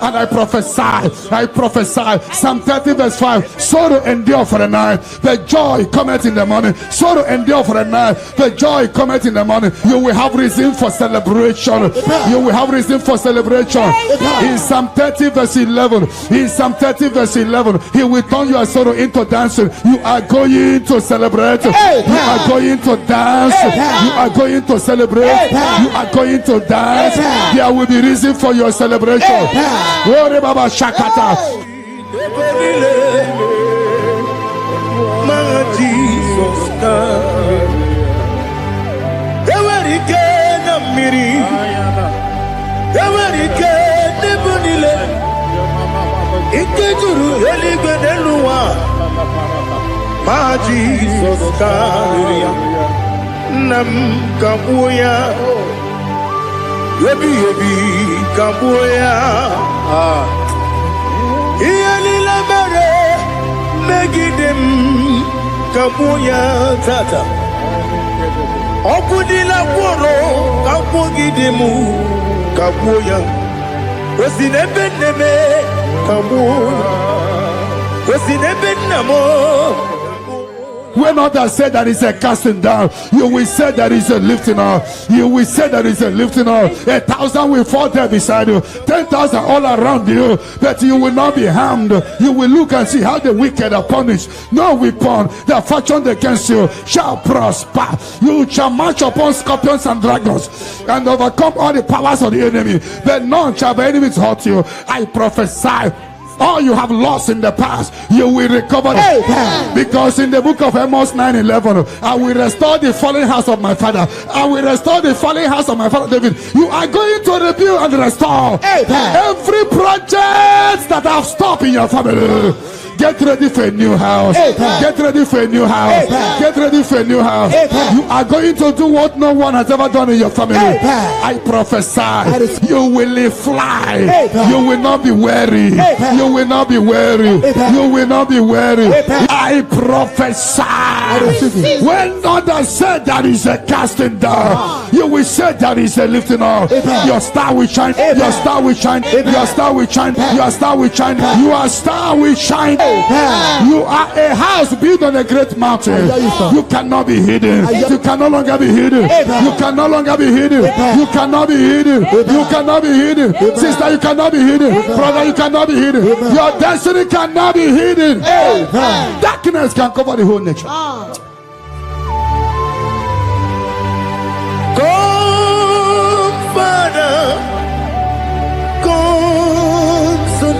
And I prophesy. Psalm 30 verse 5. Sorrow endure for a night, but joy cometh in the morning. Sorrow endure for a night, but joy cometh in the morning. You will have reason for celebration. You will have reason for celebration. In Psalm 30 verse 11. In Psalm 30 verse 11. He will turn your sorrow into dancing. You are going to celebrate. You are going to dance. You are going to celebrate. You are going to dance. There will be reason for your celebration. Ore Baba Shakata. Jesus Nam Kabuya Yebi Kabuya Iyalila Bare Megidem Kabuya Tata Okudila Kworo Kapugidemu Kabuya Wesinebeneme Kabuya Wesinebenamo. When others say that is a casting down, you will say that is a lifting up. You will say that is a lifting up. 1,000 will fall there beside you, 10,000 all around you, but you will not be harmed. You will look and see how the wicked are punished. No weapon that fashioned against you shall prosper. You shall march upon scorpions and dragons and overcome all the powers of the enemy, but none shall by enemies hurt you. I prophesy. All you have lost in the past, you will recover it. Because in the book of Amos 9:11, I will restore the fallen house of my father. I will restore the fallen house of my father David. You are going to rebuild and restore every project that have stopped in your family. Get ready for a new house. Get ready for a new house. Get ready for a new house. You are going to do what no one has ever done in your family. I prophesy. You will fly. You will not be weary. You will not be weary. You will not be weary. I prophesy. When others say that is a casting down, you will say that is a lifting up. Your star will shine. Your star will shine. Your star will shine. Your star will shine. Your star will shine. You are a house built on a great mountain. You cannot be hidden. You can no longer be hidden. You can no longer be hidden. You cannot be hidden. You cannot be hidden. Sister, you cannot be hidden. Brother, you cannot be hidden. Your destiny cannot be hidden. Darkness can cover the whole nature. Come, Father. Come, Son.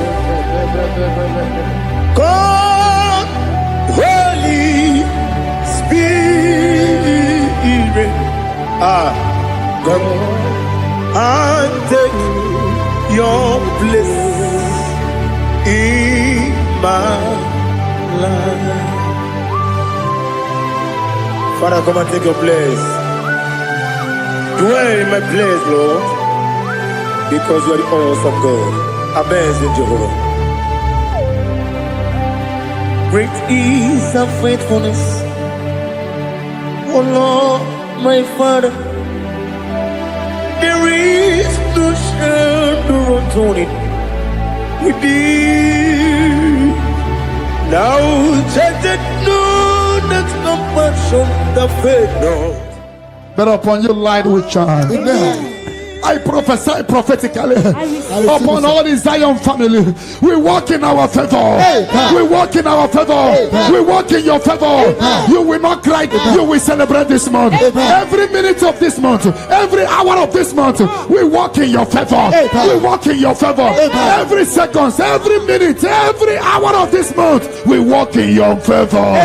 God, Holy Spirit, come and take your place in my life. Father, come and take your place. Dwell in my place, Lord, because you are the awesome God. Amazing Jehovah. Great is thy faithfulness, oh Lord, my Father. There is no shadow upon it with thee. Now judged no that compassion the faith no. But upon your light will shine. Amen. I prophesy prophetically upon all the Zion family. We walk in our favor. We walk in our favor. We walk in your favor. You will not cry. You will celebrate this month. Every minute of this month, every hour of this month, we walk in your favor. We walk in your favor. Every second, every minute, every hour of this month, we walk in your favor.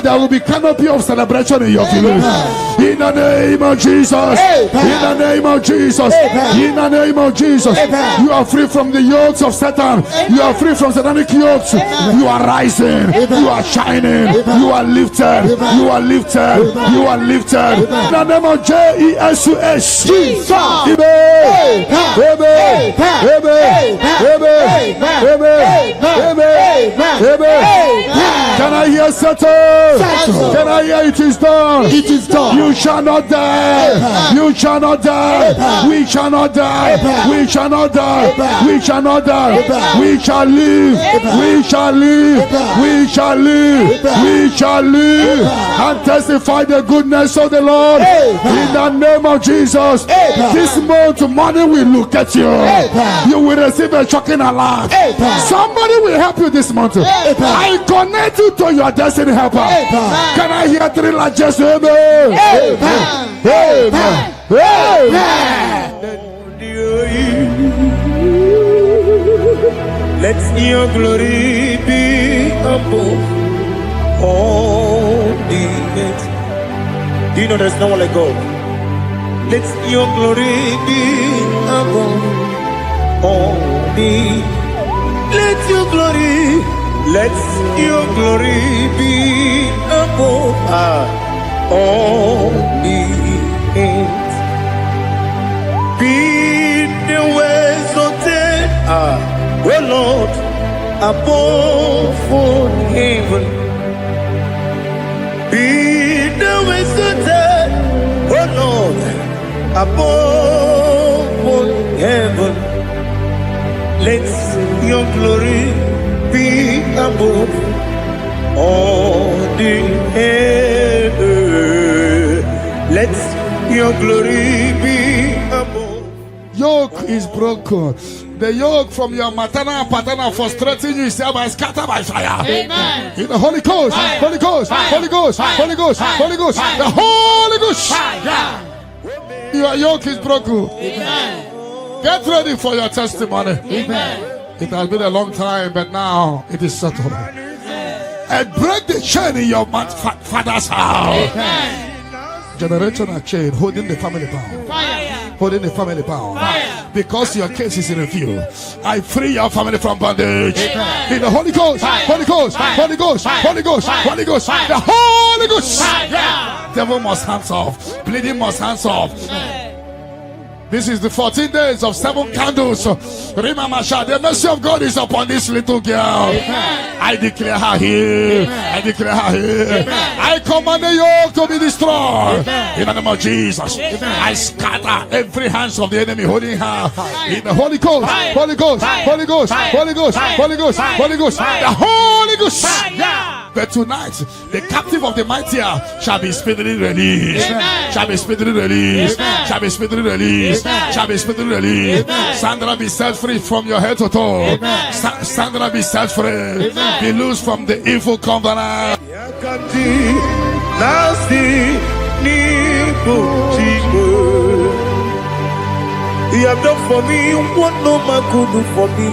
There will be canopy of celebration in your village. In the name of Jesus. In the name of Jesus. In the name of Jesus, you are free from the yokes of Satan. You are free from satanic yokes. You are rising. You are shining. You are lifted. You are lifted. You are lifted. In the name of Jesus. Jesus. Amen. Amen. Amen. Amen. Amen. Amen. Can I hear say settle. Can I hear it is done? It is done. You shall not die. You shall not die. We shall not die. We shall not die. We shall not die. We shall live. We shall live. We shall live. We shall live and testify the goodness of the Lord in the name of Jesus. This month, money will look at you. You will receive a shocking alarm. Somebody will help you this month. I connect you to your destiny helper. Can I hear three like just amen? Amen. Let your glory be above all the earth. Do you know there's no one like God? Let your glory be above all the earth. Let your glory be above all the earth. Be the ways of death, oh Lord, above all heaven. Be the ways of death, oh Lord, above all heaven. Let your glory be above all the earth. Let your glory be above. Yoke is broken. The yoke from your maternal and paternal frustrating you is scattered by fire. Amen. In the Holy Ghost, Holy Ghost, Holy Ghost, Holy Ghost, Holy Ghost, the Holy Ghost. Your yoke is broken. Amen. Get ready for your testimony. Amen. It has been a long time, but now it is settled. And break the chain in your father's house. Amen. Generational chain holding the family bound. Fire. Holding the family bound. Fire. Because your case is in review, I free your family from bondage. Amen. In the Holy Ghost, Holy Ghost, Holy Ghost, Holy Ghost, Holy Ghost, the Holy Ghost. Devil must hands off. Bleeding must hands off. This is the 14 days of 7 candles. Remember, the mercy of God is upon this little girl. Amen. I declare her here. Amen. I declare her here. Amen. I command the yoke to be destroyed. Amen. In the name of Jesus. Amen. I scatter every hands of the enemy holding her. In the Holy Ghost, Holy Ghost, Holy Ghost, Holy Ghost, Holy Ghost, Holy Ghost, the Holy Ghost. But tonight, the captive of the mightier shall be speedily released. Amen. Shall be speedily released. Amen. Shall be speedily released. Amen. Shall be speedily released. Amen. Sandra, be set free from your head to toe. Amen. Sandra, be set free. Amen. Be loose from the evil covenant. He have done for me what no man could do for me.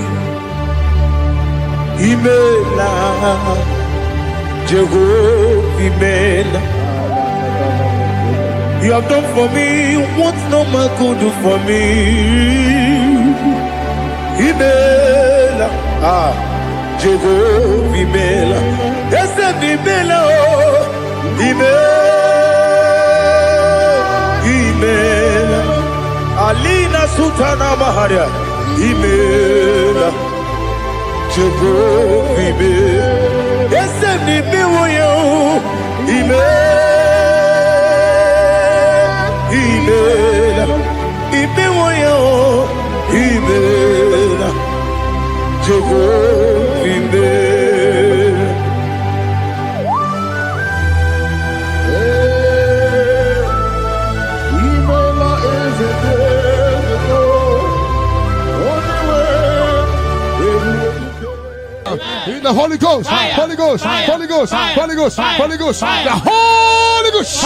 Imela, Jehovah, Imela. You have done for me what no man could do for me. Imela, Jehovah, Imela. Yes, Imela, Imela. Alina Sultana Maharia, Imela, Jehovah, Imela. Yes, Imela, Imela, Imela, Jehovah, Imela. In the Holy Ghost, Holy Ghost, Holy Ghost, Holy Ghost, Holy Ghost, the Holy Ghost.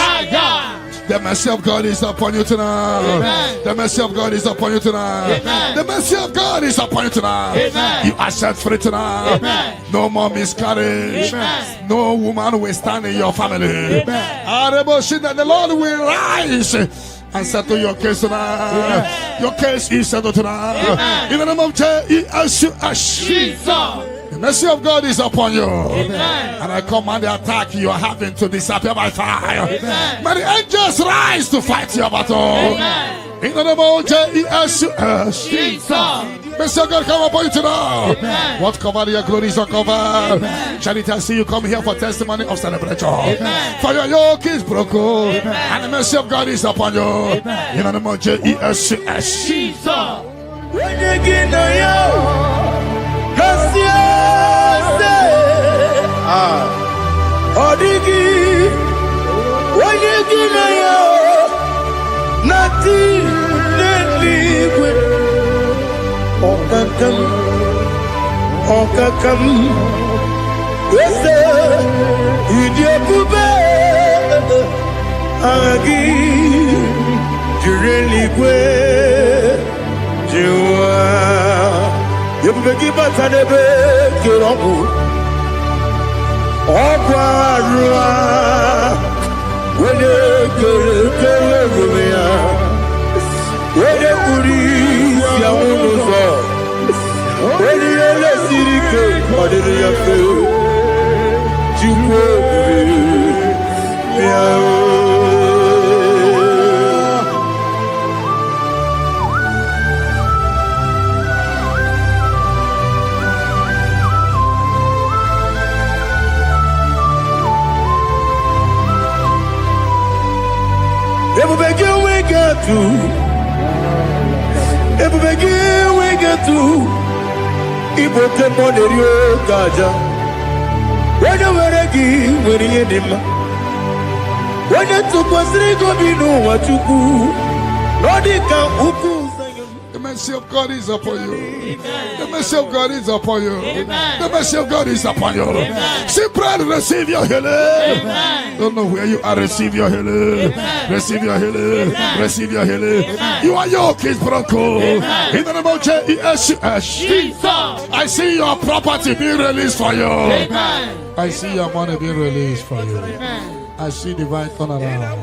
The mercy of God is upon you tonight. Amen. The mercy of God is upon you tonight. Amen. The mercy of God is upon you tonight. Amen. You are set free tonight. Amen. No more miscarriage. Amen. No woman will stand in your family. Amen. The Lord will rise and settle your case tonight. Amen. Your case is settled tonight. Amen. In the name of Jesus. The mercy of God is upon you. Amen. And I command the attack you are having to disappear by fire. Amen. May the angels rise to fight your battle. Amen. In the name of Jesus. Jesus. Mr. God, come upon you tonight. What cover your glory is uncovered. Charity, I see you come here for testimony of celebration. For your yoke is broken. And the mercy of God is upon you. In the name of Jesus. Okakam, yes, Idiakube, Agi, Jureligwe, Jua, Yabaki Batanebe, Kiroku, Okwarua, when you when you EBUKA monerio gaja. When you were again, when you did, when you took was go be no what you do. Nodika uku. The mercy of God is upon you. The mercy of God is upon you. The mercy of God is upon you. Simply receive your healing. Don't know where you are. Receive your healing. Receive your healing. Receive your healing. Your yoke is broken. In the name of Jesus. I see your property being released for you. I see your money being released for you. I see divine turnaround.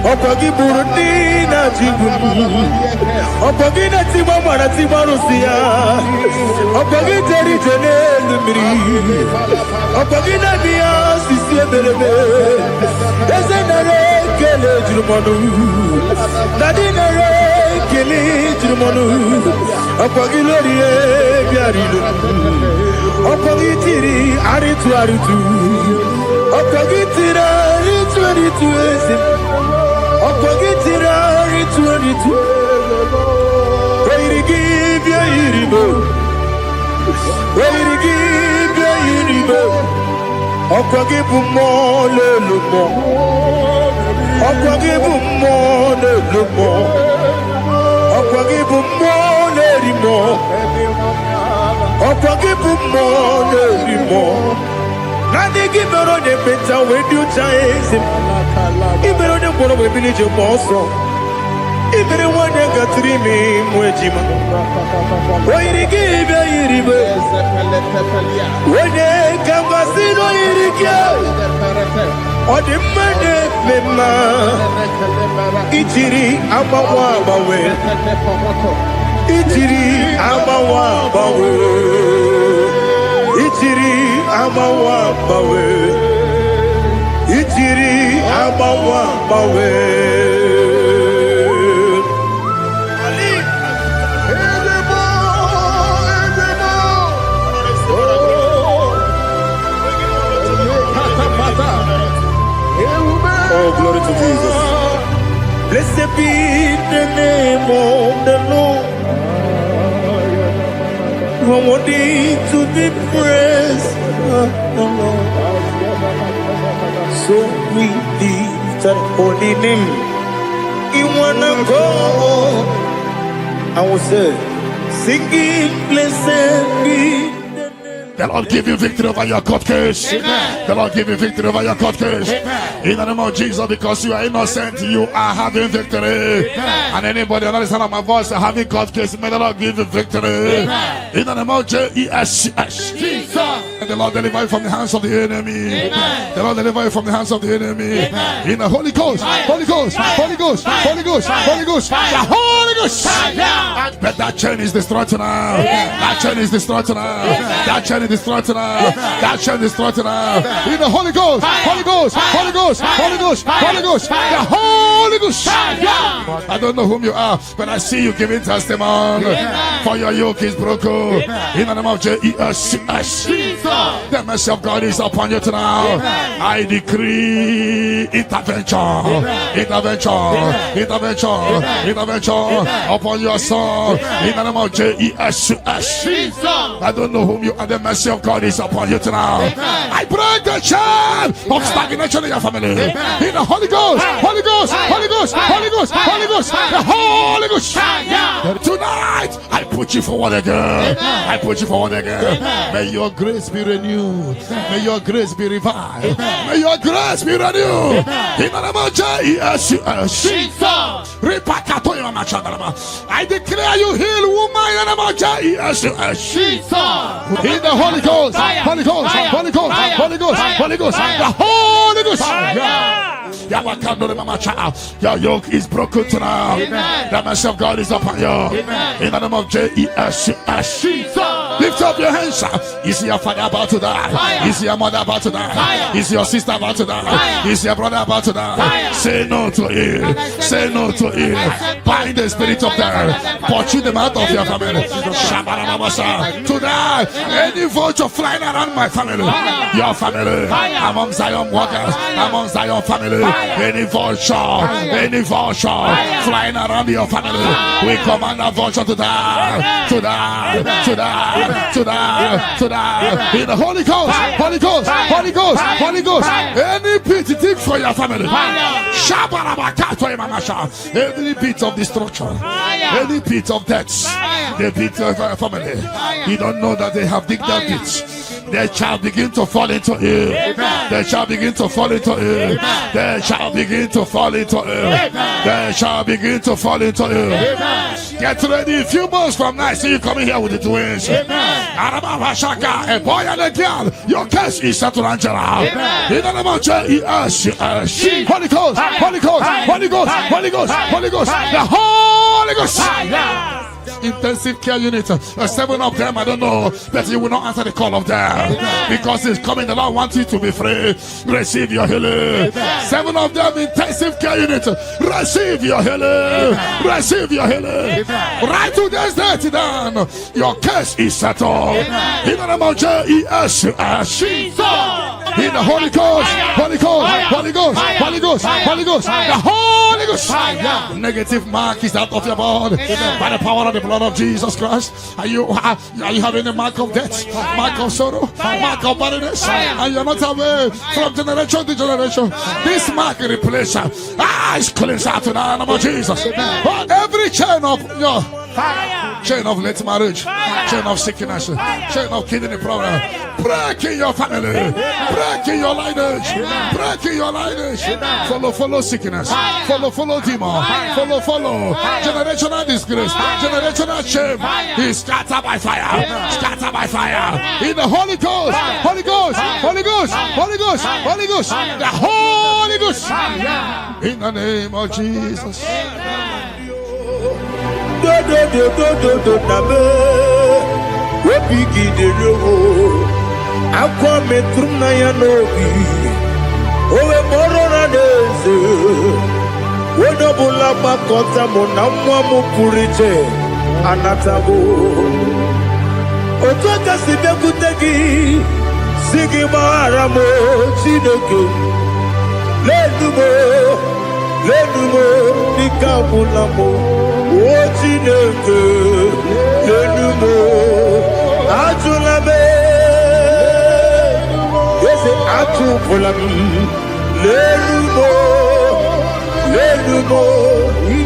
Opagi burudina jibunu, opagi na timama na timarusia, opagi teri jene lumiri, opagi na biya sisi ebelebe, eze nare kele jirumanu, nadi nare kele jirumanu, opagi loriye biarido, opagi tiri aritu aritu, opagi tira aritu aritu ezi. Where to give your iribo? Where to give your iribo? Okwagibu more lumo. Okwagibu more lumo. Okwagibu more limo. Okwagibu more limo. Nadi gibero de peta when you chase him. Ibero de kono we village bosso. Ibero one de gatrimi mwejima. Where give ya iribe. Where kambasino irikia. Odi mane mema. Ichiri abawa bawe. Ichiri abawa bawe. Ichiri abawa bawe. Ichiri abawa bawe. Oh, glory to Jesus. Blessed be the name of the Lord. Worthy to be praised. So we lift that holy name. You wanna go? I will say, singing, blessed be The Lord give you victory over your court case. The Lord give you victory over your court case. In the name of Jesus, because you are innocent, you are having victory. And anybody under the sound of my voice having court case, may the Lord give you victory. In the name of Jesus. And the Lord deliver you from the hands of the enemy. The Lord deliver you from the hands of the enemy. In the Holy Ghost, Holy Ghost, Holy Ghost, Holy Ghost, Holy Ghost, the Holy Ghost. But that chain is destroyed tonight. That chain is destroyed tonight. That chain is destroyed tonight. That chain is destroyed tonight. In the Holy Ghost, Holy Ghost, Holy Ghost, Holy Ghost, Holy Ghost, the Holy Ghost. I don't know whom you are, but I see you giving testimony. For your yoke is broken. In the name of Jesus. The mercy of God is upon you tonight. I decree intervention, intervention, intervention, intervention upon your soul. In the name of Jesus. I don't know whom you are. The mercy of God is upon you tonight. I break the chain of stagnation in your family. In the Holy Ghost, Holy Ghost, Holy Ghost, Holy Ghost, Holy Ghost, the Holy Ghost. Tonight, I put you forward again. I put you forward again. May your grace be renewed. May your grace be revived. May your grace be renewed. In the name of Jesus. I declare you heal, woman. In the name of Jesus. In the Holy Ghost, Holy Ghost, Holy Ghost, Holy Ghost, Holy Ghost, the Holy Ghost. Your yoke is broken tonight. The mercy of God is upon you. In the name of Jesus. Lift up your hands. Is your father about to die? Is your mother about to die? Is your sister about to die? Is your brother about to die? Say no to it. Say no to it. Bind the spirit of death. Pursue them out of your family. Tonight, any vulture flying around my family, your family, among Zion workers, among Zion family, any vulture flying around your family, we command that vulture to die, to die, to die, to die, to die. In the Holy Ghost, Holy Ghost, Holy Ghost, Holy Ghost. Any pity dig for your family, any pit of destruction, any pit of death, the pit of your family. You don't know that they have digged that pit. They shall begin to fall into it. They shall begin to fall into it. They shall begin to fall into it. They shall begin to fall into it. Get ready. A few months from now, see you coming here with the twins. A boy and a girl. Your case is settled, Angela. In the name of Jesus. Holy Ghost, Holy Ghost, Holy Ghost, Holy Ghost, Holy Ghost, the Holy Ghost. Intensive care unit, 7 of them, I don't know, but you will not answer the call of them because it's coming. The Lord wants you to be free. Receive your healing. 7 of them, intensive care unit, receive your healing. Receive your healing. Right to this day, down. Your case is settled. In the name of Jesus. In the Holy Ghost, Holy Ghost, Holy Ghost, Holy Ghost, Holy Ghost, the Holy Ghost. Negative mark is out of your body by the power of the blood of Jesus Christ. Are you having a mark of death, mark of sorrow, mark of barrenness, and you're not away from generation to generation? This mark replace is cleansed out in the name of Jesus. Every chain of your chain of late marriage, chain of sickness, chain of kidney problem, break in your family, break in your lineage, break in your lineage. Follow sickness, follow demon, follow generational disgrace, generational shame. Is scattered by fire, scattered by fire. In the Holy Ghost, Holy Ghost, Holy Ghost, Holy Ghost, Holy Ghost, the Holy Ghost. In the name of Jesus. Lenumo nikabulamo ochineke lenumo atulame yese atupulam lenumo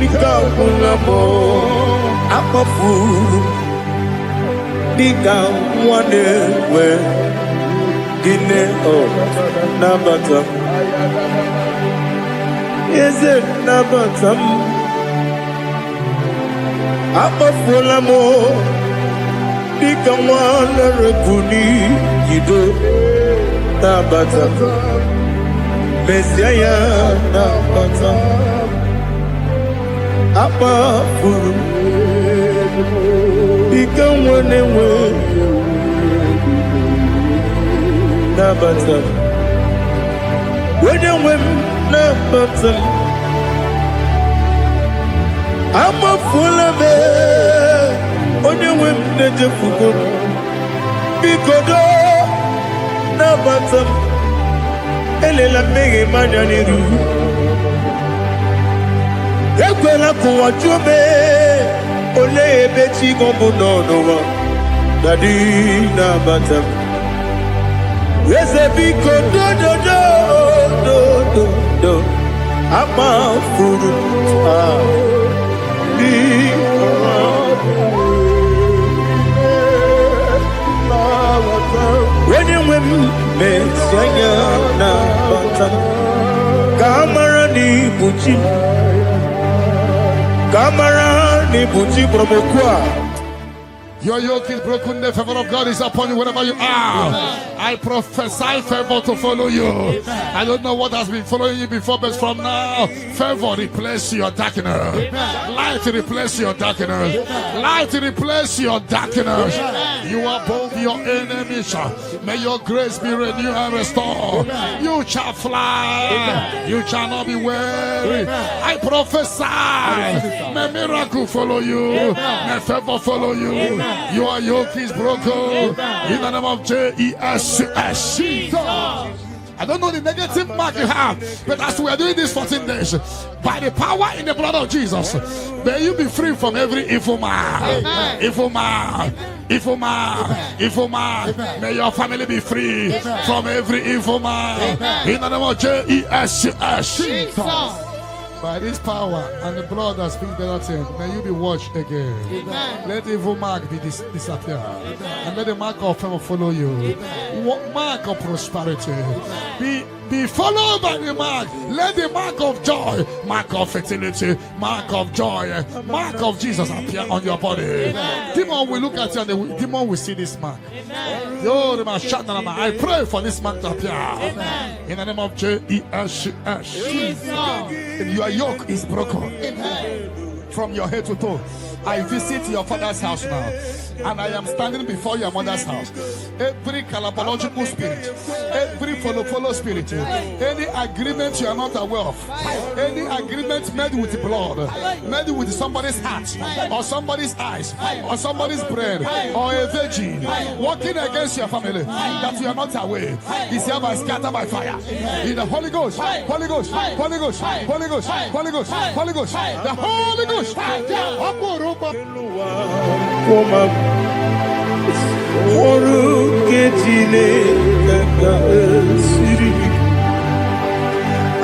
nikabulamo amafu Dika one where Dine oh Nabata. Is it Nabatam? Apa Fulamo Dika one Repuni Yido Nabata. Messiah Nabata. Apa Fulu Dika one where Nabata. When you win Nabata, I'm a full of it. When you win the Jafuko, Bikodo Nabata, Elela Megi Mananiru, Equela Kuachume, Ole Beti Gombuno, Daddy Nabata. Yes, a big do. I'm a fool. When you win, Messiah, Camara ni Buchi Promokwa. Your yoke is broken, the favor of God is upon you wherever you are. I prophesy favor to follow you. I don't know what has been following you before, but from now, favor replace your darkness. Light replace your darkness. Light replace your darkness. You are above your enemies. May your grace be renewed and restored. You shall fly. You shall not be weary. I prophesy. May miracle follow you. May favor follow you. Your yoke is broken in the name of Jesus. I don't know the negative mark you have, but as we are doing this 14 days, by the power in the blood of Jesus, may you be free from every evil man. Evil man. Evil man. Evil man. May your family be free from every evil man. In the name of Jesus. By this power and the blood that speaks better things, may you be washed again. Amen. Let the evil mark be disappear. And let the mark of favor follow you. Mark of prosperity. Be followed by the mark. Let the mark of joy, mark of fertility, mark of joy, mark of Jesus appear on your body. Demon will look at you and the demon will see this mark. I pray for this mark to appear. In the name of Jesus. Your yoke is broken. From your head to toe. I visit your father's house now, and I am standing before your mother's house. Every calabological spirit, every follow spirit, any agreement you are not aware of, any agreement made with blood, made with somebody's heart, or somebody's eyes, or somebody's brain, or a virgin, working against your family that you are not aware, is hereby scattered by fire. In the Holy Ghost, Holy Ghost, Holy Ghost, Holy Ghost, Holy Ghost, Holy Ghost, the Holy Ghost.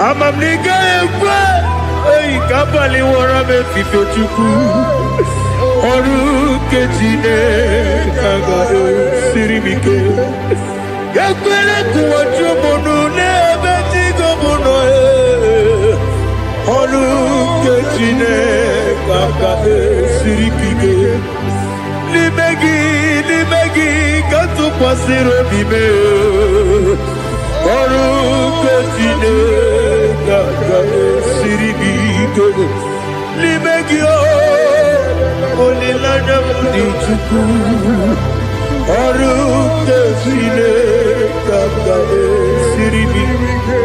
Amamnika ekwe ei kapali wora me fito chuku oru ketine kaga sirimike yakwele kuwacho monu ne betigo mono oru ketine kaga sirikike limegi katu pasiro bime oru ketine kaga sirikike limegi olilanya mdichuku oru ketine kaga sirikike.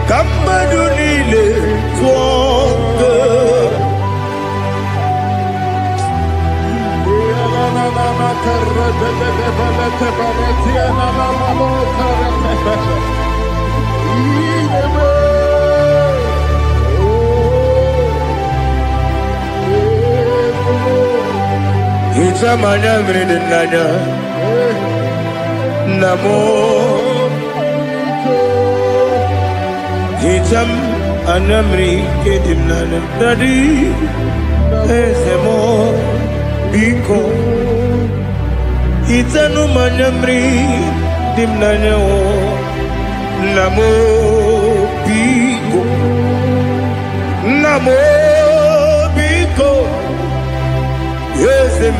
Come Itamanya mridinanya Namo Itam anamri kedimnana Dadi Ezemo Biko Itanu manamri dimnanya Namo Biko Namo Biko Yesem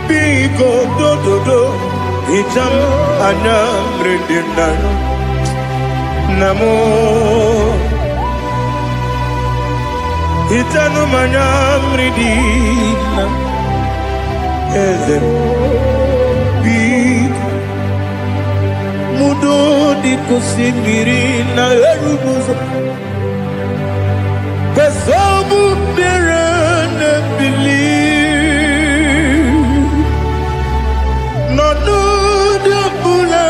Biko do do do Itam anamri dimnanya Namo Itanu manamri dimnanya Ezem Biko Mudo di kusimiri na erubuzo Kasabu berana believe No no de bula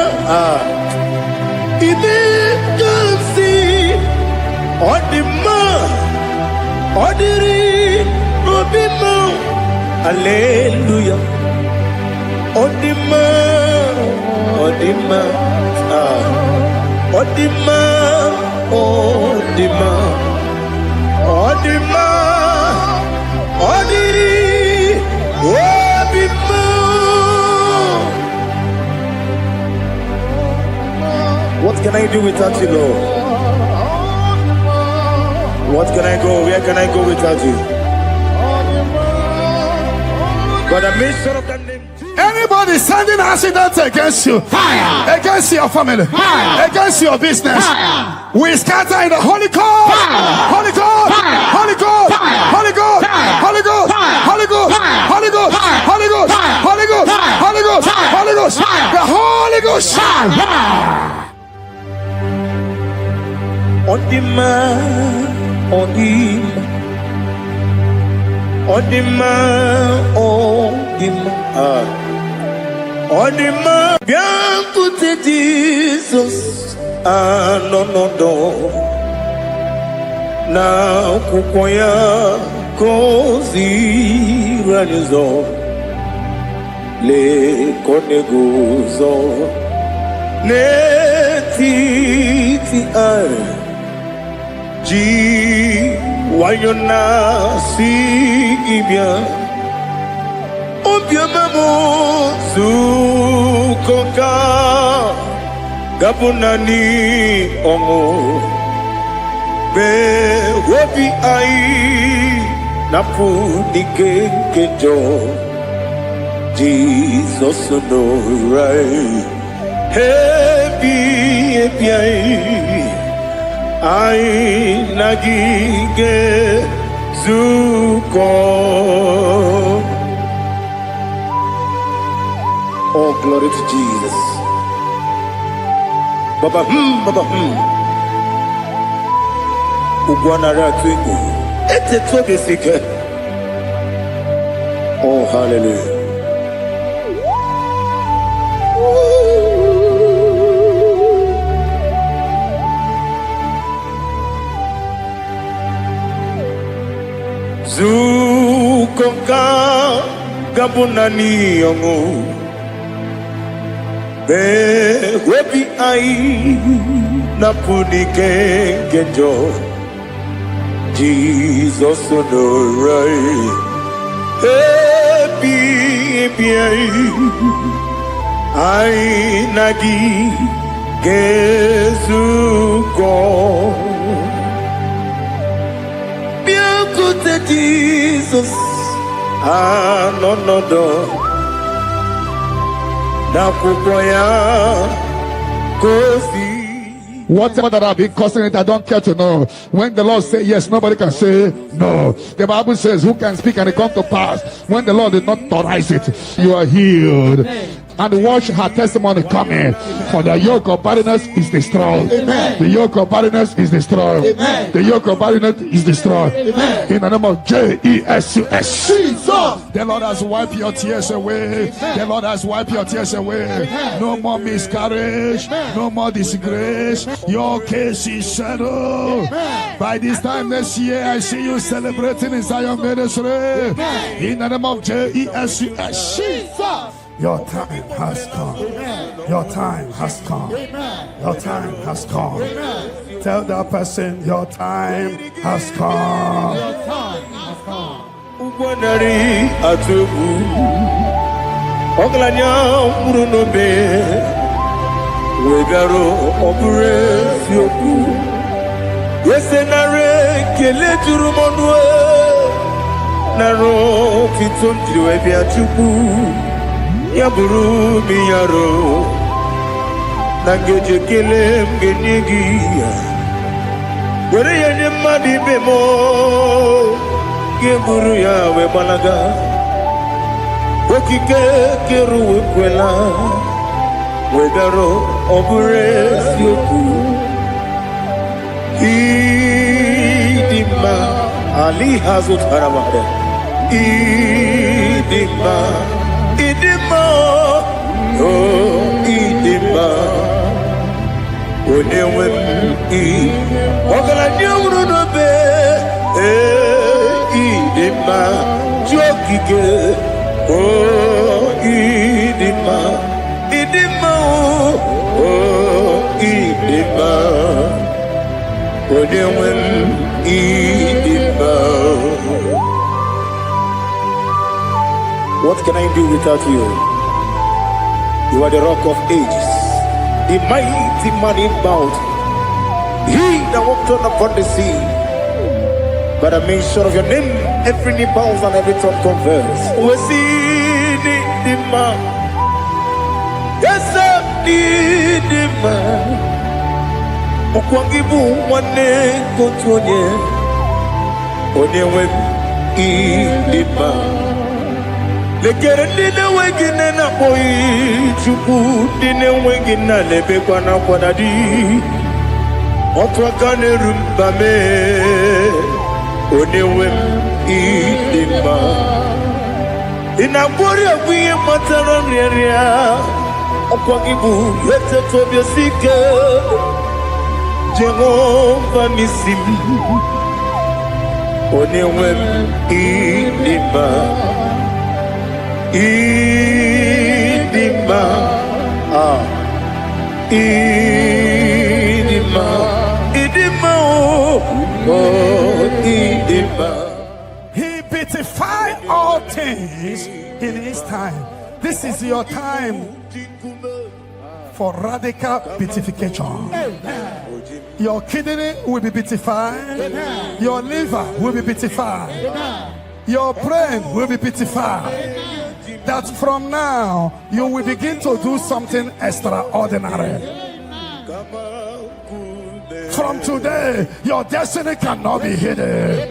Ibe kansi Odima Odiri Obima Hallelujah Odima Odima Odima Odima Odima Odiri Obima. What can I do without you, Lord? What can I go? Where can I go without you? But I made sure of that name. Anybody sending accidents against you, fire. Against your family, fire. Against your business, fire. We scatter in the Holy Ghost, Holy Ghost, Holy Ghost, Holy Ghost, Holy Ghost, Holy Ghost, Holy Ghost, Holy Ghost, Holy Ghost, Holy Ghost, Holy Ghost, the Holy Ghost. Odima, Odima, Odima, Odima, Odima, bien écoutez Jesus, no, na kukwaya kozi ranizo, le koneguzo, ne titi ay. Ji wayona si ibia Obia mamo Zukoka Gabunani Omo Be Wobi ai Napu Dike Kejo Jesus no right Hebi Ebi I nagige zuko. Oh, glory to Jesus. Baba Baba Ugwana ratwingu. Ete toge sike. Oh, hallelujah. Zukoka gabunani yongo be webi ai napunike genjo Jesus no right happy ai nagi gezuko Jesus, no, whatever that I've been causing it, I don't care to know. When the Lord says yes, nobody can say no. The Bible says, who can speak and it come to pass? When the Lord did not authorize it, you are healed. and watch her testimony coming. For the yoke of barrenness is destroyed. Amen. The yoke of barrenness is destroyed. Amen. The yoke of barrenness is destroyed. Amen. In the name of Jesus. Jesus. The Lord has wiped your tears away. The Lord has wiped your tears away. No more miscarriage. No more disgrace. Your case is settled. By this time next year, I see you celebrating in Zion ministry. In the name of Jesus. Jesus. Your time has come. Your time has come. Your time has come. Tell that person, your time has come. Your time has come. Ugwanari atubu Oglanya murunobe Wegaro opure sioku Yesenare kele turumonwe Naro fitondiri ebi atubu Yaburu miyaro Nangeje kele mgenigi Were yenye madi bemo Geburu ya we balaga Okike keru we kwela Wegaro obure sioku Idima Ali hazut haramade Idima Oh Idima Onewem Ogala nyuru no be Idima Jokike Oh Idima Idima Oh Idima Odewem Idima. What can I do without you? You are the rock of ages, the mighty man in mountain, he that walked on upon the sea. By the mention of your name, every knee bows and every tongue confesses. We see the man. Yes, the man. Okwangibu wane kontonye. Onewe the man. Lekere dine wegine na boy chupu dine wegina lebe kwa na kwanadi. Otwa kane rumbame. Onewem idima Inabori abuye matara riaria Okwagibu yete tobia sike Jehova nisimi Onewem idima Idima Idima Idima Oh Idima. He beautified all things in his time. This is your time for radical beatification. Your kidney will be beatified. Your liver will be beatified. Your brain will be beatified. That from now you will begin to do something extraordinary. From today, your destiny cannot be hidden.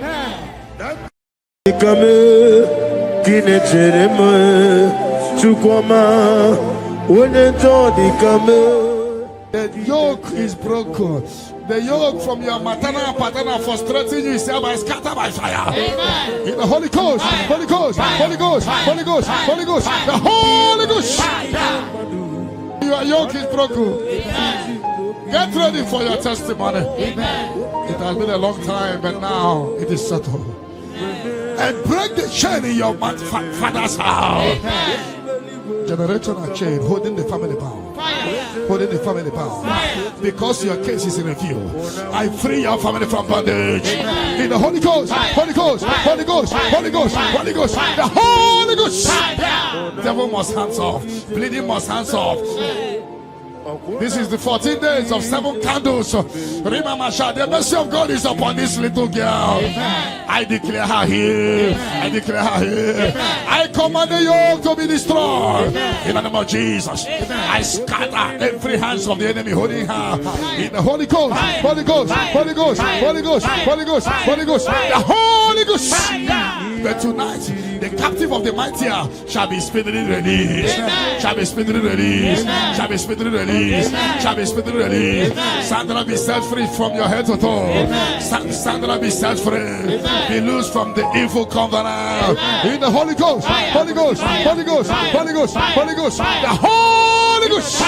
The yoke is broken. The yoke from your maternal and paternal frustrating you is scattered by fire. Amen. In the Holy Ghost, Holy Ghost, Holy Ghost, Holy Ghost, Holy Ghost, the Holy Ghost. Your yoke is broken. Amen. Get ready for your testimony. Amen. It has been a long time, but now it is settled. And break the chain in your father's house. Amen. Generational chain holding the family bound. Holding the family bound. Because your case is in review. I free your family from bondage. Amen. In the Holy Ghost, Holy Ghost, Holy Ghost, Holy Ghost, Holy Ghost, the Holy Ghost. Devil must hands off. Bleeding must hands off. This is the 14 days of 7 candles. Remember, the mercy of God is upon this little girl. Amen. I declare her here. Amen. I declare her here. Amen. I command the yoke to be destroyed. Amen. In the name of Jesus. Amen. I scatter every hands of the enemy holding her. In the Holy Ghost, Holy Ghost, Holy Ghost, Holy Ghost, Holy Ghost, Holy Ghost, the Holy Ghost. But tonight, the captive of the mighty shall be speedily released. Shall be speedily released. Shall be speedily released. Shall be speedily released. Sandra, be set free from your head to toe. Sandra, be set free. Be loose from the evil covenant. In the Holy Ghost, Holy Ghost, Holy Ghost, Holy Ghost, Holy Ghost, the Holy Ghost.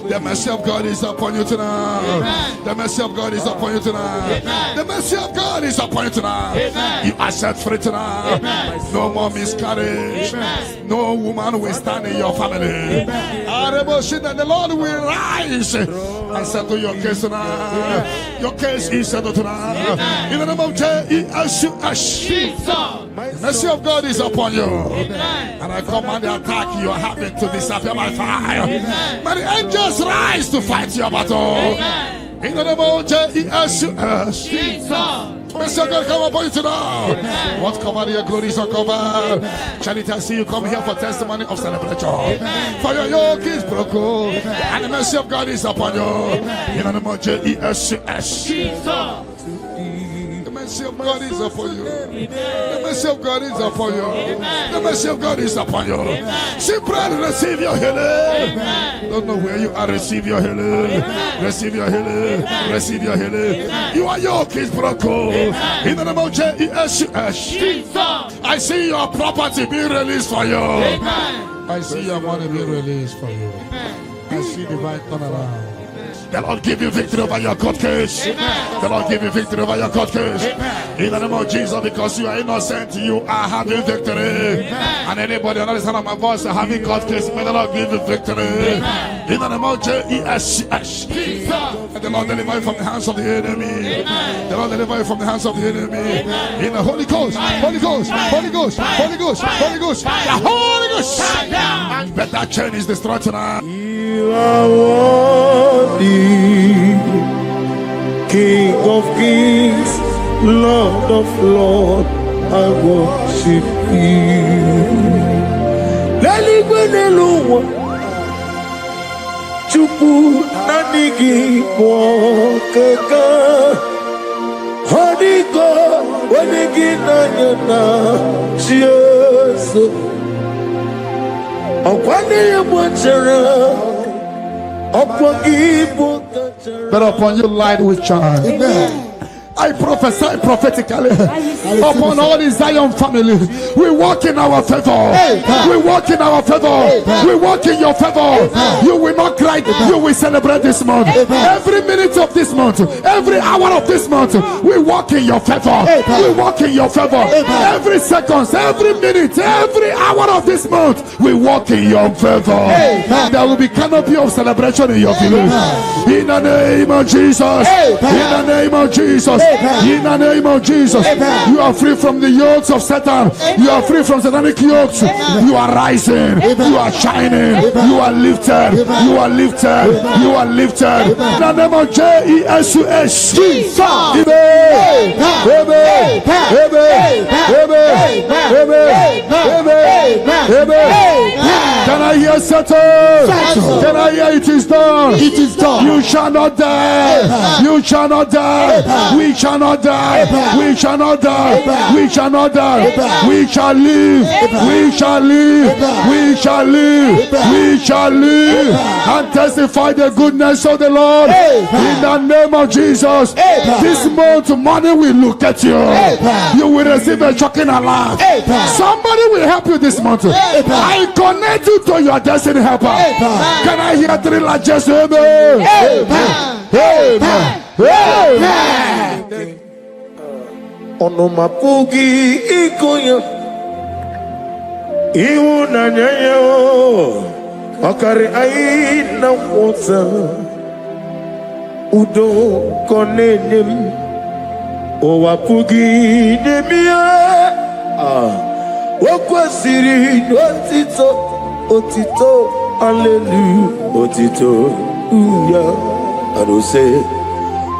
The mercy of God is upon you tonight. The mercy of God is upon you tonight. The mercy of God is upon you tonight. You are set free tonight. No more miscarriage. No woman will stand in your family. And the Lord will rise and settle your case tonight. Your case is settled tonight. In the name of Jesus. The mercy of God is upon you. And I command the attack you are having to disappear by fire. May the angels rise to fight your battle. In the name of Jesus. Mercy of God come upon you tonight. What cover your glory is uncovered. Charity, I see you come here for testimony of celebration. For your yoke is broken. And the mercy of God is upon you. In the name of Jesus. The mercy of God is upon you. The mercy of God is upon you. The mercy of God is upon you. Simply receive your healing. Don't know where you are. Receive your healing. Receive your healing. Receive your healing. Your yoke is broken. In the name of Jesus. I see your property being released for you. I see your money being released for you. I see divine turnaround. The Lord give you victory over your court case. The Lord give you victory over your court case. In the name of Jesus, because you are innocent, you are having victory. And anybody under the sound of my voice having court case, may the Lord give you victory. In the name of Jesus. And the Lord deliver you from the hands of the enemy. The Lord deliver you from the hands of the enemy. In the Holy Ghost, Holy Ghost, Holy Ghost, Holy Ghost, Holy Ghost, the Holy Ghost. But that chain is destroyed tonight. You are worthy, King of kings, Lord of lords, I worship you. Laligwenelua, Chupu nanigi mwokeka, Honigo wanigi nanyana, Jesu. Okwane mwachara. But upon you light will shine. Amen. I prophesy prophetically upon all the Zion family. We walk in our favor. We walk in our favor. We walk in your favor. You will not cry. You will celebrate this month. Every minute of this month, every hour of this month, we walk in your favor. We walk in your favor. Every second, every minute, every hour of this month, we walk in your favor. There will be canopy of celebration in your village. In the name of Jesus. In the name of Jesus. In the name of Jesus, you are free from the yokes of Satan. You are free from satanic yokes. You are rising. You are shining. You are lifted. You are lifted. You are lifted. In the name of Jesus. Can I hear settle? Can I hear it is done? It is done. You shall not die. You shall not die. We shall not die. We shall not die. We shall not die. We shall live. We shall live. We shall live. We shall live and testify the goodness of the Lord. In the name of Jesus. This month money will look at you. You will receive a shocking alarm. Somebody will help you this month. I connect you to your destiny helper. Can I hear three largest amen? Amen. Onomapugi ikoya iwu na nyanyo akari aina wota udo konenem owapugi demia wakwasiri otito hallelujah otito uya arose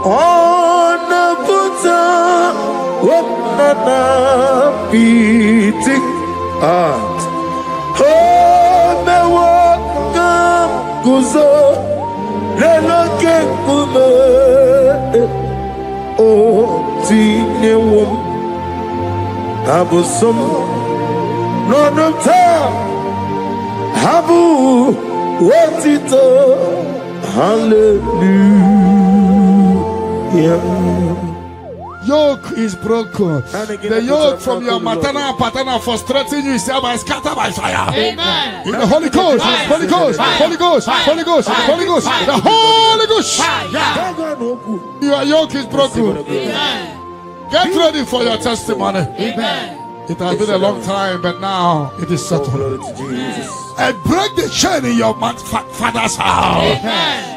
ona puta na piti mewo kam kuzo leloke kume o tinewom Abusum no Habu Wotito Hallelujah. Yoke is broken. The yoke from your maternal and paternal frustrating you is hereby scattered by fire. Amen. In the Holy Ghost, Holy Ghost, Holy Ghost, Holy Ghost, Holy Ghost, the Holy Ghost. Your yoke is broken. Amen. Get ready for your testimony. Amen. It has been a long time, but now it is settled. And break the chain in your father's house. Amen.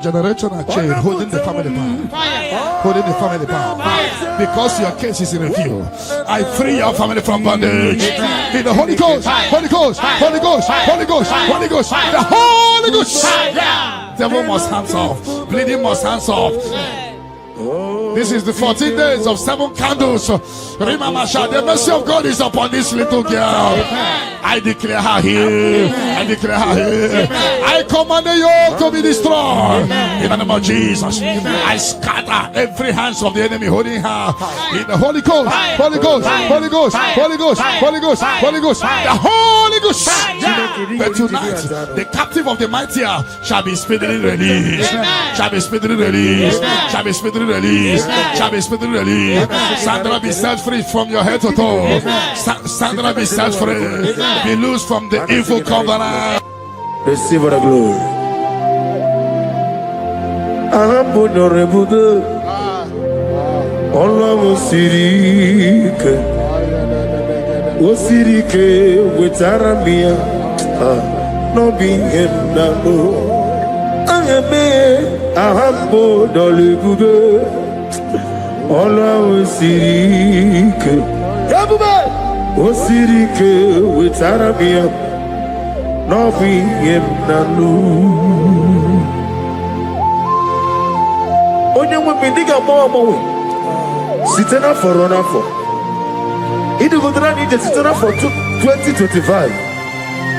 Generational chain holding the family power. Fire. Holding the family power. Because your case is in review. I free your family from bondage. In the Holy Ghost, Holy Ghost, Holy Ghost, Holy Ghost, Holy Ghost, the Holy Ghost. Devil must hands off. Bleeding must hands off. This is the 14 days of 7 candles. Remember, the mercy of God is upon this little girl. I declare her here. I declare her here. I command the yoke to be destroyed. In the name of Jesus. I scatter every hands of the enemy holding her. In the Holy Ghost, Holy Ghost, Holy Ghost, Holy Ghost, Holy Ghost, Holy Ghost, the Holy Ghost. But tonight, the captive of the mightier shall be speedily released. Shall be speedily released. Shall be speedily released. Shall be speedily released. Sandra, be set free from your head to toe. Sandra, be set free. Be loose from the evil covenant. Receive the glory. Allah Osirike with Arabia. No being in the Ahambo Dolibude. Allah Osirike. Osirike with Arabia. No being in the Onye we diga more. Sitena for runner for. It will not need a sitena for 2025.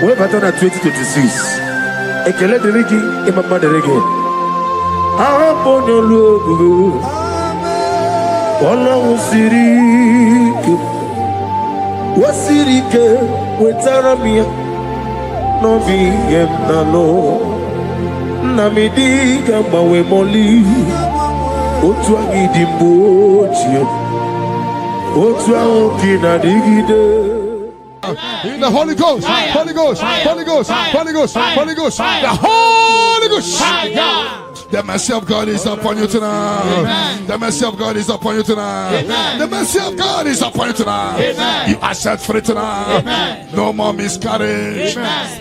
We're better than 2026. A kele de rigi, a mama de rigi. I'm on your logo. All was Sirike. Was Sirike with Arabia? No being no. Namidiga mawe moli. Otwa idimbochi. Otwa okina digide. In the Holy Ghost, Holy Ghost, Holy Ghost, Holy Ghost, Holy Ghost, the Holy Ghost. The mercy of God is upon you tonight. The mercy of God is upon you tonight. The mercy of God is upon you tonight. You are set free tonight. No more miscarriage.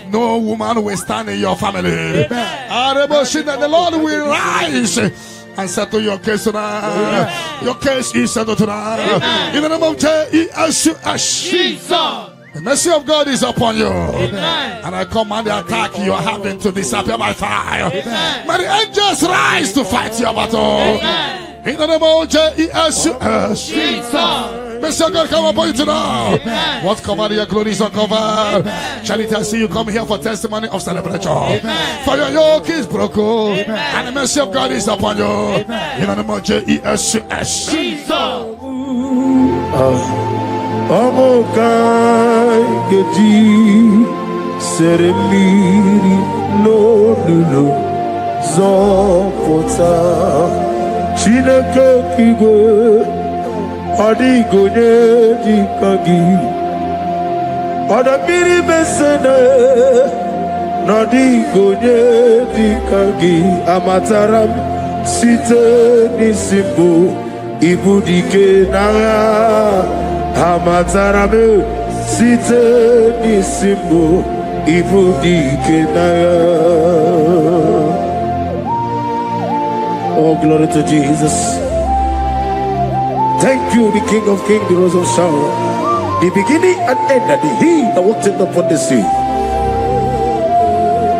No woman will stand in your family. The Lord will rise and settle your case tonight. Your case is settled tonight. In the name of Jesus. The mercy of God is upon you. And I command the attack you are having to disappear by fire. May the angels rise to fight your battle. In the name of Jesus. Mercy of God come upon you tonight. What covered your glory is uncovered. Charity, I see you come here for testimony of celebration. For your yoke is broken. And the mercy of God is upon you. In the name of Jesus. Amokai Gedi Seremiri no Zopota Chineke Kigo Adigonye Dikagi Adamiri Besene Nadigonye Dikagi Amataram Site Nisimbu Ibudike Naya Amatarame Site Nisimbo Ibudike Naya. Oh, glory to Jesus. Thank you, the King of Kings, the Rose of Sharon, the beginning and end, and the He that walked upon the sea.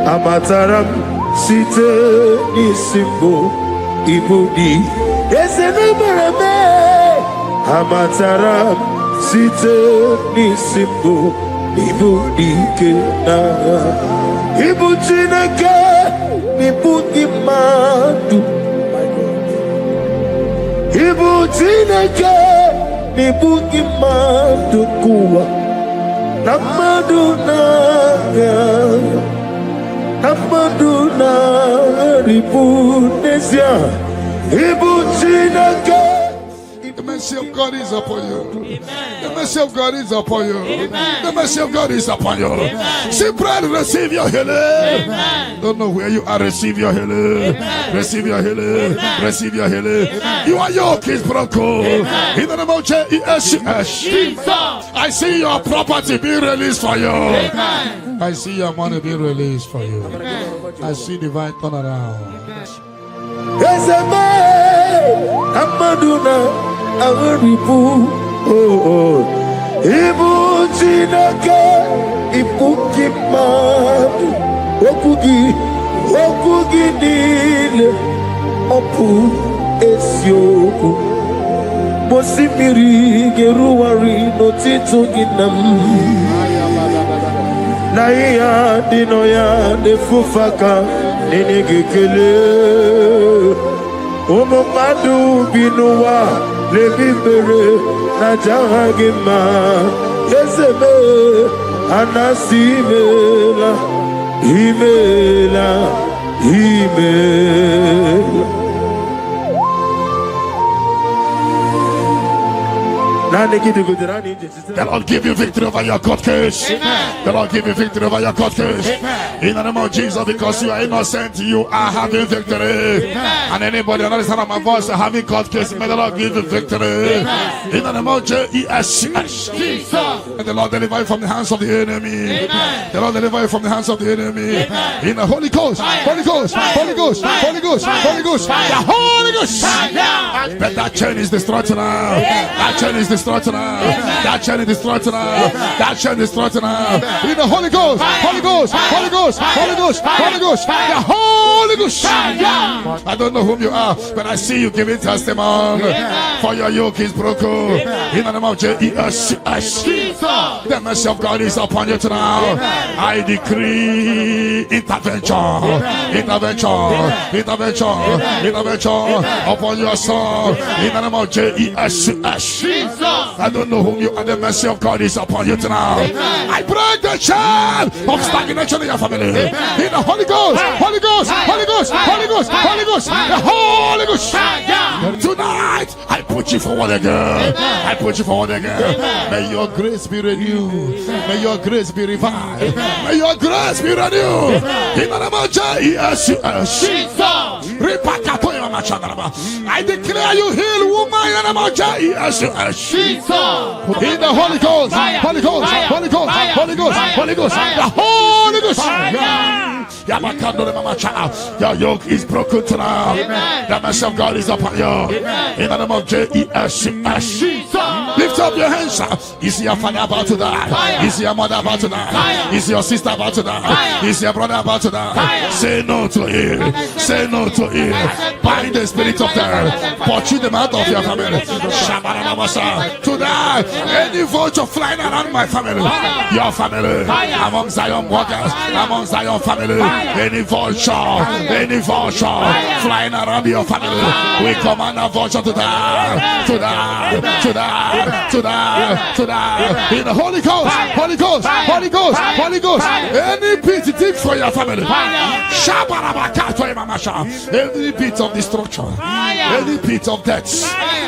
Amataram Site Nisimbo Ibudi. Yes, Amataram Site Nisimbo Ibudike Naya. Ibuchineke Nibudi Madu. Ibuchineke Nibuki Madukua Namaduna Ribunesia Ibuchinaka. The mercy of God is upon you. The mercy of God is upon you. The mercy of God is upon you. Simply receive your healing. Don't know where you are. Receive your healing. Receive your healing. Receive your healing. You are yoke is broken. In the name of Jesus, I see your property being released for you. I see your money being released for you. I see divine turnaround. Amaduna Agaribu Ibu Chinaka Ibuki Madu Okugi Nile Opu Esyoku Mosimiri Geruwari Notito Ginam Naya Dinoya Defufaka Ninigekele Omomadu binuwa lebibere na jahagima yezebe anasimela imela. The Lord give you victory over your court case. The Lord give you victory over your court case. In the name of Jesus, because you are innocent, you are having victory. And anybody on the other side of my voice having court case, may the Lord give you victory. In the name of Jesus, and the Lord deliver you from the hands of the enemy. The Lord deliver you from the hands of the enemy. In the Holy Ghost, Holy Ghost, Holy Ghost, Holy Ghost, Holy Ghost, the Holy Ghost. But that chain is destroyed now. That chain is destroyed now. That chain is destroyed now. That chain is destroyed now. In the Holy Ghost, Holy Ghost, Holy Ghost, Holy Ghost, Holy Ghost, the Holy Ghost. I don't know whom you are, but I see you giving testimony. For your yoke is broken. In the name of Jesus, the mercy of God is upon you tonight. I decree intervention, intervention, intervention, intervention upon your soul. In the name of Jesus. I don't know whom you are. The mercy of God is upon you tonight. I break the chain of stagnation in your family. In the Holy Ghost, Holy Ghost, Holy Ghost, Holy Ghost, Holy Ghost, the Holy Ghost. Tonight, I put you forward again. I put you forward again. May your grace be renewed. May your grace be revived. May your grace be renewed. In the name of Jesus. I declare you heal, woman. In the name of Jesus. In the Holy Ghost, Holy Ghost, Holy Ghost, Holy Ghost, Holy Ghost, the Holy Ghost. Your yoke is broken tonight. The mercy of God is upon you. In the name of Jesus. Lift up your hands. Is your father about to die? Is your mother about to die? Is your sister about to die? Is your brother about to die? Say no to it. Say no to it. Bind the spirit of death. Pursue them out of your family. Tonight, any vulture flying around my family, your family, among Zion workers, among Zion family, any vulture flying around your family, we command a vulture to die, to die, to die, to die, to die. In the Holy Ghost, Holy Ghost, Holy Ghost, Holy Ghost. Any pit dig for your family. Every pit of destruction, any pit of death,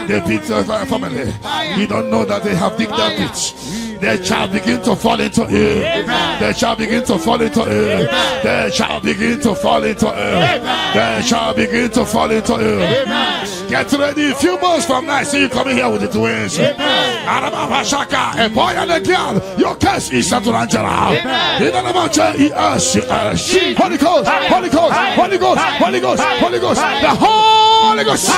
the pit of our family. You don't know that they have digged that pit. They shall begin to fall into it. They shall begin to fall into it. They shall begin to fall into it. They shall begin to fall into it. Get ready. A few months from now, I see you coming here with the twins. A boy and a girl. Your case is settled, Angela. In the name of Jesus. Holy Ghost, Holy Ghost, Holy Ghost, Holy Ghost, Holy Ghost, the Holy Ghost.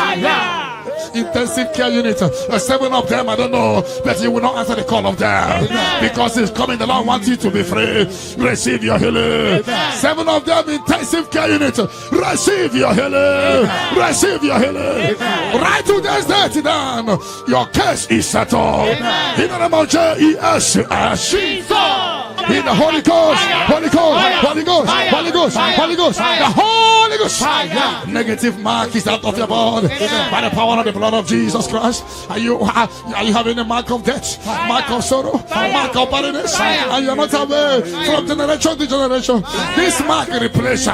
Intensive care unit, 7 of them, I don't know, but you will not answer the call of them because it's coming. The Lord wants you to be free. Receive your healing. 7 of them, intensive care unit. Receive your healing. Receive your healing. Right to this day down. Your case is settled. In the name of Jesus. In the Holy Ghost, Holy Ghost, Holy Ghost, Holy Ghost, Holy Ghost, the Holy Holy Ghost. Fire. Negative mark is out of your body by the power of the blood of Jesus Christ. Are you having a mark of death, mark of sorrow, mark of barrenness, and you're not aware from generation to generation? This mark replace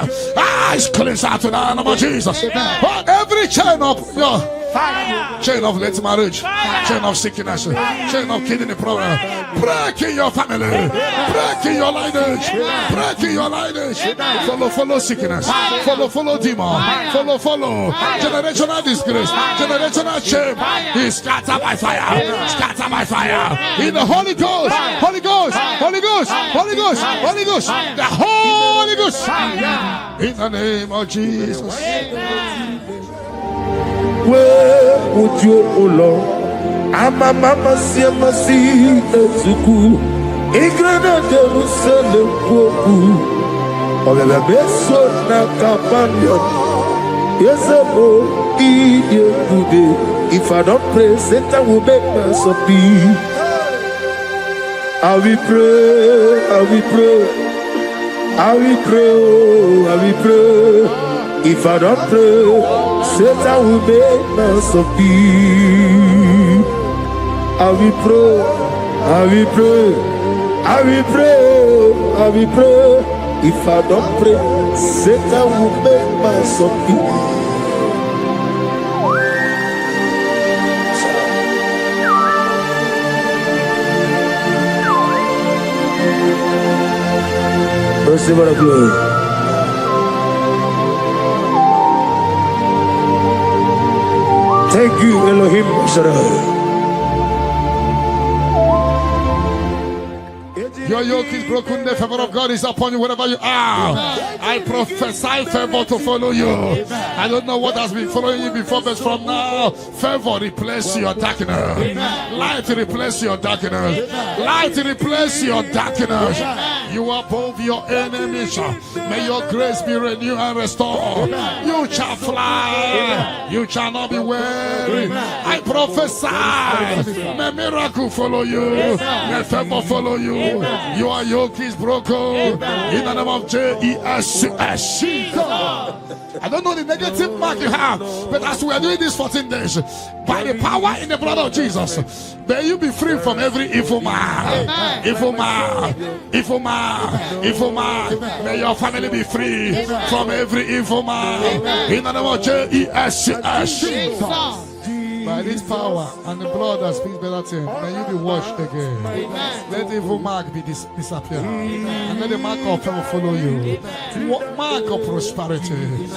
is cleansed out to the name of Jesus. Every chain of chain of late marriage, chain of sickness, chain of kidney problem, break in your family, break in your lineage, break in your lineage. Follow sickness, follow demon, follow generational disgrace, generational shame. He scattered by fire, scattered by fire. In the Holy Ghost, Holy Ghost, Holy Ghost, Holy Ghost, Holy Ghost, the Holy Ghost. In the name of Jesus. Where would you, O Lord? Ama mama siama si etuku. Igrana Jerusalem woku. Ogebe beso na kapanyo. Yesebo iye kude. If I don't pray, Satan will make mess of me. I will pray, I will pray, I will pray, oh, I will pray. If I don't pray, Satan will make mess of me. I will pray, I will pray, I will pray, I will pray. If I don't pray, Satan will make mess of me. Mercy, what a glory. Thank you, Elohim Shaddai. Your yoke is broken, the favor of God is upon you wherever you are. I prophesy favor to follow you. I don't know what has been following you before, but from now, favor replace your darkness. Light replace your darkness. Light replace your darkness. You are above your enemies. May your grace be renewed and restored. You shall fly. You shall not be weary. I prophesy. May miracle follow you. May favor follow you. Your yoke is broken in the name of Jesus. I don't know the negative mark you have, but as we are doing this 14 days, by the power in the blood of Jesus, may you be free from every evil man. Evil man, evil man, evil man. May your family be free from every evil man in the name of Jesus. By this power and the blood that speaks better things, may you be washed again. Let the evil mark be disappear. And let the mark of favor follow you. Mark of prosperity.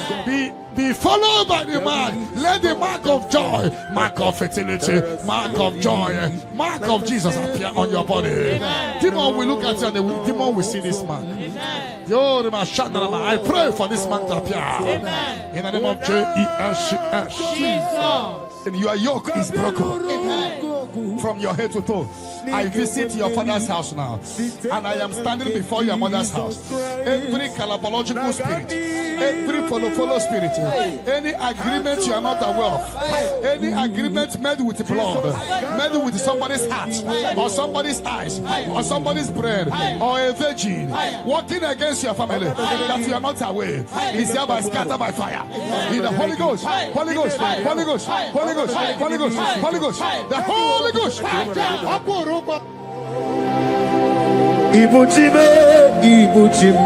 Be followed by the mark. Let the mark of joy, mark of fertility, mark of joy, mark of Jesus appear on your body. Demon will look at you and the demon will see this mark. I pray for this mark to appear. In the name of Jesus. And your yoke is broken from your head to toe. I visit your father's house now, and I am standing before your mother's house. Every calabological spirit, every follow spirit, any agreement you are not aware of, any agreement made with blood, made with somebody's heart, or somebody's eyes, or somebody's bread, or a virgin, working against your family that you are not aware, is hereby scattered by fire. In the Holy Ghost, Holy Ghost, Holy Ghost, Holy Ghost, Holy Ghost, Holy Ghost, the Holy Ghost. Ibuchime, Ibuchim,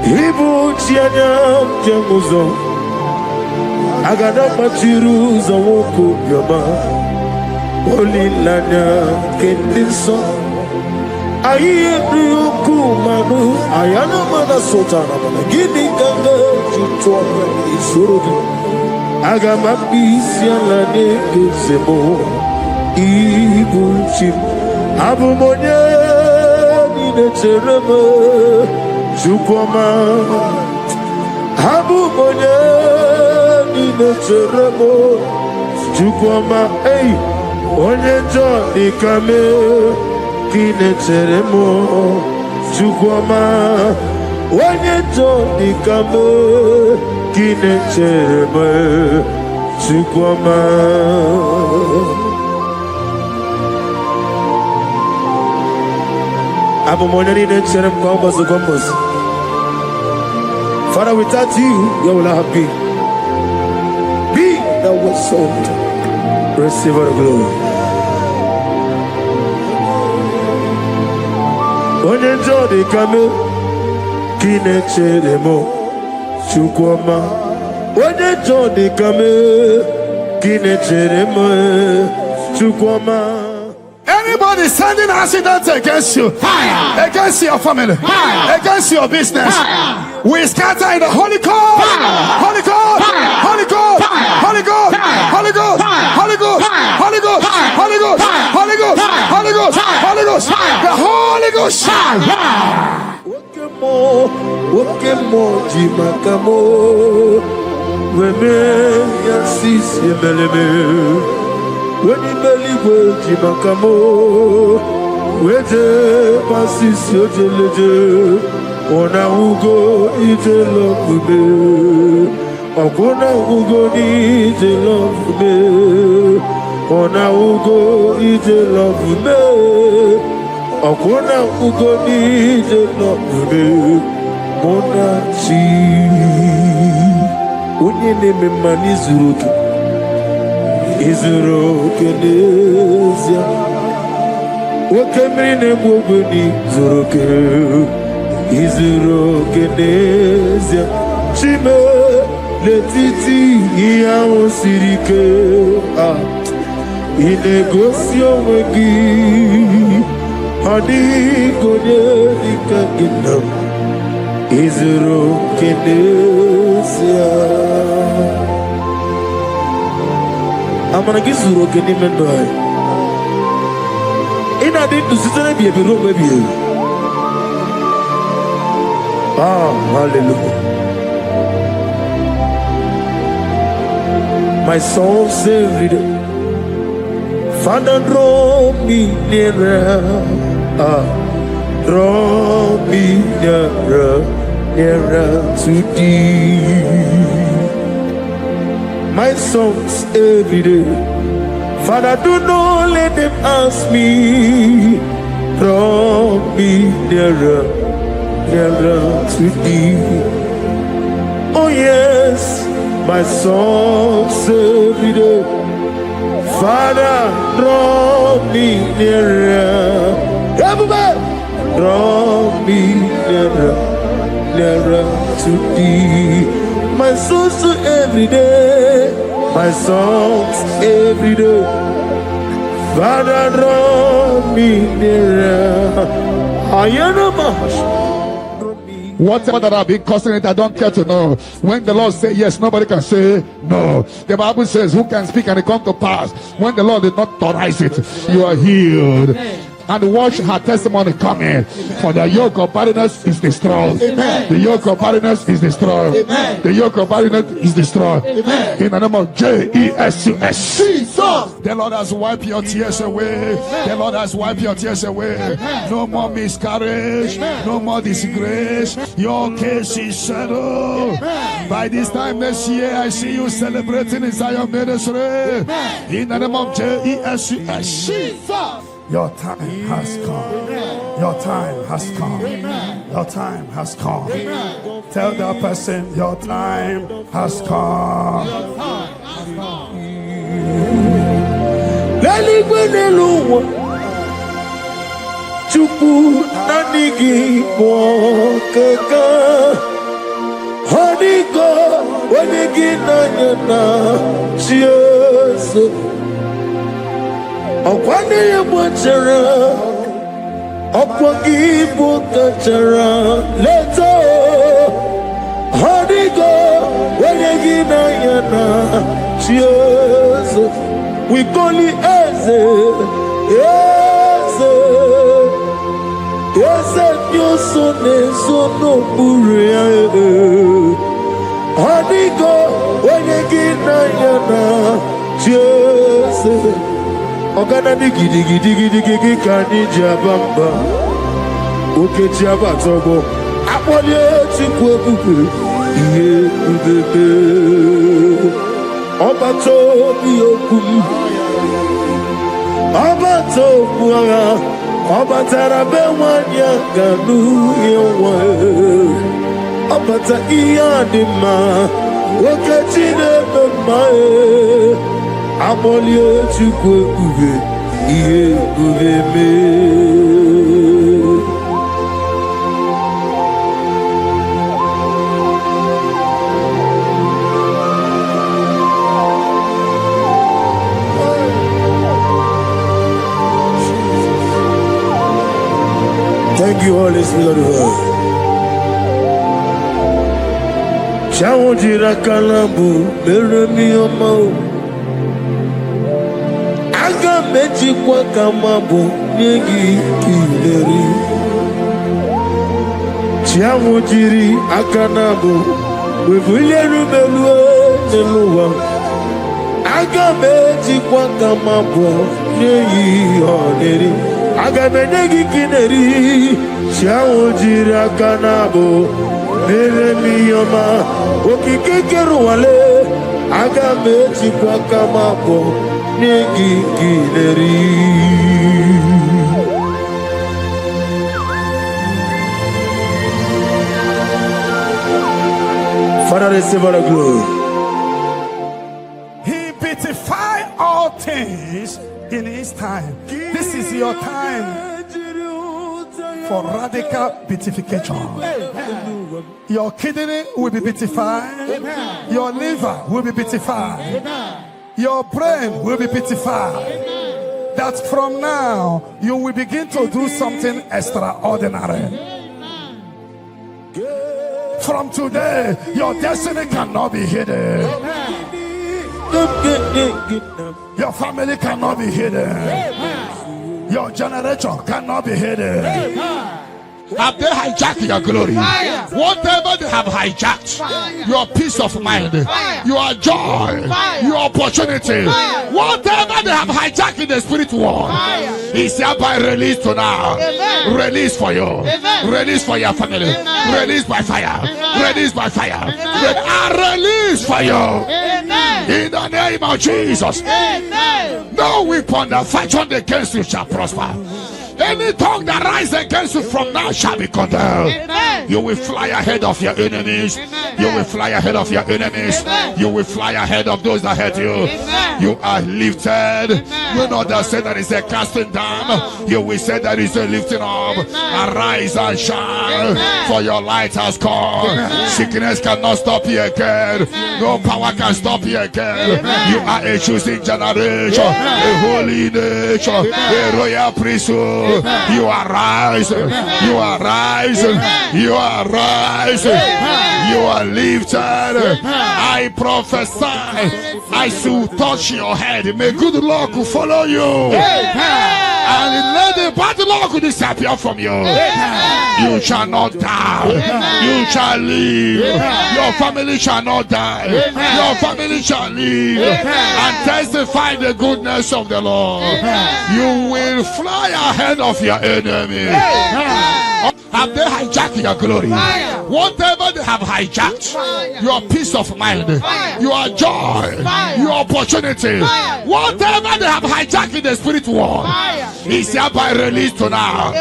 Ibuchianyam Jamuzo, Agada Machiruza Woko Yama, Holy Lana Kendinson, Ayuku Manu, Ayana Mana Sotana, Gini Ganga, Chutua, Isuru, Agama Pisialane Gizemo, Ibuchim, Abumonia. Terema Chukwama Abu Monya Nina Teremo Chukwama Hey Onyejo Nikame Kine Teremo Chukwama Onyejo Nikame Kine Teremo Chukwama. Abu Monari Nerem Combos. Father, without you, where will I have been? Be that was sold. Receive all the glory. When you enjoy the camel, Kineche demo, Chukwama. When you enjoy the camel, Kineche demo, Chukwama. Anybody sending accidents against you, fire. Against your family, fire. Against your business, fire. We scatter in the Holy Ghost, Holy Ghost, Holy Ghost, Holy Ghost, Holy Ghost, Holy Ghost, Holy Ghost, Holy Ghost, Holy Ghost, Holy Ghost, Holy Ghost, the Holy Ghost. Wakemo jimakamo, weme yasis yemeleme. When you believe jimakamo, weje pasis yojeleje. Ona ugo ite love me, Ona ugo ite love me, Ona ugo ite love me, Ona ugo ite love me, Mona chi. Unye neme mani zuruki, izuruki nezia. Wakemri ne mwogoni zuruki. Izuro genezia chime letiti iyawo sirike inegosio wegi hadi gonye dikaginam Izuro genezia amana gizuro genimendo ina di dusitane biebiro mebiye. Ah, hallelujah. My soul saved it. Father, draw me nearer. Draw me nearer, nearer to thee. My songs every day. Father, do not let them ask me. Draw me nearer. Nearer to thee. Oh yes, my soul's every day. Father, draw me nearer. Everybody, draw me nearer, nearer to thee. My soul's every day. My soul's every day. Father, draw me nearer. I am a mash. Whatever that I've been causing it, I don't care to know. When the Lord says yes, nobody can say no. The Bible says, who can speak and it come to pass? When the Lord did not authorize it, you are healed. And watch her testimony coming. For the yoke of barrenness is destroyed. Amen. The yoke of barrenness is destroyed. Amen. The yoke of barrenness is destroyed. Amen. In the name of Jesus. The Lord has wiped your tears away. Amen. The Lord has wiped your tears away. Amen. No more miscarriage. Amen. No more disgrace. Your case is settled. Amen. By this time next year, I see you celebrating in Zion ministry. Amen. In the name of Jesus. Your time has come. Amen. Your time has come. Amen. Your time has come. Amen. Tell that person your time has come. Your time has come. Chupu nanigi mokeka Honigo wanigi nanyana Jesus Okwane yemwachara Okwangi bukachara Leto Honigo wanigi nanyana Jesus We call it Eze Eze nyoso nesono buria Honigo wanigi nanyana Jesus Ogana ni gidi kani jabamba Oke jaba togo Apolye chikwe kuku Iye kubebe Oba tobi okum Oba tobu aga Oba tarabe wanya ganu yewa Abata iyadima Wakachine bemae Amolie chukwe uve Iye uve me Thank you, Holy Spirit of God. Chawojira kalambu meremi omo. Aga meji kwa kamabu nyegi kileri. Chawojiri akanabu webuyeru melue neluwa. Aga meji kwa kamabu nyegi oneri. Aga menegi kineri. Chawojiri akanabo meremi oma. Okikekeru wale aga meji kwa kamabo negi kileri. Father, receive all the glory. He beautified all things in his time. This is your time for radical beatification. Your kidney will be beatified. Your liver will be beatified. Your brain will be beatified. That from now you will begin to do something extraordinary. From today, your destiny cannot be hidden. Your family cannot be hidden. Your generation cannot be hidden. Have they hijacked your glory? Whatever they have hijacked, your peace of mind, your joy, your opportunity, whatever they have hijacked in the spirit world, is hereby released to now. Release for you, release for your family, release by fire, release by fire, release for you. In the name of Jesus. No weapon that fight against you shall prosper. Any tongue that rises against you from now shall be condemned. You will fly ahead of your enemies. You will fly ahead of your enemies. You will fly ahead of those that hurt you. You are lifted. You know that say that is a casting down. You will say that is a lifting up. Arise and shine, for your light has come. Sickness cannot stop you again. No power can stop you again. You are a choosing generation, a holy nation, a royal priesthood. You are rising, you are rising, you are rising, you are lifted. I prophesy, I shall touch your head. May good luck follow you, and let the bad luck disappear from you. You shall not die, you shall live. Your family shall not die, your family shall live and testify the goodness of the Lord. You will fly ahead of your enemy. Have they hijacked your glory? Whatever they have hijacked, your peace of mind, your joy, your opportunity, whatever they have hijacked in the spirit world, is hereby released to now.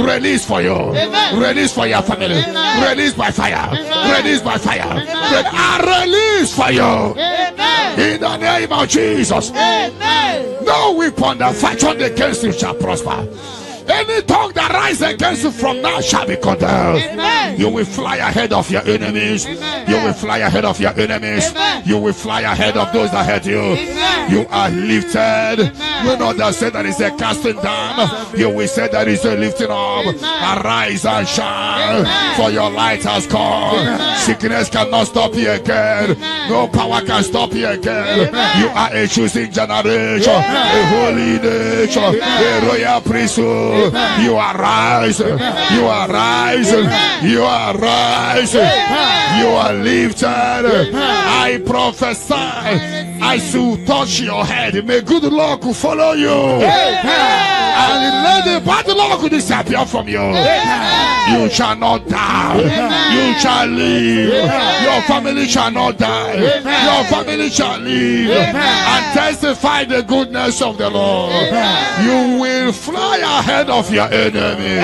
Release for you, release for your family, release by fire, release by fire, release for you. In the name of Jesus. No weapon that fight against you shall prosper. Any tongue that rises against you from now shall be condemned. You will fly ahead of your enemies. You will fly ahead of your enemies. You will fly ahead of those that hurt you. You are lifted. You know that say that is a casting down. You will say that is a lifting up. Arise and shine, for your light has come. Sickness cannot stop you again. No power can stop you again. You are a choosing generation, a holy nation, a royal priesthood. You are rising, you are rising, you are rising, you are lifted. I prophesy, I shall touch your head. May good luck follow you, and let the bad luck disappear from you. You shall not die, you shall live. Your family shall not die, your family shall live and testify the goodness of the Lord. You will fly ahead of your enemy.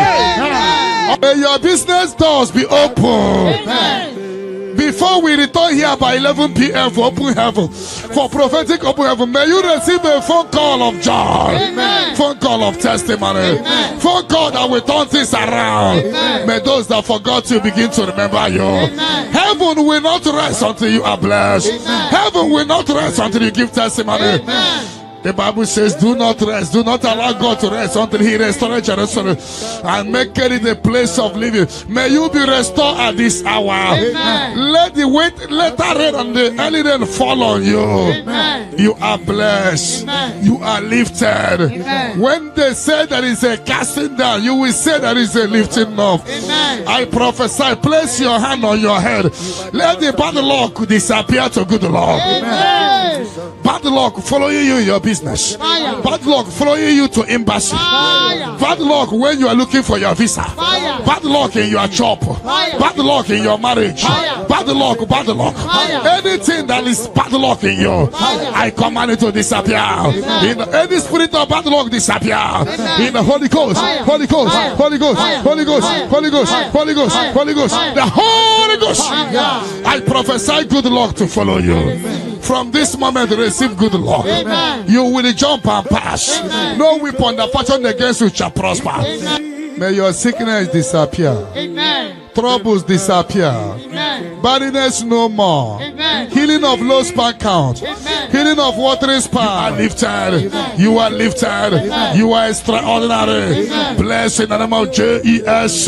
May your business doors be open. Amen. Before we return here by 11 p.m. for open heaven, for prophetic open heaven, may you receive a phone call of joy, Amen. phone call of testimony, Amen. phone call that will turn things around. Amen. May those that forgot you begin to remember you. Amen. Heaven will not rest until you are blessed. Amen. Heaven will not rest until you give testimony. Amen. The Bible says, do not rest, do not allow God to rest until He restores Jerusalem and make it a place of living. May you be restored at this hour. Amen. Let the rain and the early rain fall on you. Amen. You are blessed. Amen. You are lifted. Amen. When they say there is a casting down, you will say there is a lifting up. Amen. I prophesy, place your hand on your head. Let the bad luck disappear to good luck. Amen. Bad luck following you in your business. Fire. Bad luck following you to embassy. Fire. Bad luck when you are looking for your visa. Fire. Bad luck in your job. Fire. Bad luck in your marriage. Fire. Bad luck, bad luck. Fire. Anything that is bad luck in you, Fire. I command it to disappear. In any spirit of bad luck disappear. Amen. In the Holy Ghost, Fire. Holy Ghost, Fire. Holy Ghost, Fire. Holy Ghost, Fire. Holy Ghost, Fire. Holy Ghost, Fire. Holy Ghost, Fire. the Holy Ghost. Fire. I prophesy good luck to follow you. From this moment, receive good luck. Amen. You will jump and pass. Amen. No weapon that fashion against you shall prosper. Amen. May your sickness disappear. Amen. Troubles disappear. Amen. Barrenness no more. Amen. Healing of low sperm count. Amen. Healing of watering sperm. You are lifted. You are lifted. You are extraordinary. Amen. Blessed in the name of Jesus.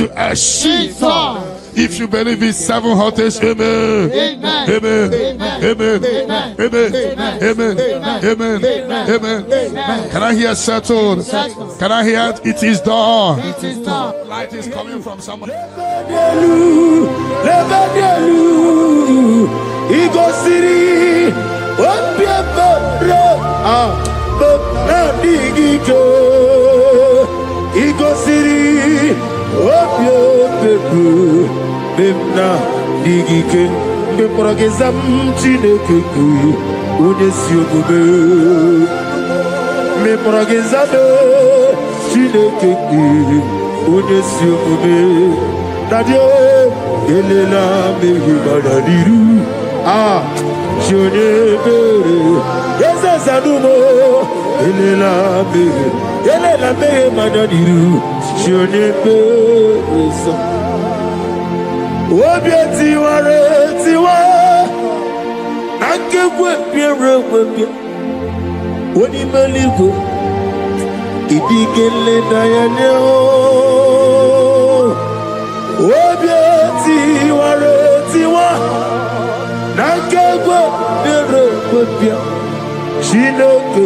Jesus. If you believe it, 7 hottest, amen. Amen. Amen. Amen. Amen. Amen. Amen. Amen. Can I hear settled? Can I hear it is done? It is done. Light is coming from someone. Memna digike memprogezam chineke ku onye si omume memprogezado chineke ku onye si omume dadio elela mehi badadiru shone bere ezazanumo elela mehi badadiru shone bere Obi tiware tiwa Nanke kwepiere kwepie Oni meligo Idigele dayane Obi tiware tiwa Nanke kwepiere kwepie Shinoke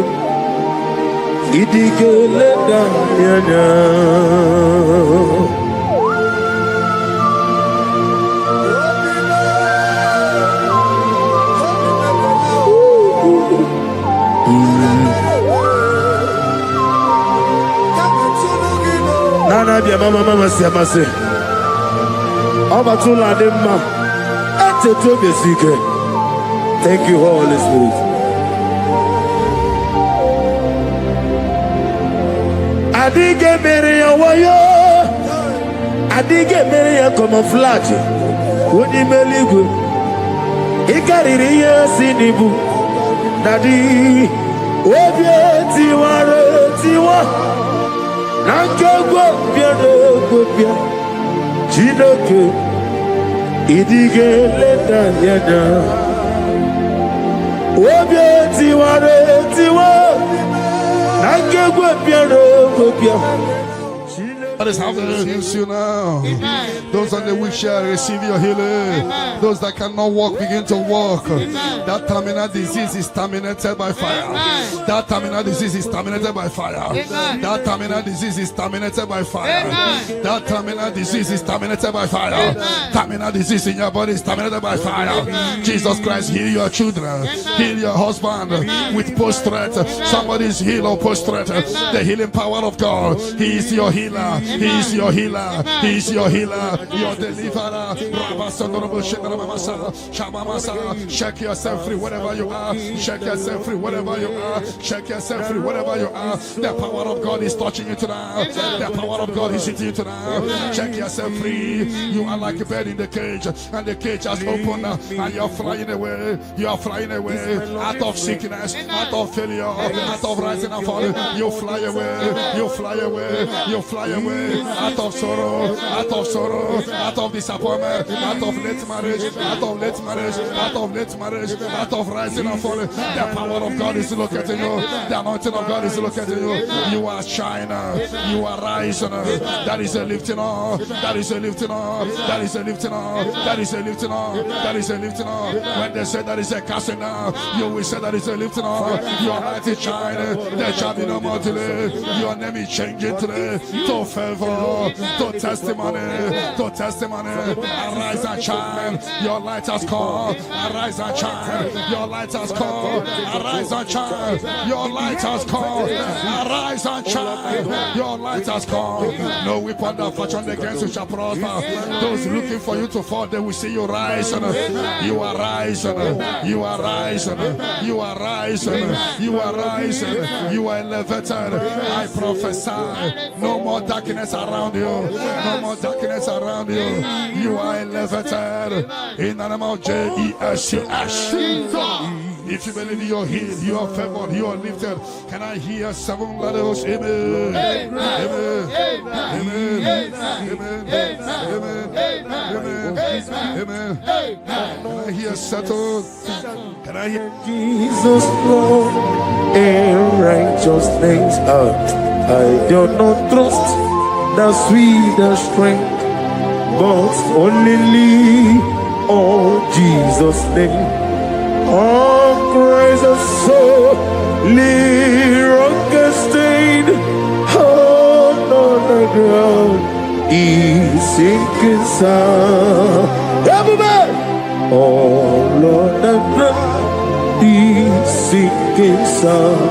Idigele dayane Nana bia mama siamase Obatula demma Ete to besike. Thank you, Holy Spirit. Adige meria wayo Adige meria camouflage Woni meligo Ikariri ya sinibu Nadi Obieti tiwa Nankegwa biya Chinoke Idige leta nyada Obieti tiwa Nankegwa biya That is how they use you now. Amen. Those on the wheelchair receive your healing. Amen. Those that cannot walk begin to walk. Amen. That terminal disease is terminated by fire. Amen. That terminal disease is terminated by fire. Amen. That terminal disease is terminated by fire. Amen. That terminal disease is terminated by fire. Amen. Terminal disease in your body is terminated by fire. Amen. Jesus Christ, heal your children. Amen. Heal your husband. Amen. With post-threat. Somebody is healed or post-threat. The healing power of God. He is your healer. He is your healer. He is your healer. Your deliverer. Shake yourself free wherever you are. Shake yourself free wherever you are. Shake yourself free wherever you are. The power of God is touching you tonight. The power of God is hitting you tonight. Shake yourself free. You are like a bird in the cage, and the cage has opened, and you're flying away. You are flying away out of sickness, out of failure, out of rising and falling. You fly away. You fly away. You fly away out of sorrow, out of sorrow, out of disappointment, out of late marriage, out of late marriage, out of late marriage, out of rising and falling. The power of God is locating you. The anointing of God is locating you. You are shining. You are rising. That is a lifting up. That is a lifting up. That is a lifting up. That is a lifting up. That is a lifting up. When they say that is a casting down, you will say that is a lifting up. Your light is shining. There shall be no more delay. Your name is changing today to favor, to testimony, to testimony. Arise and shine. Your light has come. Arise and shine. Your light has come. Arise and shine. Your light has come. Arise and shine. Your light has come. No weapon that fashioned against you shall prosper. Those looking for you to fall, they will see you rise. You are rising. You are rising. You are rising. You are rising. You are elevated. I prophesy. No more darkness around you. No more darkness around you. You are elevated. In the name of Jesus. If you believe you are healed, you are favored, you are lifted. Can I hear 7 letters? Amen. Amen. Amen. Amen. Amen. Amen. Can I hear settled? Can I hear Jesus Lord and righteousness? I do not trust the sweetest strength, but only on Jesus' name. All praise the soul, rock stain, on the ground, is sinking sound. Everybody! Oh Lord, the ground is sinking sound.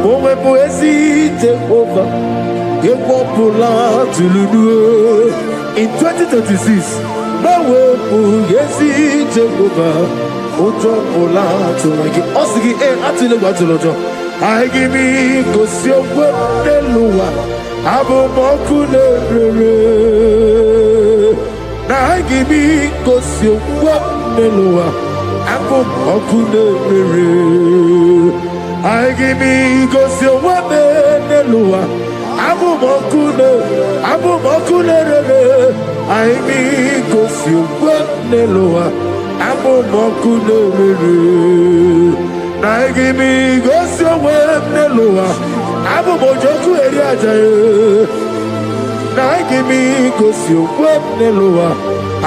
Oh, my poesy, take over. You won't pull out to Lulu. In 2036, my way, poesy, take over. Ojo pola to like osigi atile gba to lojo I give me go si ogbo deluwa abo moku le rere na I give me go si ogbo deluwa abo moku le rere I give me go si ogbo deluwa abo moku le rere I give me go si ogbo deluwa Abo moku nerere, na igimi gosi owe neluwa. Abo mojoku eri ajaye, na igimi gosi owe neluwa.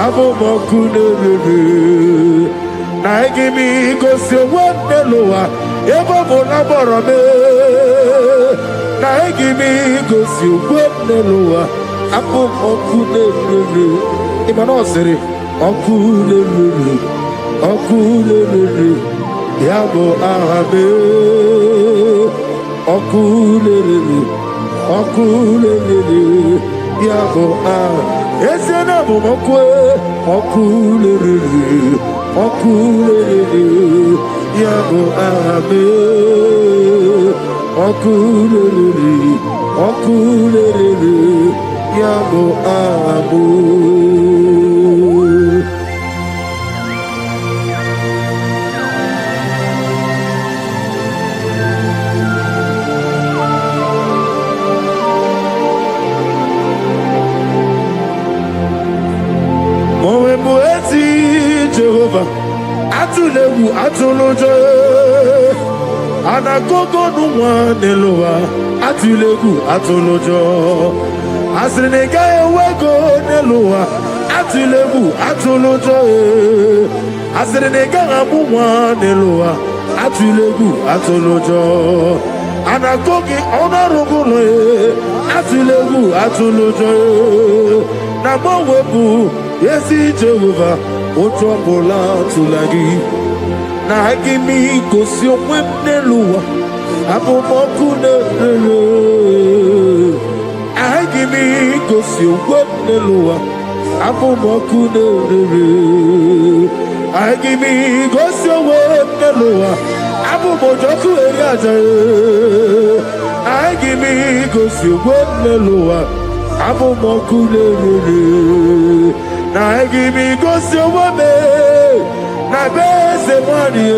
Abo moku nerere, na igimi gosi owe neluwa. Ebo monaboro me, na igimi gosi owe neluwa. Abo moku nerere, imano sere. Okulele, yabo ahabe. Okulele, yabo ah. Esena bomokwe. Okulele, yabo ahabe. Okulele, yabo ahabu. Jehovah, atulewu atulojo, anagogo nuwa nelowa, atulewu atulojo, asrinega ewego nelowa, atulewu atulojo, asrinega amuwa nelowa, atulewu atulojo, anagogi onarugulo, atulewu atulojo, namowebu yesi Jehovah. Otropola tulagi na agimi kosi omweneluwa abomoku nerere give me go see what the Lord. Abu Mokunere. I give me go see what the Lord. Abu Mojoku Eriaja. I give me go see what the Lord. Abu Mokunere. I give me go see what me. Na bese money.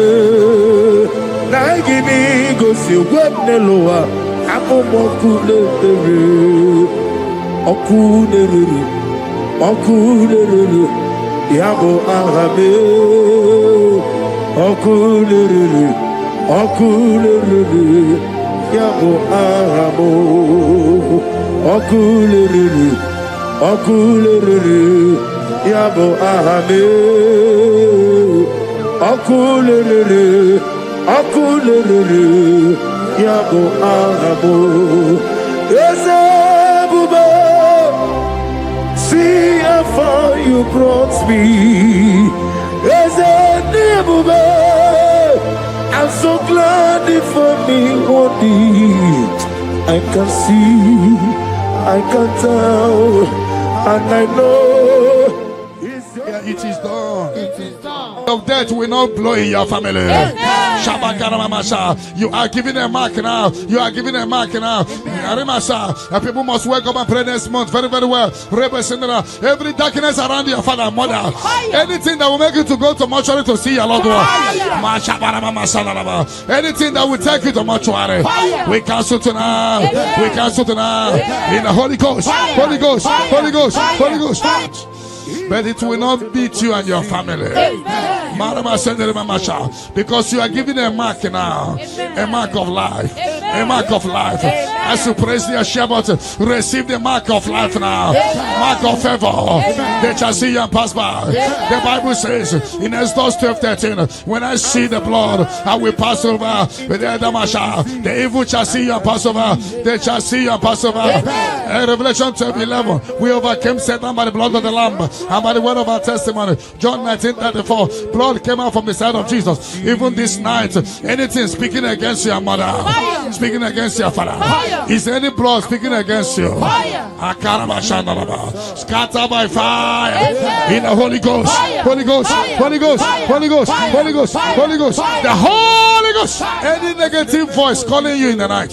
I give me go see what the Lord. Abu Mokunere. Okunere. Okunere, Yabo Arabe, Okunere, Okunere, Yabo Arabo, Okunere, Okunere, Yabo Arabe, Okunere, Okunere, Yabo Arabo, Ezebuba. See how far you brought me. As a neighbor, I'm so glad for me. What I can see, I can tell, and I know. It is done. It is done. Of death will not blow in your family. You are giving a mark now. You are giving a mark now. People must wake up and pray next month very, very well. Every darkness around your father and mother, anything that will make you to go to mortuary to see your loved one, anything that will take you to mortuary, we cancel tonight. We cancel tonight in the Holy Ghost. Holy Ghost. Holy Ghost. Holy Ghost. But it will not beat you and your family. Because you are giving a mark now. A mark of life. A mark of life. As you praise the Shabbat, receive the mark of life now. Mark of favor. They shall see you and pass by. The Bible says in Exodus 12:13, when I see the blood, I will pass over. The evil shall see you and pass over. They shall see you and pass over. Revelation 12:11, we overcame Satan by the blood of the Lamb and by the word of our testimony. John 19:34, blood came out from the side of Jesus. Even this night, anything speaking against your mother, speaking against your father, is there any blood speaking against you? Scatter by fire in the Holy Ghost. Holy Ghost. Holy Ghost. Holy Ghost. Holy Ghost. Holy Ghost. The Holy Ghost. Any negative voice calling you in the night,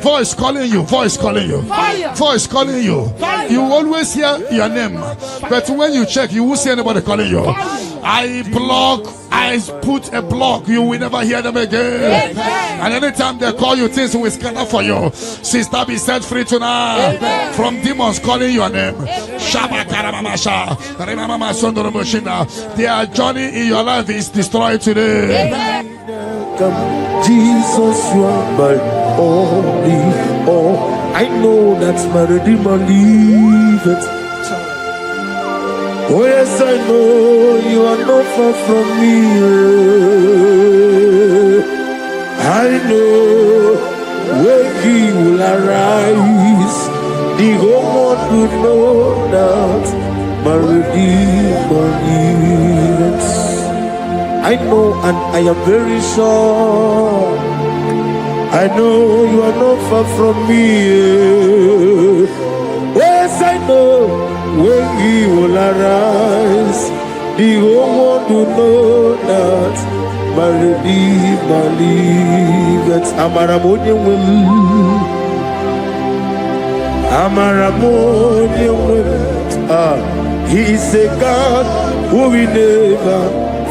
voice calling you, voice calling you, voice calling you. You always hear your name, but when you check, you won't see anybody calling you. I put a block. You will never hear them again. And anytime they call you, things will scatter for you. Sister, be set free tonight from demons calling your name. Their journey in your life is destroyed today. Jesus, you are my only all. I know that's my Redeemer liveth. Oh yes, I know you are not far from me. I know when he will arise, the whole world will know that my Redeemer lives. I know and I am very sure. I know you are not far from me. Yes, I know when he will arise, the whole world will know that my Redeemer liveth. Amaramonium will. He is a God who will never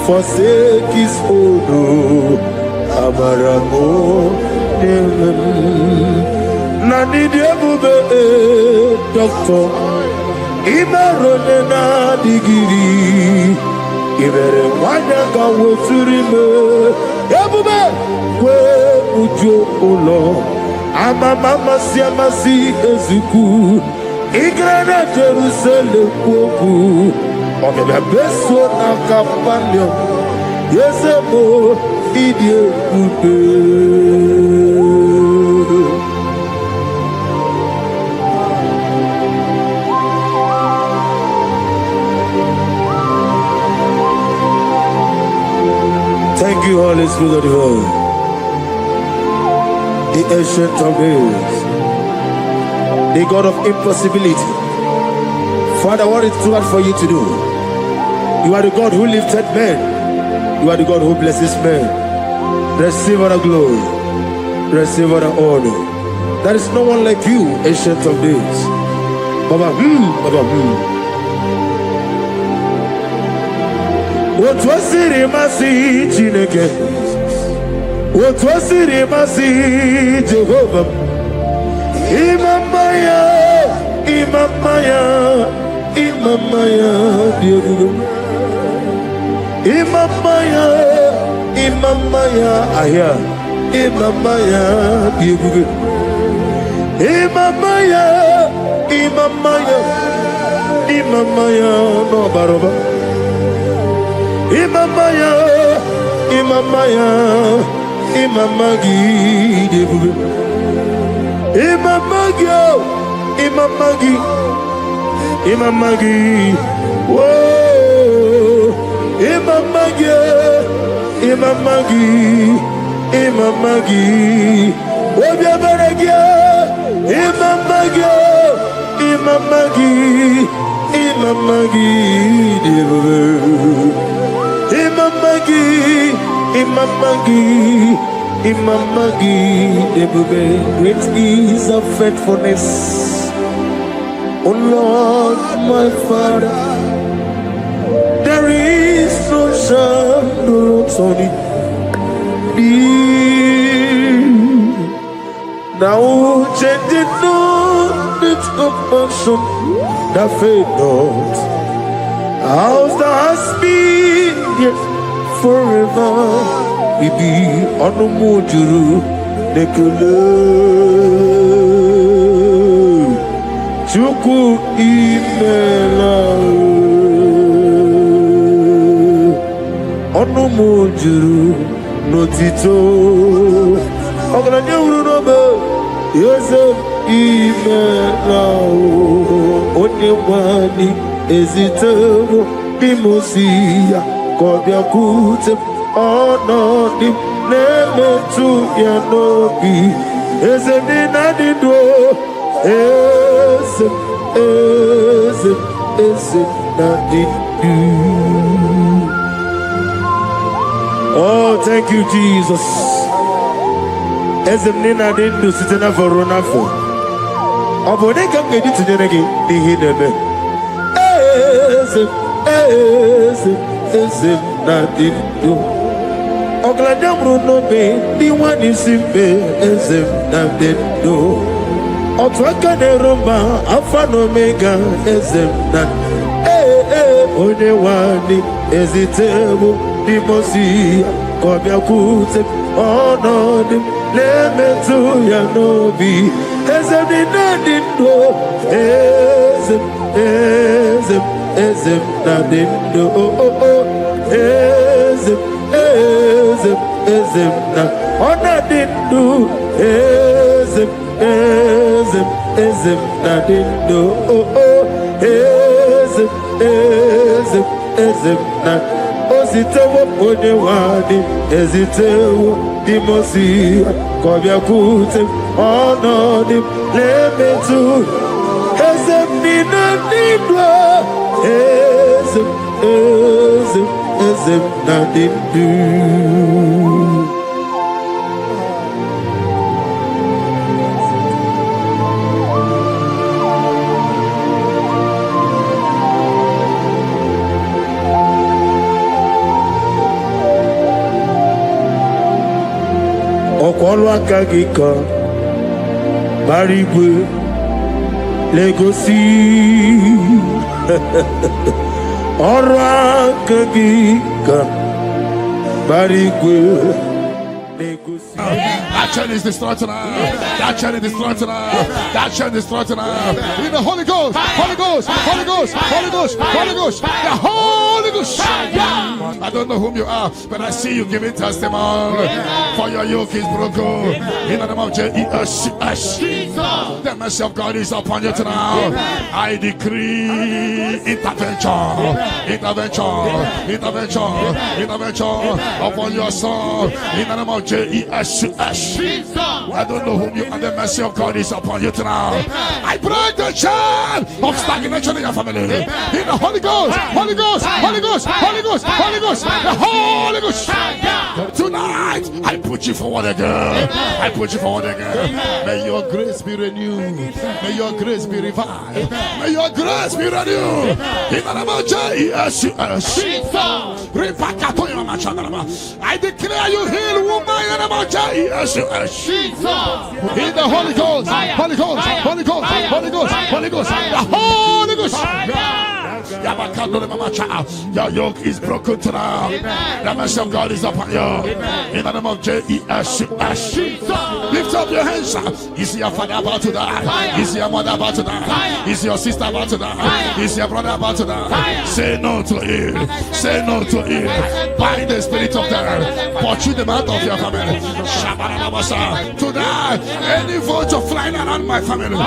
forsake his own. Nani diabube doctor Imarone na digiri Ibere wanyanga weturime Yabube kwe ujo ulo Ama mama siamasi ezuku Igrana Jerusalem kwoku Okebe beso na kapalyo Yesebo idie kude. Thank you, Holy Spirit of God, the ancient of days, the God of impossibility. Father, what is too hard for you to do? You are the God who lifted men. You are the God who blesses men. Receive all the glory. Receive all the honor. There is no one like you, ancient of days. Baba, Baba, what was it, Masi Chineke? What was it, Masi Jehovah? Imamaya, Imamaya, Imamaya, Imamaya, Imamaya, Aya, Imamaya, Imamaya, Imamaya, Imamaya, no Baroba. Imamaya, Imamaya, Imamagi, Imamagi, Imamagi, Imamagi, whoa, Imamagi, Imamagi, Imamagi, Obiabaragia, Imamagi, Imamagi, Imamagi, Imamagi, Imamagi, Imamagi, great is of faithfulness, O Lord, my Father. There is no shadow on thee. Now changing no its compassion that fade not. How's the has been yet forever? We be on the mojuru nekule chuku imela on the mojuru notito oglanya uru nobe yose imela onye wani ezitebo bimosia kobia kute ono dim nemetu ya nobi ezemi nadido ezem nadido. Oh, thank you, Jesus. Ezem nadido sitena foronafo obode kam gedi tunyenegi dihinebe ezem nadido ogladamru no be di wani simbe ezem nadido otwaka de roma alpha no omega ezem na one wani ezitebo di mosi kobia kute onodi lemetu ya nobi ezem nadido ezem nadido ezem na onadido ezem nadido ezem na ositewo onye wadi ezitewo dimosi kobia kute onodi lemetu ezem nadido ezem nadido. Ọkwọlụ aka gị ka bara igwe legosi ọrụ aka gị ka bara igwe legosi. That chain is destroyed tonight. That chain is destroyed tonight. That chain is destroyed tonight. In the Holy Ghost, Holy Ghost, Holy Ghost, Holy Ghost, Holy Ghost, the Holy Ghost. I don't know whom you are, but I see you giving testimony. For your yoke is broken. In the name of Jesus, the mercy of God is upon you tonight. I decree intervention, intervention, intervention, intervention upon your soul. In the name of Jesus. I don't know whom you are. The mercy of God is upon you tonight. I break the chain of stagnation in your family. In the Holy Ghost, Holy Ghost, Holy Ghost, Holy Ghost, Holy Ghost, the Holy Ghost. Tonight, I put you forward again. I put you forward again. May your grace be renewed. May your grace be revived. May your grace be renewed. In the name of Jesus. I declare you heal woman in the name of Jesus. In the Holy Ghost, Holy Ghost, Holy Ghost, Holy Ghost, Holy Ghost, the Holy Ghost. Your yoke is broken tonight. The mercy of God is upon you. In the name of Jesus. Lift up your hands. Is your father about to die? Is your mother about to die? Is your sister about to die? Is your brother about to die? Say no to it. Say no to it. Bind the spirit of death. Pursue them out of your family. Tonight, any vulture flying around my family,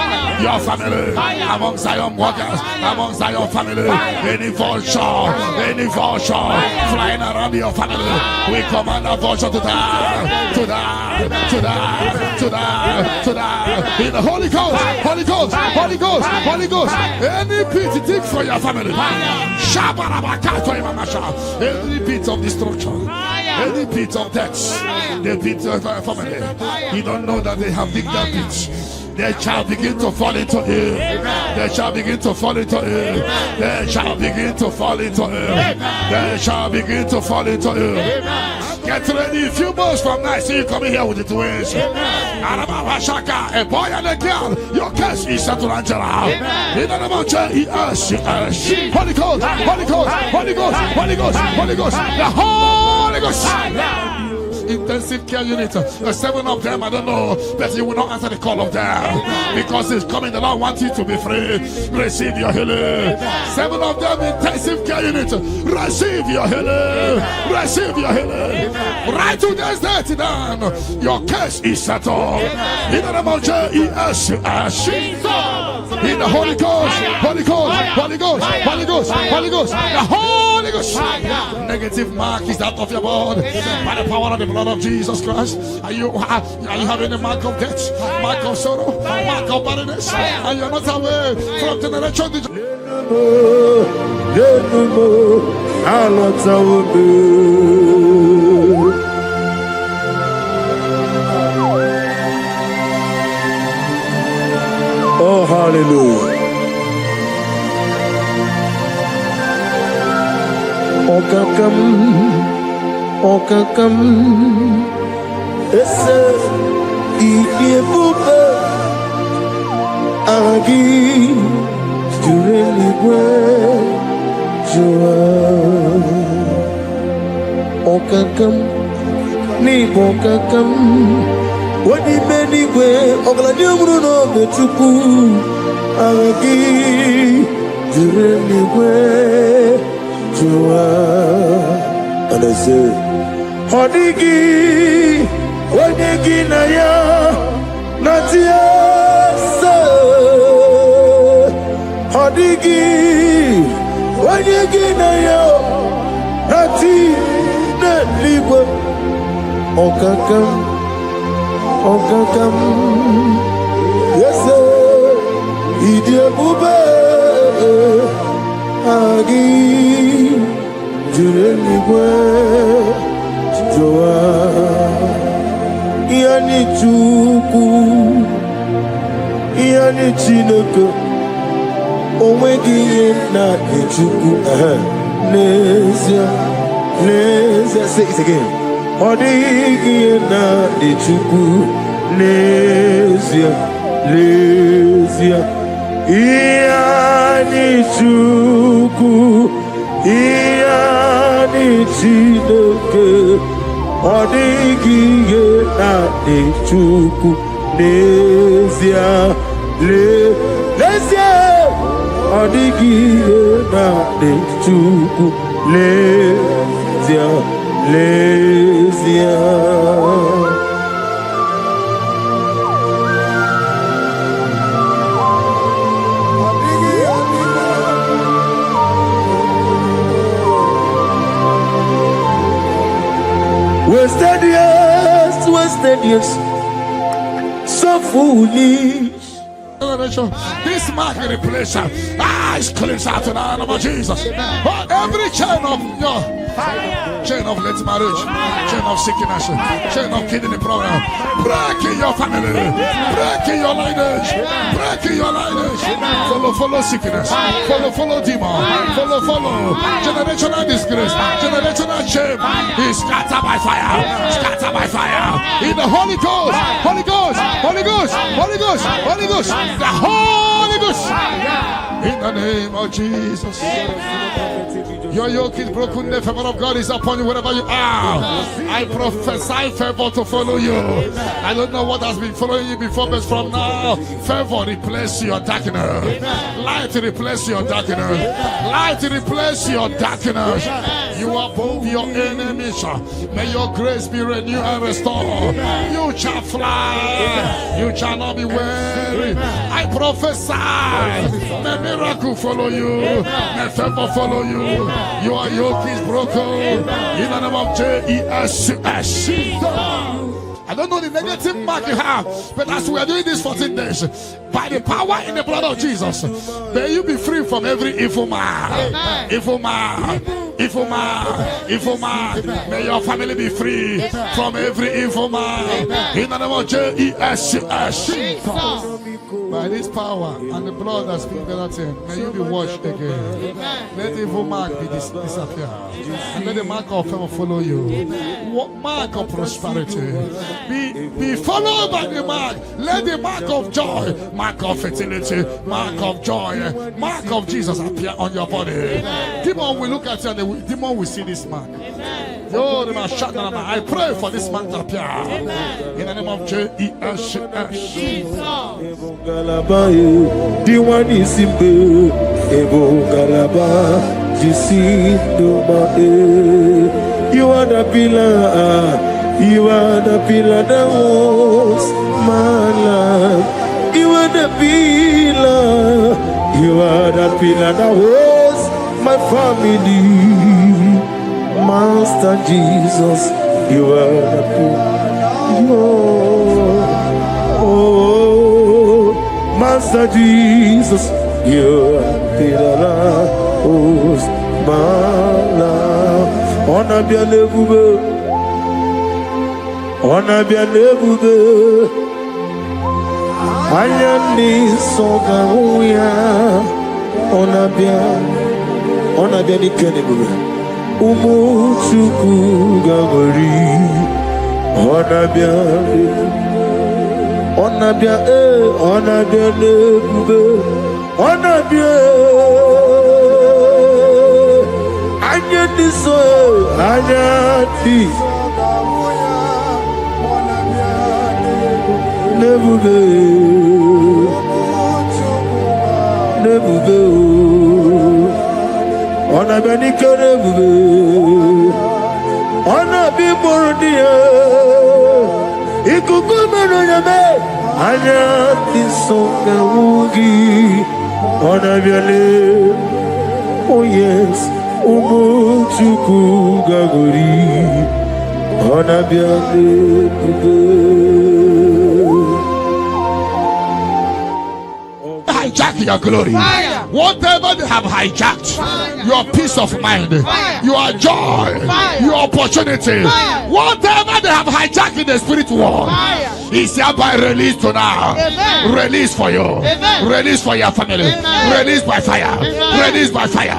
your family, among Zion walkers, among Zion family, any vulture flying around your family, we command a vulture to die, to die, to die, to die, to die. In the Holy Ghost, Holy Ghost, Holy Ghost, Holy Ghost. Any pit dig for your family. Any pit of destruction, any pit of death, the pit of your family. You don't know that they have digged that pit. They shall begin to fall into it. They shall begin to fall into it. They shall begin to fall into it. They shall begin to fall into it. Get ready. A few months from now, see you coming here with the twins. A boy and a girl. Your case is settled, Angela. In the name of Jesus. Holy Ghost, Holy Ghost, Holy Ghost, Holy Ghost, Holy Ghost, the Holy Ghost. Intensive care unit, 7 of them, I don't know, but you will not answer the call of them because it's coming. The Lord wants you to be free. Receive your healing. 7 of them, intensive care unit, receive your healing. Receive your healing. Right to this day down. Your case is settled. In the name of Jesus. In the Holy Ghost, Holy Ghost, Holy Ghost, Holy Ghost, Holy Ghost, the Holy Ghost. Negative mark is out of your body by the power of the blood of Jesus Christ. Are you having a mark of death, mark of sorrow, mark of barrenness, and you're not away from generation to generation? Oh, hallelujah. Okakam, ese EBUKA, agi, jureligwe, jua. Okakam, ni bokakam, wadi benigwe, ogladi bruno betuku, agi, jureligwe, jua. And I say, Hodigi, Wadigi Naya, Natia, Hodigi, Wadigi Naya, Nati, Naliba, Okakam, yes, Idiabube, Agi. Jureligwe joa yani chuku yani chineke onwegi na chuku nezia say it again odigi na chuku nezia yani chuku yani chineke odigi na chuku nezia odigi na chuku nezia wasted years, so foolish. This mark in the place, it's cleansed out in the name of Jesus. But every chain of your chain of late marriage, chain of sickness, chain of kidney problem, break in your family, break in your lineage, break in your lineage. Follow sickness, follow demon, follow generational disgrace, generational shame. Is scattered by fire, scattered by fire. In the Holy Ghost, Holy Ghost, Holy Ghost, Holy Ghost, Holy Ghost. The Holy Ghost in the name of Jesus. Your yoke is broken, the favor of God is upon you wherever you are. I prophesy favor to follow you. I don't know what has been following you before, but from now, favor replace your darkness. Light replace your darkness. Light replace your darkness. You are above your enemies. May your grace be renewed and restored. You shall fly. You shall not be weary. I prophesy. May miracle follow you. May favor follow you. Your yoke is broken. In the name of Jesus. I don't know the negative mark you have, but as we are doing this 14 days, by the power in the blood of Jesus, may you be free from every evil man. Evil man. Evil man, evil man. May your family be free from every evil man. In the name of Jesus. By this power and the blood that speaks better things, may you be washed again. Let the evil mark be disappear. And let the mark of favor follow you. Mark of prosperity. Be followed by the mark. Let the mark of joy, mark of fertility, mark of joy, mark of Jesus appear on your body. Demon will look at you and the demon will see this mark. I pray for this mark to appear. In the name of Jesus. You are the pillar. You are the pillar that holds my life. You are the pillar. You are the pillar that holds my family. Master Jesus, you are the pillar. Oh, Master Jesus, you are the pillar that holds my life. On a bien levé. On a bien évolué, Ayani Songaouya, on a bien évolué, Umuchuku Gagori, on a bien évolué, on a bien Ayani Ayani. Nebuge, on a bénique nebuge, on a bibordia, ikukumeno yame, anya tisonga ugi, on a biale, oh yes, umuchuku gagori, on a biale hijack your glory. Fire. Whatever they have hijacked, fire. Your peace of mind, fire. Your joy, fire. Your opportunity, fire. Whatever they have hijacked in the spirit world, fire. Is hereby released to now. Amen. Release for you. Amen. Release for your family. Amen. Release by fire. Amen. Release by fire.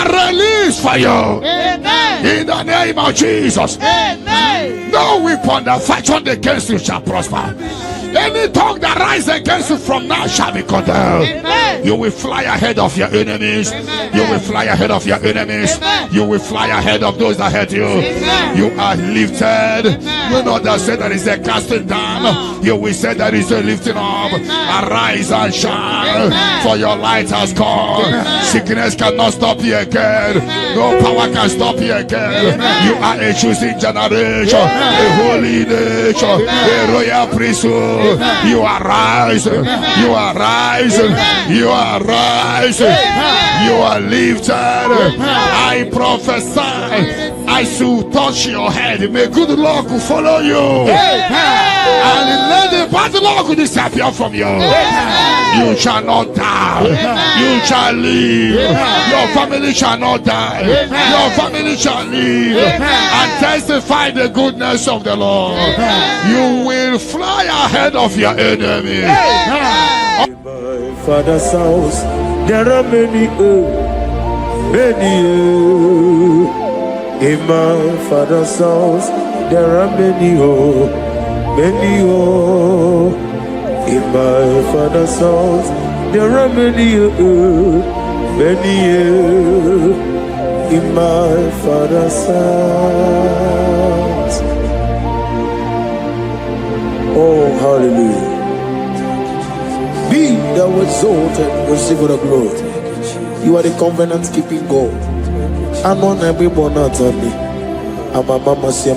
Release for you. Amen. In the name of Jesus. Amen. No weapon that fashioned against you shall prosper. Any tongue that rises against you from now shall be condemned. Amen. You will fly ahead of your enemies. Amen. You will fly ahead of your enemies. Amen. You will fly ahead of those that hate you. Amen. You are lifted. Amen. You know that say there is a casting down. You will say there is a lifting up. Amen. Arise and shine. Amen. For your light has come. Amen. Sickness cannot stop you again. Amen. No power can stop you again. Amen. You are a choosing generation. Amen. A holy nation. Amen. A royal priesthood. Amen. You are rising. Amen. You are rising. Amen. You are rising. Amen. You are lifted. Amen. I prophesy. I should touch your head. May good luck follow you. Amen. And let the Bad luck will disappear from you. You shall not die. You shall live. Your family shall not die. Your family shall live and testify the goodness of the Lord. You will fly ahead of your enemy. In my father's house, there are many, in my father's house, there are many, many, in my father's house, there are many, many, in my father's house. Oh, hallelujah. Be thou exalted, receive the glory. You are the covenant keeping God. I'm on every born out of me. I'm a mama, say,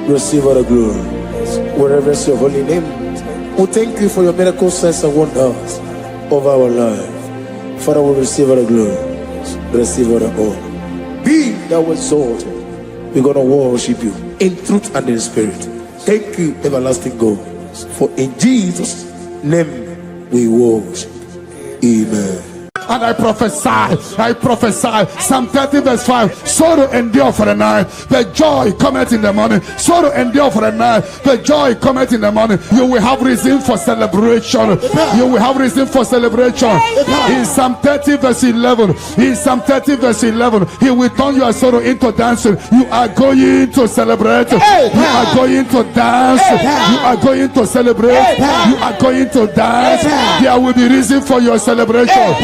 receive the glory. Wherever is your holy name. We thank you for your miracle signs and wonders over our life. Father, we receive the glory. Receive the honor. Be thou exalted. We're going to worship you in truth and in spirit. Thank you, everlasting God. For in Jesus' name we worship. Amen. And I prophesy, Psalm 30 verse 5, sorrow endure for the night, but joy cometh in the morning. Sorrow endure for the night, but joy cometh in the morning. You will have reason for celebration. You will have reason for celebration. In Psalm 30 verse 11, he will turn your sorrow into dancing. You are going to celebrate. You are going to dance. You are going to celebrate. You are going to dance. There will be reason for your celebration.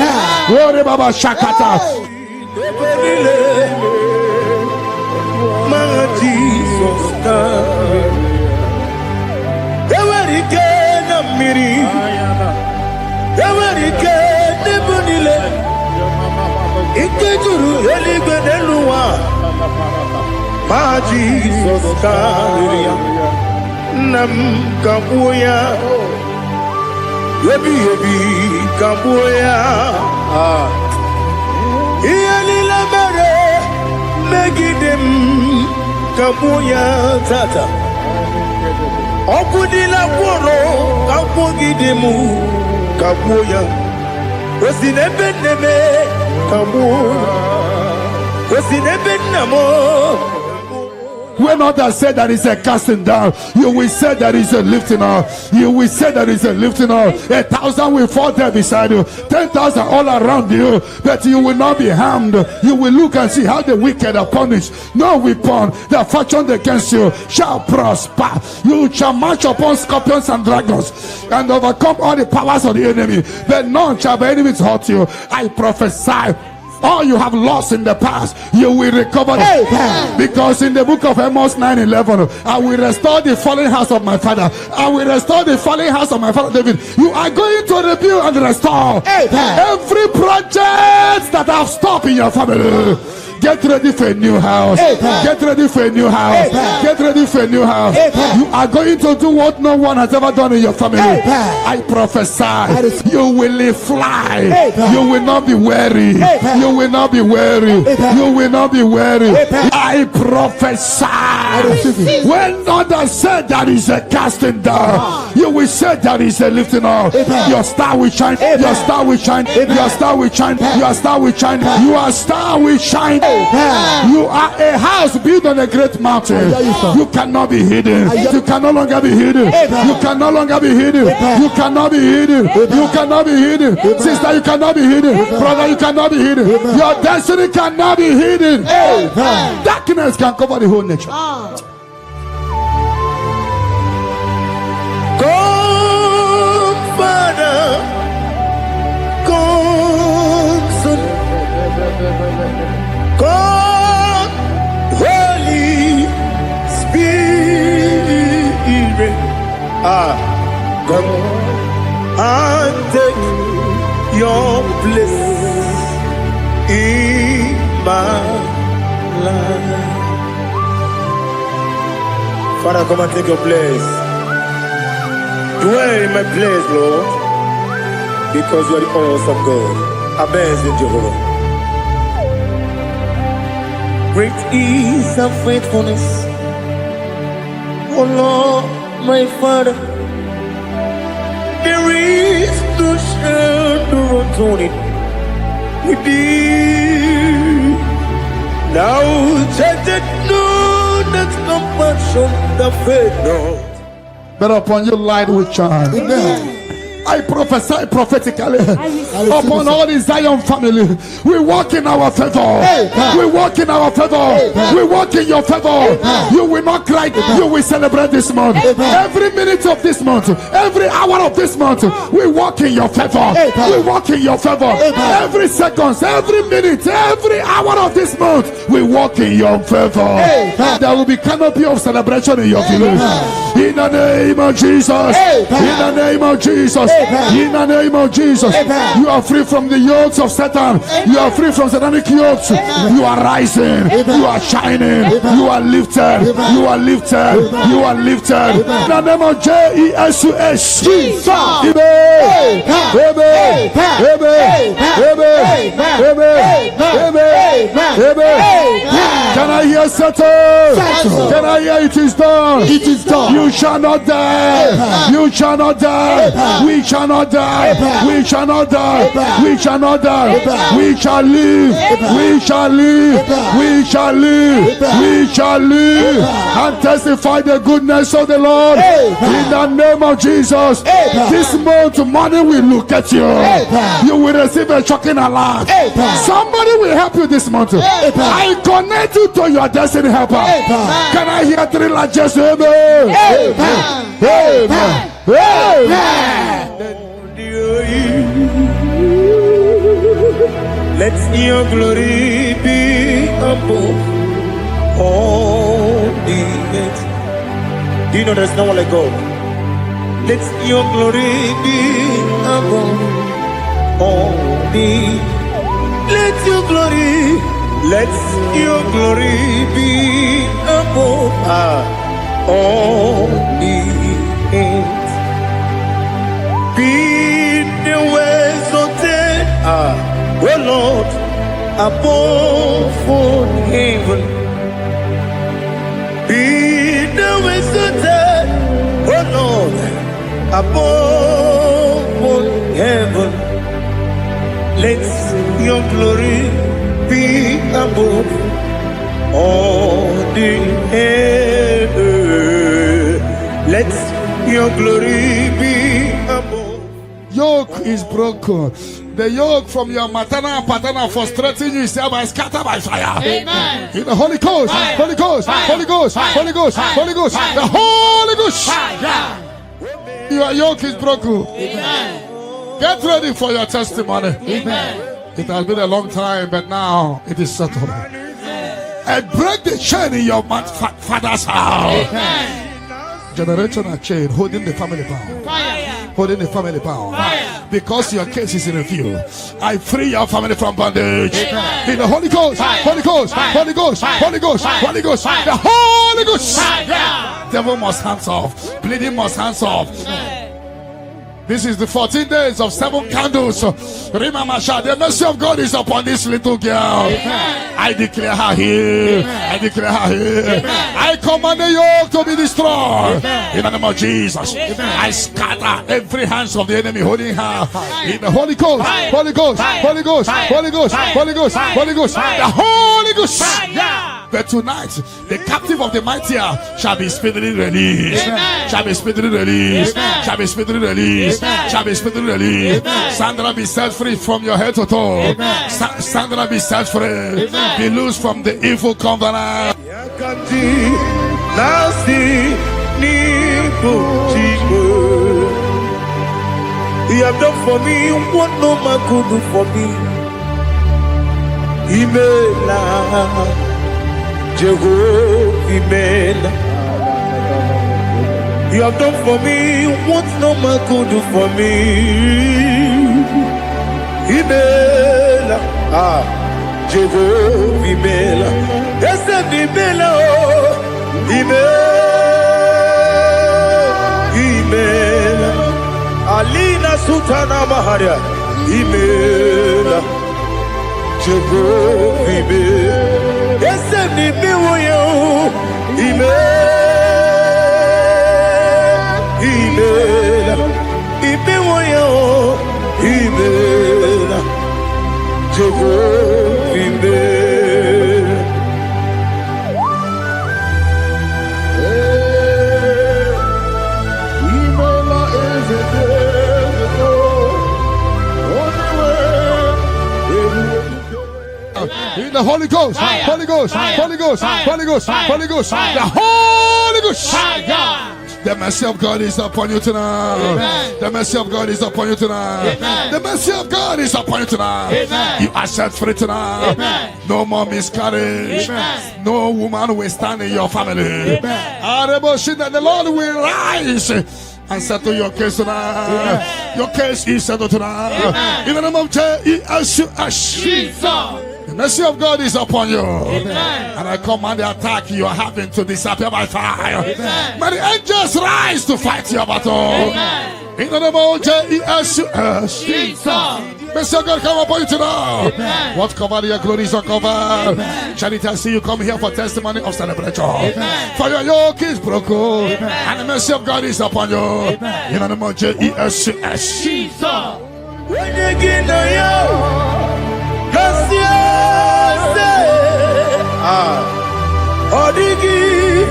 Glory Baba Shakata. Megidem kabuya tata okudila kworo kapogidemu kabuya osinebenneme kabuya osinebennamo. When others say that is a casting down, you will say that is a lifting up. You will say that is a lifting up. 1,000 will fall there beside you, 10,000 all around you, but you will not be harmed. You will look and see how the wicked are punished. No weapon that fashioned against you shall prosper. You shall march upon scorpions and dragons and overcome all the powers of the enemy, but none shall by enemies hurt you. I prophesy, all you have lost in the past, you will recover. Because in the book of Amos 9:11, I will restore the fallen house of my father. I will restore the fallen house of my father David. You are going to rebuild and restore every project that have stopped in your family. Get ready for a new house. Get ready for a new house. Get ready for a new house. You are going to do what no one has ever done in your family. I prophesy, you will fly. You will not be weary. You will not be weary. You will not be weary. I prophesy, when others say that is a casting down, you will say that is a lifting up. Your star will shine. Your star will shine. Your star will shine. Your star will shine. Your star will shine. You are a house built on a great mountain. You cannot be hidden. You can no longer be hidden. You can no longer be hidden. You cannot be hidden. You cannot be hidden. Sister, you cannot be hidden. Brother, you cannot be hidden. Your destiny cannot be hidden. Darkness can cover the whole nature. Come, Father. Come, Son. Come, Holy Spirit. Come and take your place in my life. Father, come and take your place. Dwell in my place, Lord, because you are the awesome God. Amazing Jehovah. Great is thy faithfulness, oh Lord, my Father. tuning with thee. Now take it, no, that's not much on the faith, no. But upon your light will shine. Amen. I prophesy prophetically upon all the Zion family. We walk in our favor. We walk in our favor. We walk in your favor. You will not cry. You will celebrate this month. Every minute of this month, every hour of this month, we walk in your favor. We walk in your favor. Every second, every minute, every hour of this month, we walk in your favor. There will be canopy of celebration in your village. In the name of Jesus. In the name of Jesus. In the name of Jesus, you are free from the yokes of Satan. You are free from satanic yokes. You are rising. You are shining. You are lifted. You are lifted. You are lifted. In the name of Jesus. Jesus. Amen. Amen. Amen. Amen. Amen. Can I hear settle? Can I hear it is done? It is done. You shall not die. You shall not die. We shall not die. We shall not die. We shall not die. We shall live. We shall live. We shall live. We shall live and testify the goodness of the Lord in the name of Jesus. This month, money will look at you. You will receive a shocking alarm. Somebody will help you this month. I connect you to your destiny helper. Can I hear three largest amen? Amen. Amen. Let your glory be above all the earth. Do you know there's no one like God? Let your glory be above all the. Let your glory be above all the earth. Be the ways of death, oh Lord, above all heaven. Be the ways of death, oh Lord, above all heaven. Let your glory be above all the earth. Let your glory be above. Yoke is broken. The yoke from your maternal and paternal frustrating you is by scattered by fire. Amen. In the Holy Ghost, Holy Ghost, Holy Ghost, Holy Ghost, Holy Ghost, the Holy Ghost. Your yoke is broken. Amen. Get ready for your testimony. Amen. It has been a long time, but now it is settled. And break the chain in your father's house. Amen. Generational chain holding the family bound. Fire. Holding the family bound. Fire. Because your case is in review. I free your family from bondage. Amen. In the Holy Ghost, Holy Ghost, Holy Ghost, Holy Ghost, Holy Ghost, the Holy Ghost. Devil must hands off. Bleeding must hands off. This is the 14 days of 7 candles. Remember, the mercy of God is upon this little girl. Amen. I declare her here. Amen. I declare her here. Amen. I command the yoke to be destroyed. Amen. In the name of Jesus. Amen. I scatter every hands of the enemy holding her. In the Holy Ghost, Holy Ghost, Holy Ghost, Holy Ghost, Holy Ghost, Holy Ghost, the Holy Ghost. But tonight, the captive of the mightier shall be speedily released. Amen. Shall be speedily released. Amen. Shall be speedily released. Amen. Shall be speedily released. Amen. Sandra, be set free from your head to toe. Amen. Sandra, be set free. Amen. Be loose from the evil covenant. He have done for me what no man could do for me. Imela, Jehovah, Imela. You have done for me what no man could do for me. Imela, Jehovah, Imela. Yes, Imela, Imela. Alina Sutana Maharia, Imela, Jehovah, Imela. Yes, Imela, Imela, Imela, Imela. In the Holy Ghost, Holy Ghost, Holy Ghost, Holy Ghost, Holy Ghost, the Holy Ghost. The mercy of God is upon you tonight. Amen. The mercy of God is upon you tonight. Amen. The mercy of God is upon you tonight. Amen. You are set free tonight. Amen. No more miscarriage. Amen. No woman will stand in your family. Amen. The Lord will rise and settle your case tonight. Amen. Your case is settled tonight. Amen. In the name of Jesus. The mercy of God is upon you. Amen. And I command the attack you are having to disappear by fire. Amen. May the angels rise to fight your battle. Amen. In the name of Jesus. Mercy of God come upon you tonight. Amen. What covered your glory is uncovered. Charity, I see you come here for testimony of celebration. Amen. For your yoke is broken. Amen. And the mercy of God is upon you. Amen. In the name of Jesus. Odigi,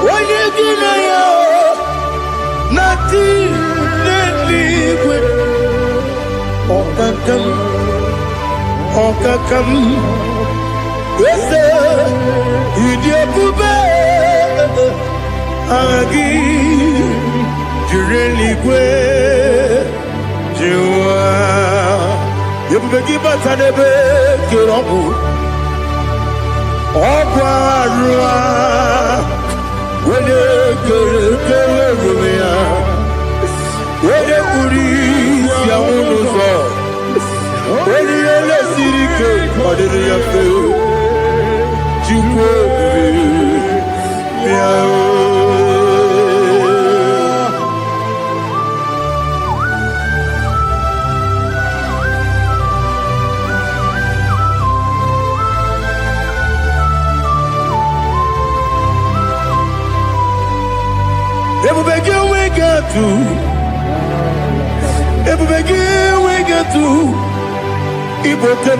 wanyegina yo, nati neligwe, okakam, wese, idiabube, agi, jureligwe, jiwa, yebubeki batanebe, kirobu. Oparua, when you when you EBUKA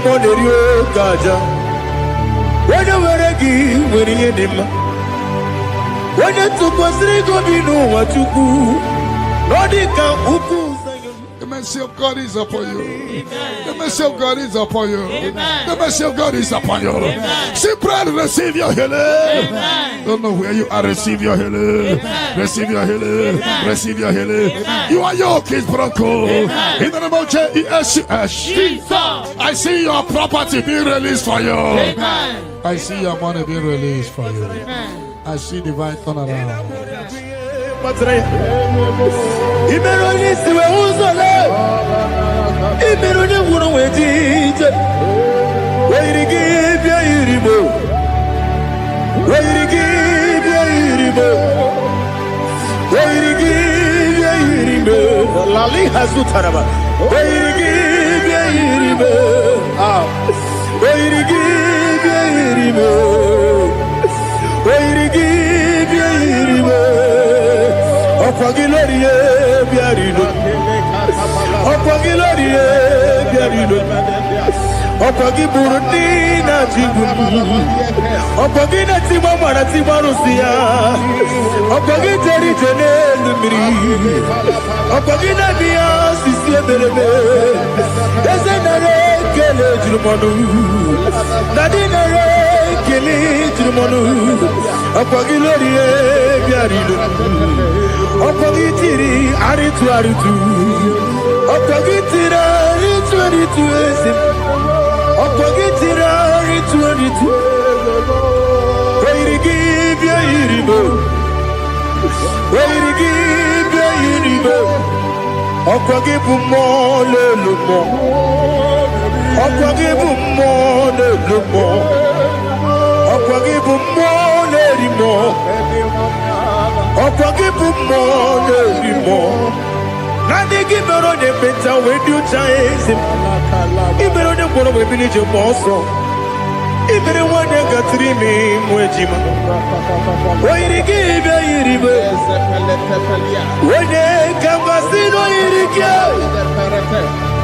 The mercy of God is upon you. Amen. The mercy of God is upon you. Amen. The mercy of God is upon you. Amen. Simply receive your healing. Amen. Don't know where you are. Receive your healing. Amen. Receive your healing. Amen. Receive your healing. Amen. Your yoke is broken. Amen. In the name of Jesus. I see your property being released for you. Amen. I see your money being released for you. Amen. I see divine turnaround. Opagi burudina jibumu, opagi na timama na timarusia, opagi jeri jene lumiri, opagi na biya sisi berebe, eze nare kele jirumanu, nadi nare kele jirumanu, opagi loriye biarido, opagi tiri aritu aritu, opagi tira aritu aritu ese. Nadikimero de peta when you chase him. Ibero de Poro village of Bosso. Ibero one got 3 me, Mojima. Why they give a river? When they come, Basino, Irikia.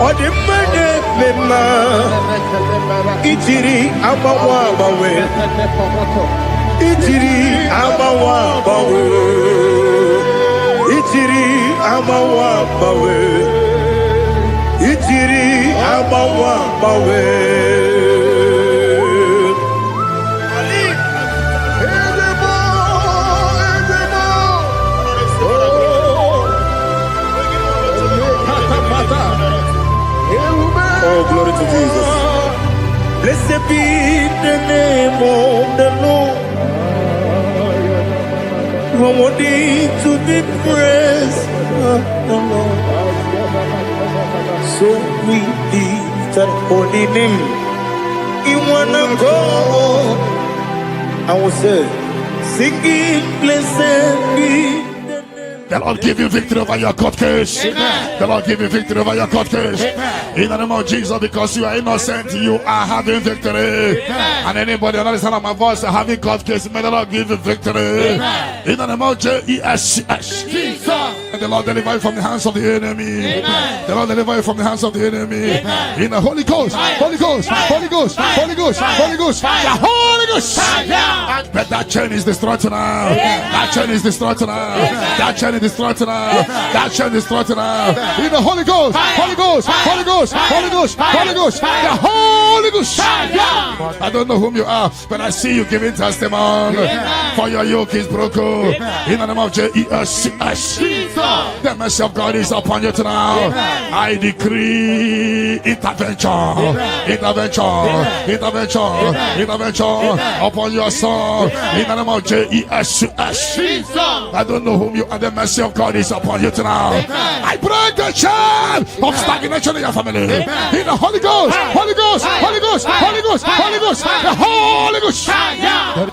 Odimane Mema Itiri Abawa Bawe Itiri Abawa Bawe Itiri Abawa Bawe Itiri Abawa Bawe Oh, glory to Jesus. Blessed be the name of the Lord. You are worthy to be praised, the Lord. So we lift that holy name. You wanna go? I will say, singing, blessed be. The Lord give you victory over your court case. Amen. The Lord give you victory over your court case. Amen. In the name of Jesus, because you are innocent, you are having victory. Amen. And anybody under the sound of my voice having court case, may the Lord give you victory. Amen. In the name of Jesus. And the Lord deliver you from the hands of the enemy. Amen. The Lord deliver you from the hands of the enemy. Amen. In the Holy Ghost, Holy Ghost, Holy Ghost, Holy Ghost, Holy Ghost, the Holy Ghost. But that chain is destroyed tonight. Amen. That chain is destroyed tonight. Amen. That chain is destroyed tonight. That chain is destroyed tonight. In the Holy Ghost, Holy Ghost, Holy Ghost, Holy Ghost, Holy Ghost, the Holy Ghost. I don't know whom you are, but I see you giving testimony. For your yoke is broken. In the name of Jesus. The mercy of God is upon you tonight. I decree intervention, intervention, intervention, intervention upon your soul. In the name of Jesus. I don't know whom you are. The mercy of God is upon you tonight. I break the chain of stagnation in your family. In the Holy Ghost, Holy Ghost, Holy Ghost, Holy Ghost, Holy Ghost, the Holy Ghost.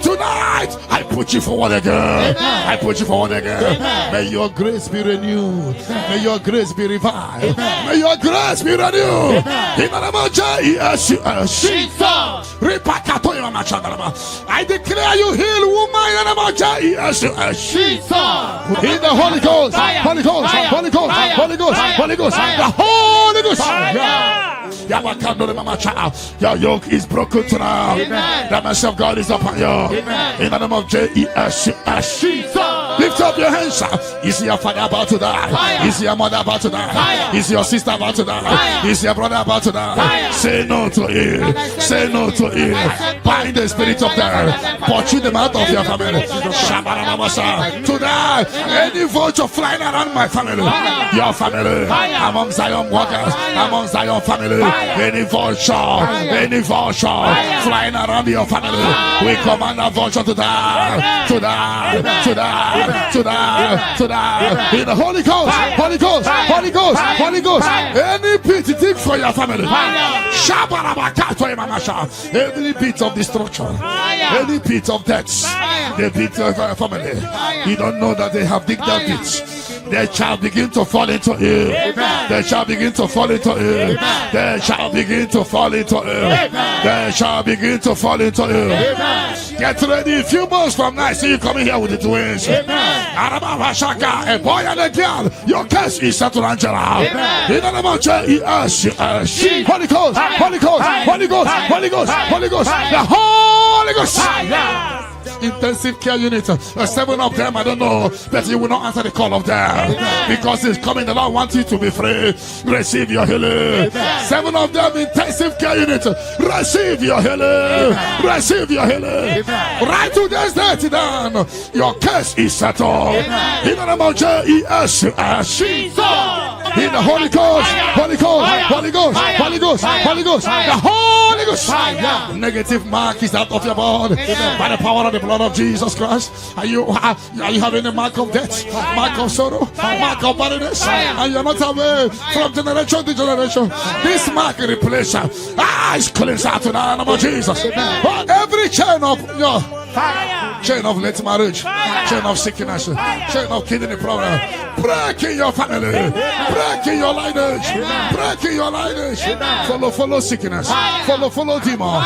Tonight, I put you forward again. I put you forward again. May your grace be renewed. May your grace be revived. May your grace be renewed. In the name of Jesus. I declare you heal, woman. In the name of Jesus. In the Holy Ghost, Holy Ghost, Holy Ghost, Holy Ghost, Holy Ghost, the Holy Ghost. Your yoke is broken tonight. The mercy of God is upon you. In the name of Jesus. Lift up your hands. Is your father about to die? Is your mother about to die? Is your sister about to die? Is your brother about to die? Say no to it. Say no to it. Bind the spirit of death. Pursue them out of your family. Tonight, any vulture flying around my family, your family, among Zion workers, among Zion family, any vulture flying around your family, we command a vulture to die, to die, to die, to die, to die. In the Holy Ghost, Holy Ghost, Holy Ghost, Holy Ghost. Any pity dig for your family, any pit of destruction, any pit of death, the pit of your family. You don't know that they have digged that pit. They shall begin to fall into it. They shall begin to fall into it. They shall begin to fall into it. They shall begin to fall into it. Get ready. A few months from now, I see you coming here with the twins. A boy and a girl. Your case is settled, Angela. In the name of Jesus. Holy Ghost, Holy Ghost, Holy Ghost, Holy Ghost, Holy Ghost, the Holy Ghost. Intensive care unit, 7 of them, I don't know, but you will not answer the call of them because it's coming. The Lord wants you to be free. Receive your healing. 7 of them, intensive care unit, receive your healing. Receive your healing. Right to this day down. Your case is settled. In the name of Jesus. In the Holy Ghost, Holy Ghost, Holy Ghost, Holy Ghost, Holy Ghost, the Holy Ghost. Negative mark is out of your body by the power of the blood of Jesus Christ. Are you having a mark of death, mark of sorrow, mark of barrenness, and you're not away from generation to generation? This mark replace is cleansed out to the name of Jesus. Every chain of your chain of late marriage, chain of sickness, chain of kidney problem, break in your family, break in your lineage, break in your lineage. Follow sickness, follow demon,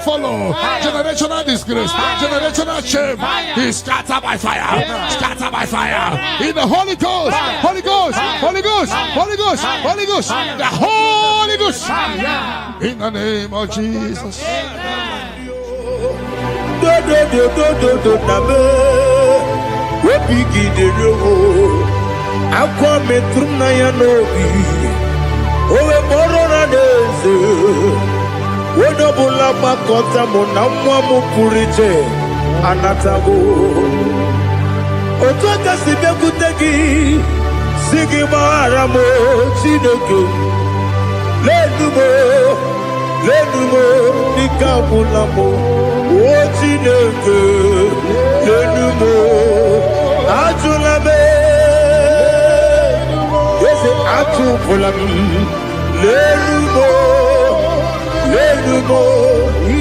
follow generational disgrace, generational shame. He scattered by fire, scattered by fire. In the Holy Ghost, Holy Ghost, Holy Ghost, Holy Ghost, Holy Ghost, the Holy Ghost. In the name of Jesus. Anatago Otoka Sibekutegi Sigimaramo Chineke Lenumo Nikabulamo O Chineke Lenumo Atulame Yes, Atupulam Lenumo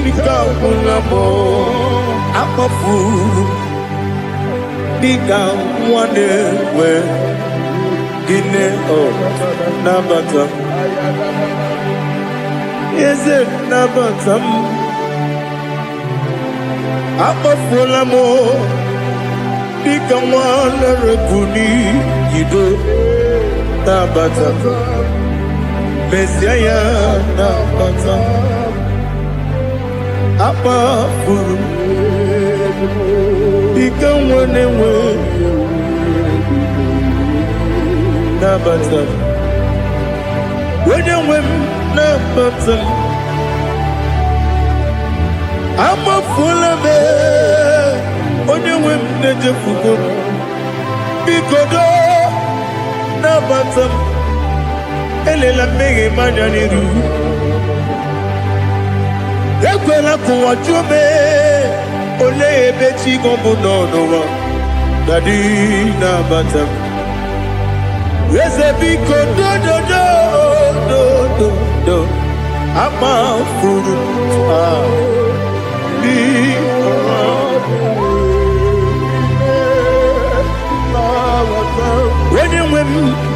Nikabulamo I'm a fool. Big down one day where dinner or Nabata. Is it Nabata? I'm a fool. I'm more. Big one Rebuni. You do Nabata. Messiah Nabata. I'm a fool. Become one and one. Nabata. When you win, Nabata. I'm a fool of it. When you win, Najafuko. Because Nabata. Elela Mege Mananiru. Ekwela kuwachume. Ole beti gombo no Daddy Nabata. Reze biko do. Ama furu Be when you win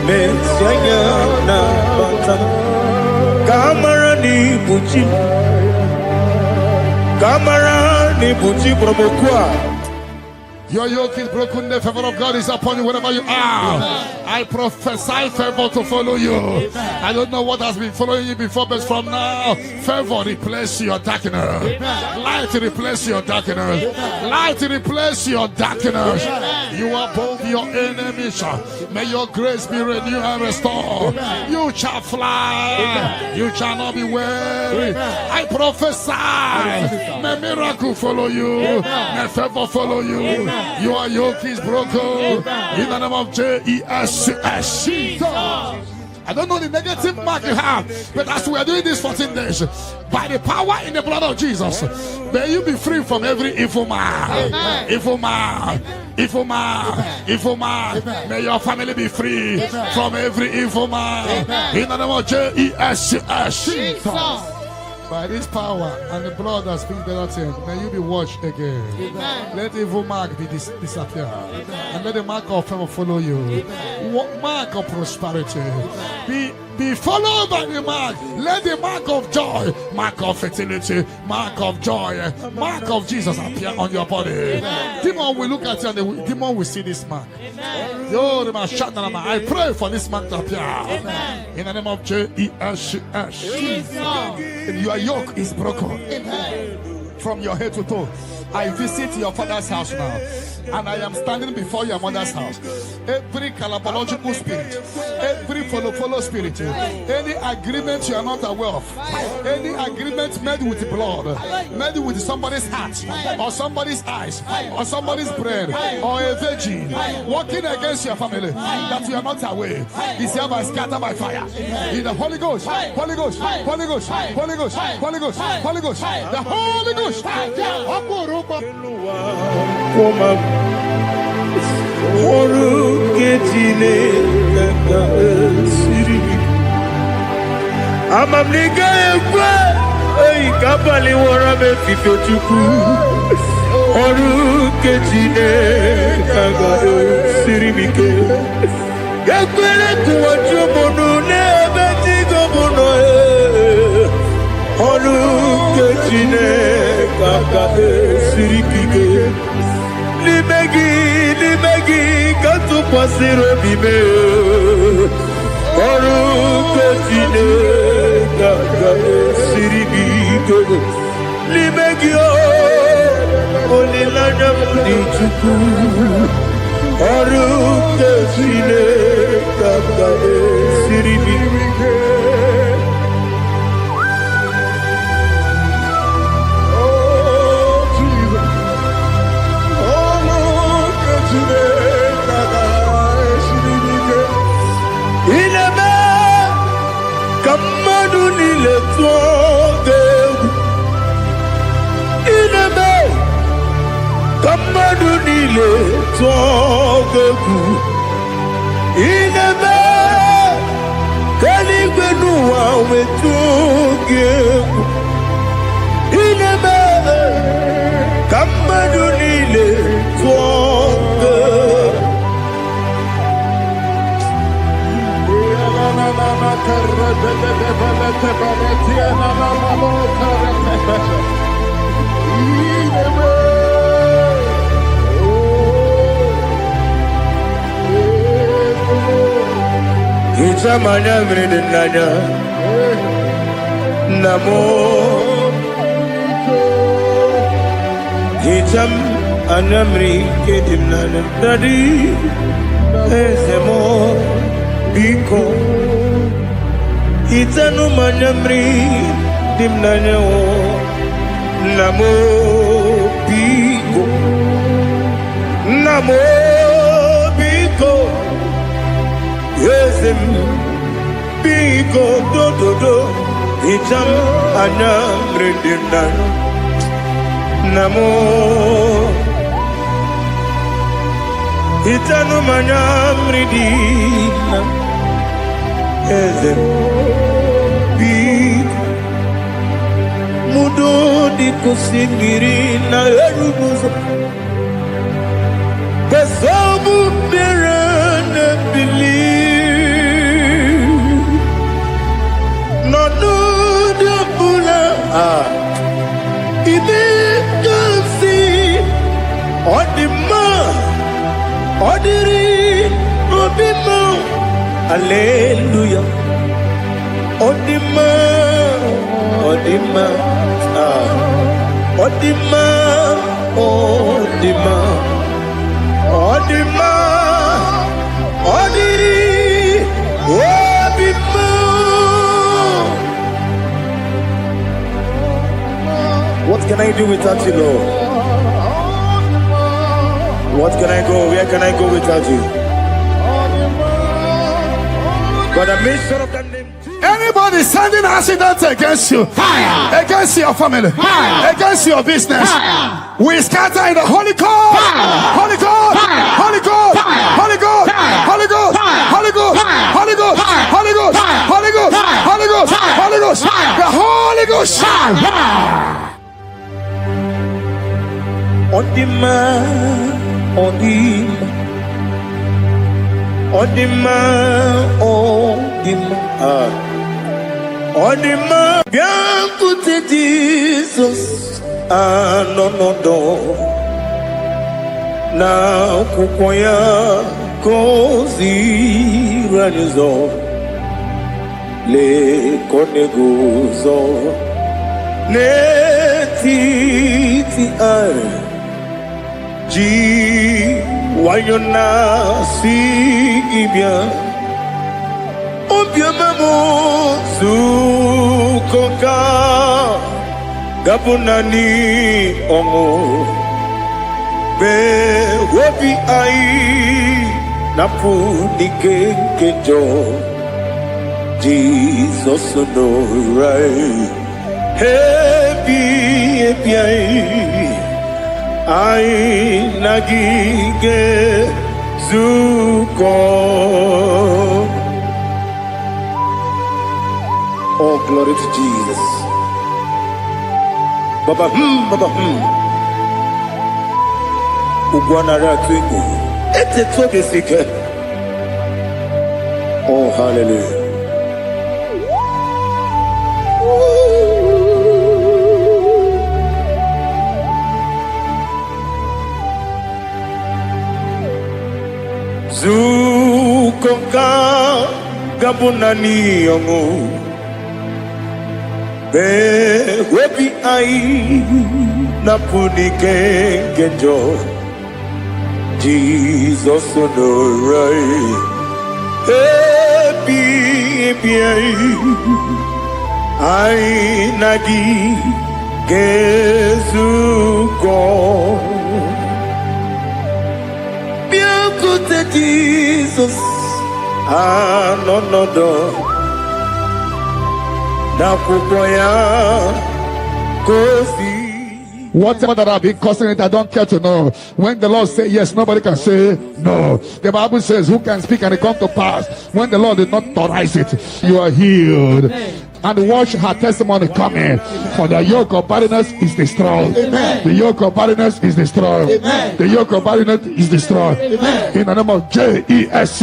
me Sanya Nabata. Kamara ni buchi. Kamara ni buchi promokwa. Your yoke is broken, the favor of God is upon you wherever you are. I prophesy favor to follow you. I don't know what has been following you before, but from now, favor replace your darkness. Light replace your darkness. Light replace your darkness. You are above your enemies. May your grace be renewed and restored. You shall fly. You shall not be weary. I prophesy. May miracle follow you. May favor follow you. Your yoke is broken in the name of Jesus. I don't know the negative mark you have, but as we are doing this 14 days, by the power in the blood of Jesus, may you be free from every evil man. Evil man. Evil man. Evil man. May your family be free from every evil man. In the name of Jesus. By this power and the blood that speaks better things, may you be washed again. Amen. Let evil mark be disappear. And let the mark of favor follow you. Mark of prosperity. Be followed by the mark. Let the mark of joy, mark of fertility, mark of joy, mark of Jesus appear on your body. Demon will look at you and the demon will see this mark. I pray for this mark to appear. In the name of Jesus. Your yoke is broken. From your head to toe. I visit your father's house now, and I am standing before your mother's house. Every calabological spirit, every follow spirit, any agreement you are not aware of, any agreement made with blood, made with somebody's heart, or somebody's eyes, or somebody's brain, or a virgin, working against your family, that you are not aware, is hereby scattered by fire. In the Holy Ghost, Holy Ghost, Holy Ghost, Holy Ghost, Holy Ghost, Holy Ghost, the Holy Ghost. Amamliga ekwe ei kapali wora me fifo chuku oru ketine kaga sirimike ekwele kuwacho monu ne betigo mono oru ketine kaga sirikike limegi tụkwasịrị obi mee ọrụ nke Chineke ga-esiri gị ike n'ime gị olileanya m dị Chukwu ọrụ nke Chineke ga-esiri gị ike. Kamadu nile tọgegu inebe kaligbe nuwa wetogegu inebe kamadu nile tọgegu. Hitam anyamrinin nanya namo hitam anyamri kedim nanya dadi ezemo biko hitanu manyamri dim nanya o namo biko namo biko Yezem biko do do do hitam anyamridinan namo hitanu manyamridinan Yezem biko mudo di kusinggiri na erubuzo besobu berana believe Ibe kasi odima odiri obima hallelujah odima odima odima odima odima odiri obima. What can I do without you, Lord? What can I go? Where can I go without you? But I made sure of that name. Anybody sending accidents against you, fire. Against your family, fire. Against your business, fire. We scatter in the Holy Ghost, Holy Ghost, Holy Ghost, Holy Ghost, Holy Ghost, Holy Ghost, Holy Ghost, Holy Ghost, Holy Ghost, Holy Ghost, Holy Ghost, the Holy Ghost. Odima, odima, odima, odima, odima. Bien écoutez Jesus, no no no. Na kukoya kozi ranizo, le koneguzo, ne titi ay. Ji wayona si ibia obia mamo sukoka gabunani omo be wobi ai napu dikejo Jesus no right happy I nagige zuko. Oh, glory to Jesus. Baba Baba Ugwana ratwingu. Ete toke sike. Oh, hallelujah. Zukonka Gabunani Yongo Be Webi Ai Napunike Genjo Jesus Onorai Ebi Ai Nagi Gezuko Beautiful Jesus no Nakuboya Kosi. Whatever that I've been causing it, I don't care to know. When the Lord says yes, nobody can say no. The Bible says, who can speak and it come to pass? When the Lord did not authorize it, you are healed. And watch her testimony coming. For the yoke of barrenness is destroyed. Amen. The yoke of barrenness is destroyed. Amen. The yoke of barrenness is destroyed. Amen. In the name of Jesus.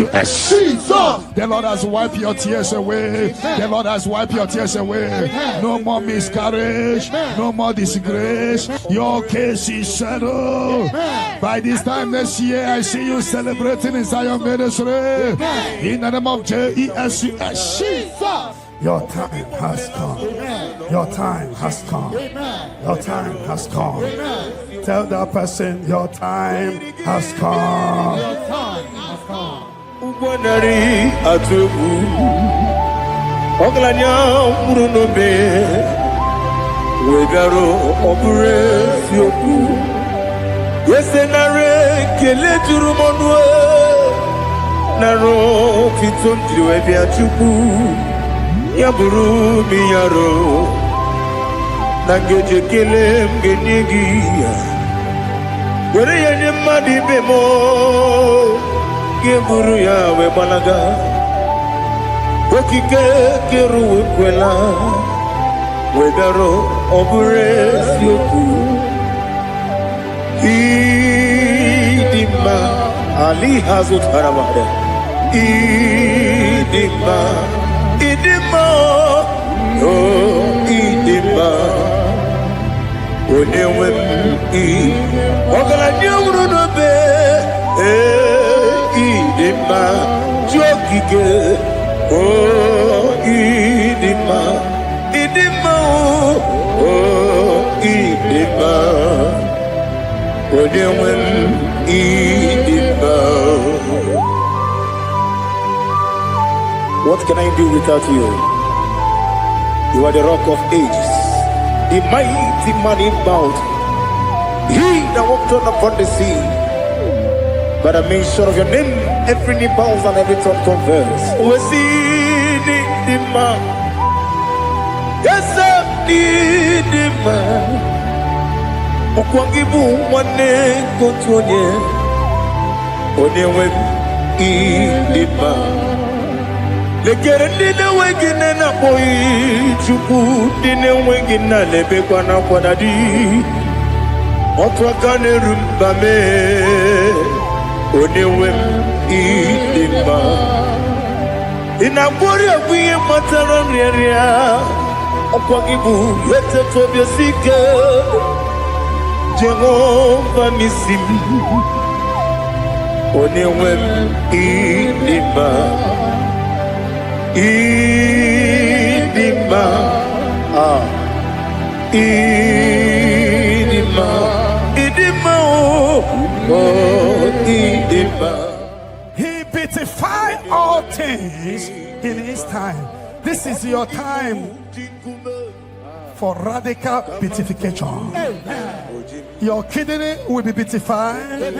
The Lord has wiped your tears away. Amen. The Lord has wiped your tears away. Amen. No more miscarriage. Amen. No more disgrace. Your case is settled. Amen. By this time next year, I see you celebrating in Zion ministry. Amen. In the name of Jesus. Your time has come. Amen. Your time has come. Amen. Your time has come. Amen. Tell that person, your time has come. Your time has come. Ubanari atubu Oglanya murunobe Wegaro opure sioku Yesenare kele turumonwe Naro fitondriwe biachuku Yaburu miyaro Nangeje kele mgenigia Gore ya madi bemo Geburu ya we balaga Okike keru we kwela Wegaro obure sioku Idima Ali hazut haramade Idima Idima, oh Idima, Onewem Ogala nyurunobe, Idima, Jokike, oh Idima, Idima, oh Idima, Onewem Idima. What can I do without you? You are the rock of ages, the mighty man in bound. He that walked on upon the sea. By the mention of your name, every knee bows and every tongue confess. We see the man. Yes, I need the man. Okwangibu wane kontonye. Onewe the man. Lekere dine wengine na boyi chuku dine wengine lebe kwa na kwa dadi Otwa kane rumbame Onewe idima Inabori abuye matara mreria Okwa gibu yete tobye sike Jehova nisim Onewe idima Idima, Idima, Idima, oh, Idima. He beautified all things in his time. This is your time for radical beatification. Your kidney will be beatified.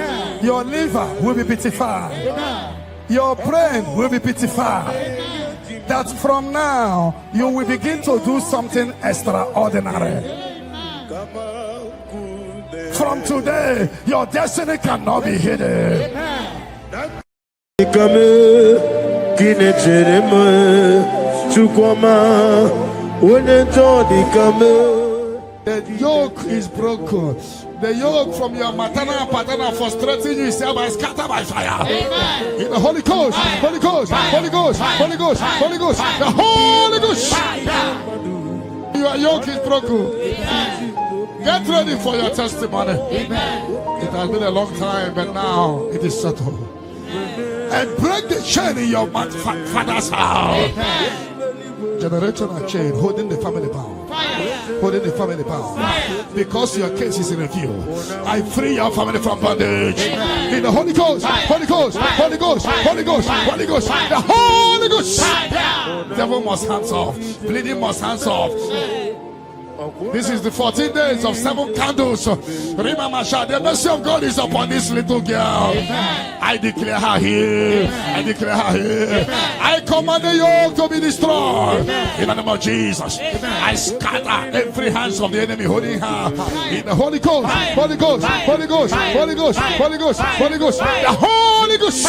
Your liver will be beatified. Your brain will be beatified. That from now you will begin to do something extraordinary. From today, your destiny cannot be hidden. The yoke is broken. The yoke from your maternal and paternal frustrating you is scattered by fire. Amen. In the Holy Ghost, Holy Ghost, Holy Ghost, Holy Ghost, Holy Ghost, the Holy Ghost. Your yoke is broken. Amen. Get ready for your testimony. Amen. It has been a long time, but now it is settled. and break the chain in your father's house. Generational chain holding the family bound. Holding the family bound. Because your case is in review. I free your family from bondage. In the Holy Ghost, Holy Ghost, Holy Ghost, Holy Ghost, Holy Ghost, the Holy Ghost. Devil must hands off. Bleeding must hands off. This is the 14 days of 7 candles. Remember, the mercy of God is upon this little girl. I declare her here. I declare her here. I command the yoke to be destroyed. In the name of Jesus, I scatter every hands of the enemy holding her. In the Holy Ghost, Holy Ghost, Holy Ghost, Holy Ghost, Holy Ghost, Holy Ghost, the Holy Ghost.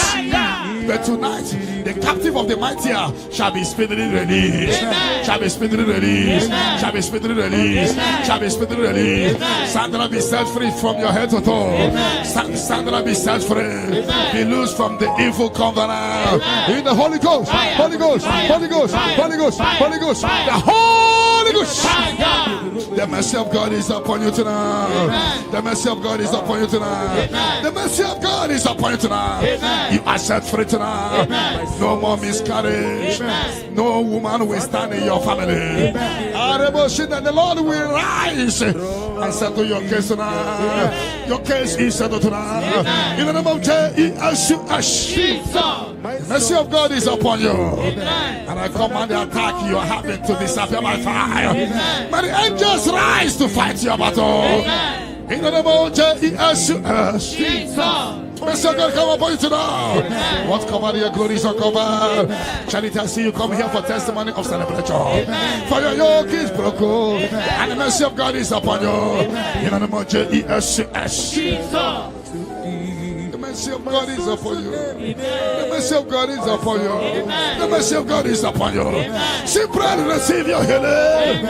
But tonight, the captive of the mightier shall be speedily released. Shall be speedily released. Shall be speedily released. Shall be speedily released. Sandra, be set free from your head to toe. Sandra, be set free. Be loose from the evil covenant. In the Holy Ghost, Holy Ghost, Holy Ghost, Holy Ghost, Holy Ghost, the Holy Ghost. The mercy of God is upon you tonight. The mercy of God is upon you tonight. The mercy of God is upon you tonight. You are set free tonight. No more miscarriage. No woman will stand in your family. And the Lord will rise and settle your case tonight. Your case is settled tonight. In the name of Jesus. The mercy of God is upon you. And I command the attack you are having to disappear by fire. May the angels rise to fight your battle. In the name of Jesus. Mercy of God come upon you tonight. What cover your glory is uncovered. Charity, I see you come here for testimony of celebration. For your yoke is broken. And the mercy of God is upon you. In the name of Jesus. The mercy of God is upon you. The mercy of God is upon you. The mercy of God is upon you. Simply receive your healing.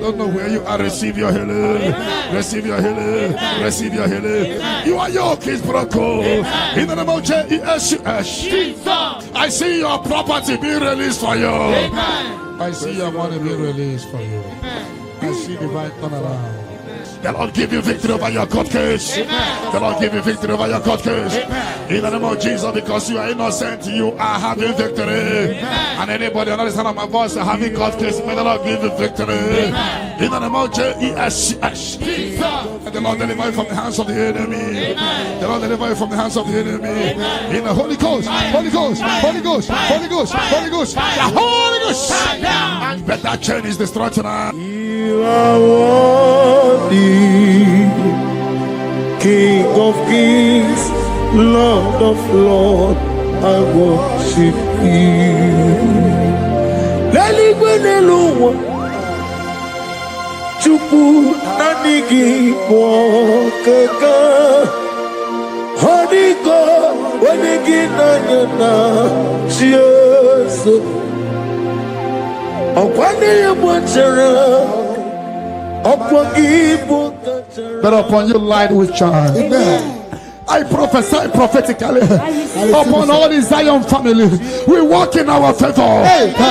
Don't know where you are. Receive your healing. Receive your healing. Receive your healing. Your yoke is broken. In the name of Jesus. I see your property being released for you. I see your money being released for you. I see divine turnaround. The Lord give you victory over your court case. The Lord give you victory over your court case. In the name of Jesus, because you are innocent, you are having victory. And anybody under the sound of my voice having court case, may the Lord give you victory. In the name of Jesus. And the Lord deliver you from the hands of the enemy. The Lord deliver you from the hands of the enemy. In the Holy Ghost, Holy Ghost, Holy Ghost, Holy Ghost, Holy Ghost, the Holy Ghost. But that chain is destroyed tonight. You are worthy, King of kings, Lord of lords, I worship you. Leligwenelua, Chupu nanigi mwokeka, Honiko wanigi nanyana, Jesu. Okwane mwachara. That upon you light will shine. Amen. I prophesy prophetically upon all the Zion family. We walk in our favor.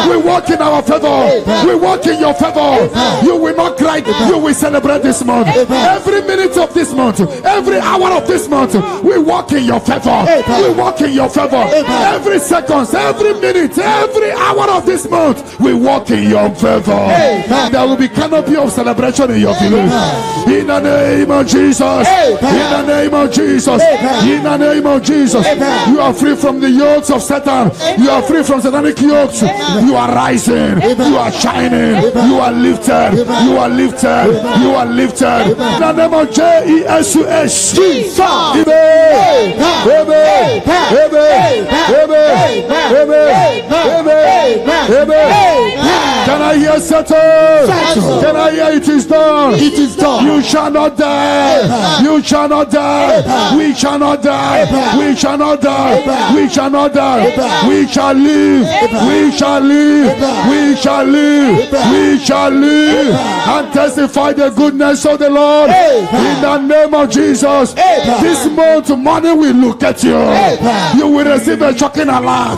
We walk in our favor. We walk in your favor. You will not cry. You will celebrate this month. Every minute of this month, every hour of this month, we walk in your favor. We walk in your favor. Every second, every minute, every hour of this month, we walk in your favor. There will be canopy of celebration in your village. In the name of Jesus. In the name of Jesus. In the name of Jesus, you are free from the yokes of Satan. You are free from satanic yokes. You are rising. You are shining. You are lifted. You are lifted. You are lifted. In the name of Jesus. Can I hear settle? Can I hear it is done? It is done. You shall not die. You shall not die. We shall not die. We shall not die. We shall not die. We shall live. We shall live. We shall live. We shall live and testify the goodness of the Lord. In the name of Jesus. This month money will look at you. You will receive a shocking alarm.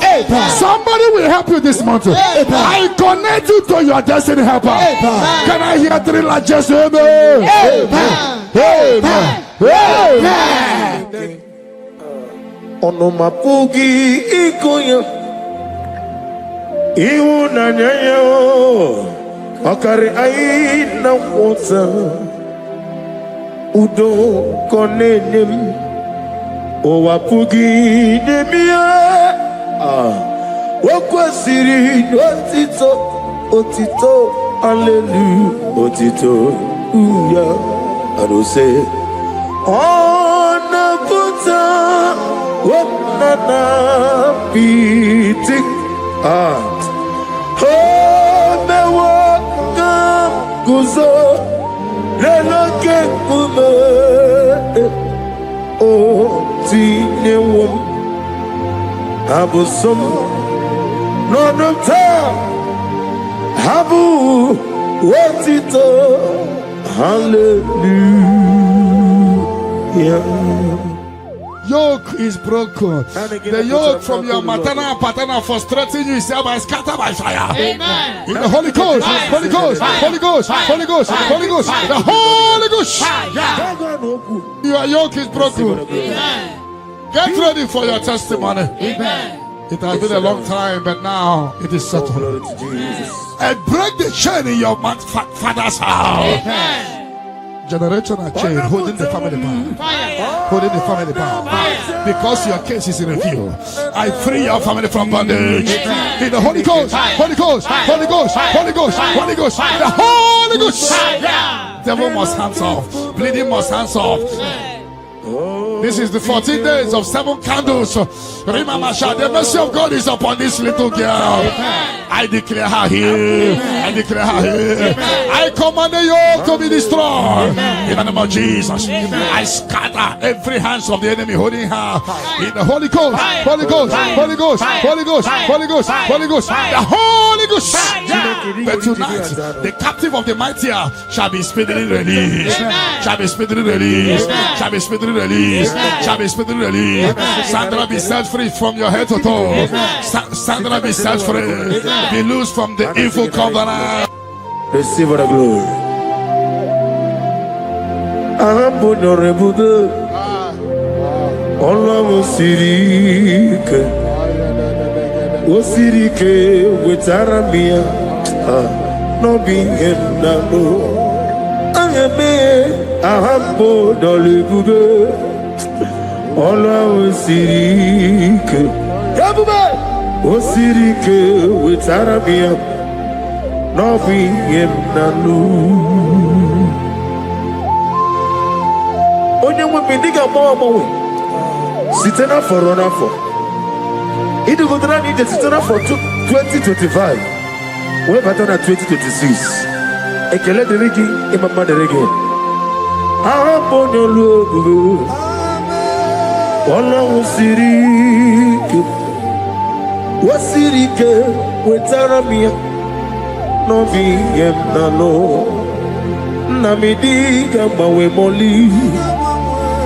Somebody will help you this month. I connect you to your destiny helper. Can I hear 3 largest amen? Amen. Amen. Amen. onomapugi ikoya ihu na nyayo okari aina wota udo konenem owapugi demia okwesiri otito hallelujah otito uya arose ona puta onana piti mewo kam kuzo leloke kume o tinewom abusum nonota habu otito hallelujah. Yoke is broken. The yoke from your maternal and paternal frustrating you is hereby scattered by fire. Amen. In the Holy Ghost, Holy Ghost, Holy Ghost, Holy Ghost, Holy Ghost, the Holy Ghost. Your yoke is broken. Amen. Get ready for your testimony. Amen. It has been a long time, but now it is settled. And break the chain in your father's house. Amen. Generational chain holding the family power. Fire. Holding the family power. Because your case is in review. I free your family from bondage. In the Holy Ghost, Holy Ghost, Holy Ghost, Holy Ghost, Holy Ghost, the Holy Ghost. Devil must hands off. Bleeding must hands off. This is the 14 days of 7 candles. Remember, the mercy of God is upon this little girl. I declare her here. I declare her here. I command the yoke to be destroyed. In the name of Jesus. I scatter every hands of the enemy holding her. In the Holy Ghost, Holy Ghost, Holy Ghost, Holy Ghost, Holy Ghost, Holy Ghost, the Holy Ghost. But tonight, the captive of the mighty shall be speedily released. Shall be speedily released. Shall be speedily released. Shall be speedily released. Sandra be set free from your head to toe. Sandra be set free. Be loose from the evil covenant. Receive the glory. Allah Osirike with Arabia. No being in the Ahambo Dolibude. Allah Osirike. Osirike with Arabia. No being in the onye nwe diga mo sitena for run for it go try need sitena for 2025 we better na 2026 ekele derigi imama derigi aponyo lu Ọlọ́run sirike wasirike wetaramia no bi yemnano namidiga mawe moli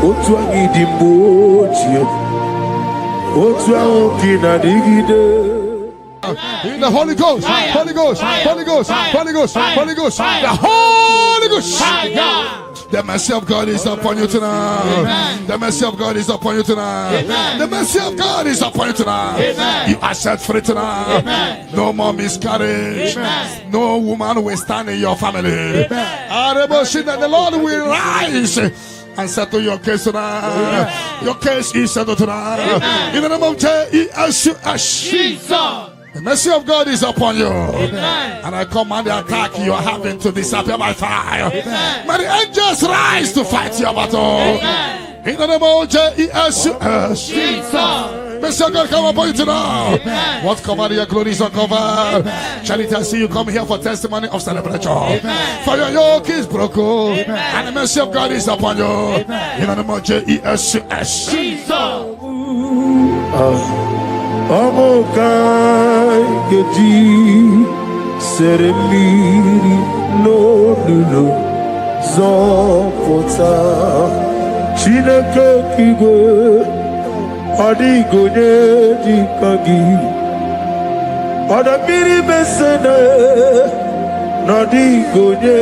otu agidi mbochie otu ahukina digide. In the Holy Ghost, Holy Ghost, Holy Ghost, Holy Ghost, Holy Ghost, the Holy Ghost. The mercy of God is upon you tonight. The mercy of God is upon you tonight. The mercy of God is upon you tonight. You are set free tonight. No more miscarriage. No woman will stand in your family. The Lord will rise and settle your case tonight. Your case is settled tonight. In the name of Jesus. The mercy of God is upon you. And I command the attack you are having to disappear by fire. May the angels rise to fight your battle. In the name of Jesus. Mercy of God come upon you tonight. What covered your glory is uncovered. Charity, I see you come here for testimony of celebration. For your yoke is broken. And the mercy of God is upon you. In the name of Jesus. Amokai gedi seremiri no lulo zopota chineke kigwe adigonye dikagi adamiri besene nadigonye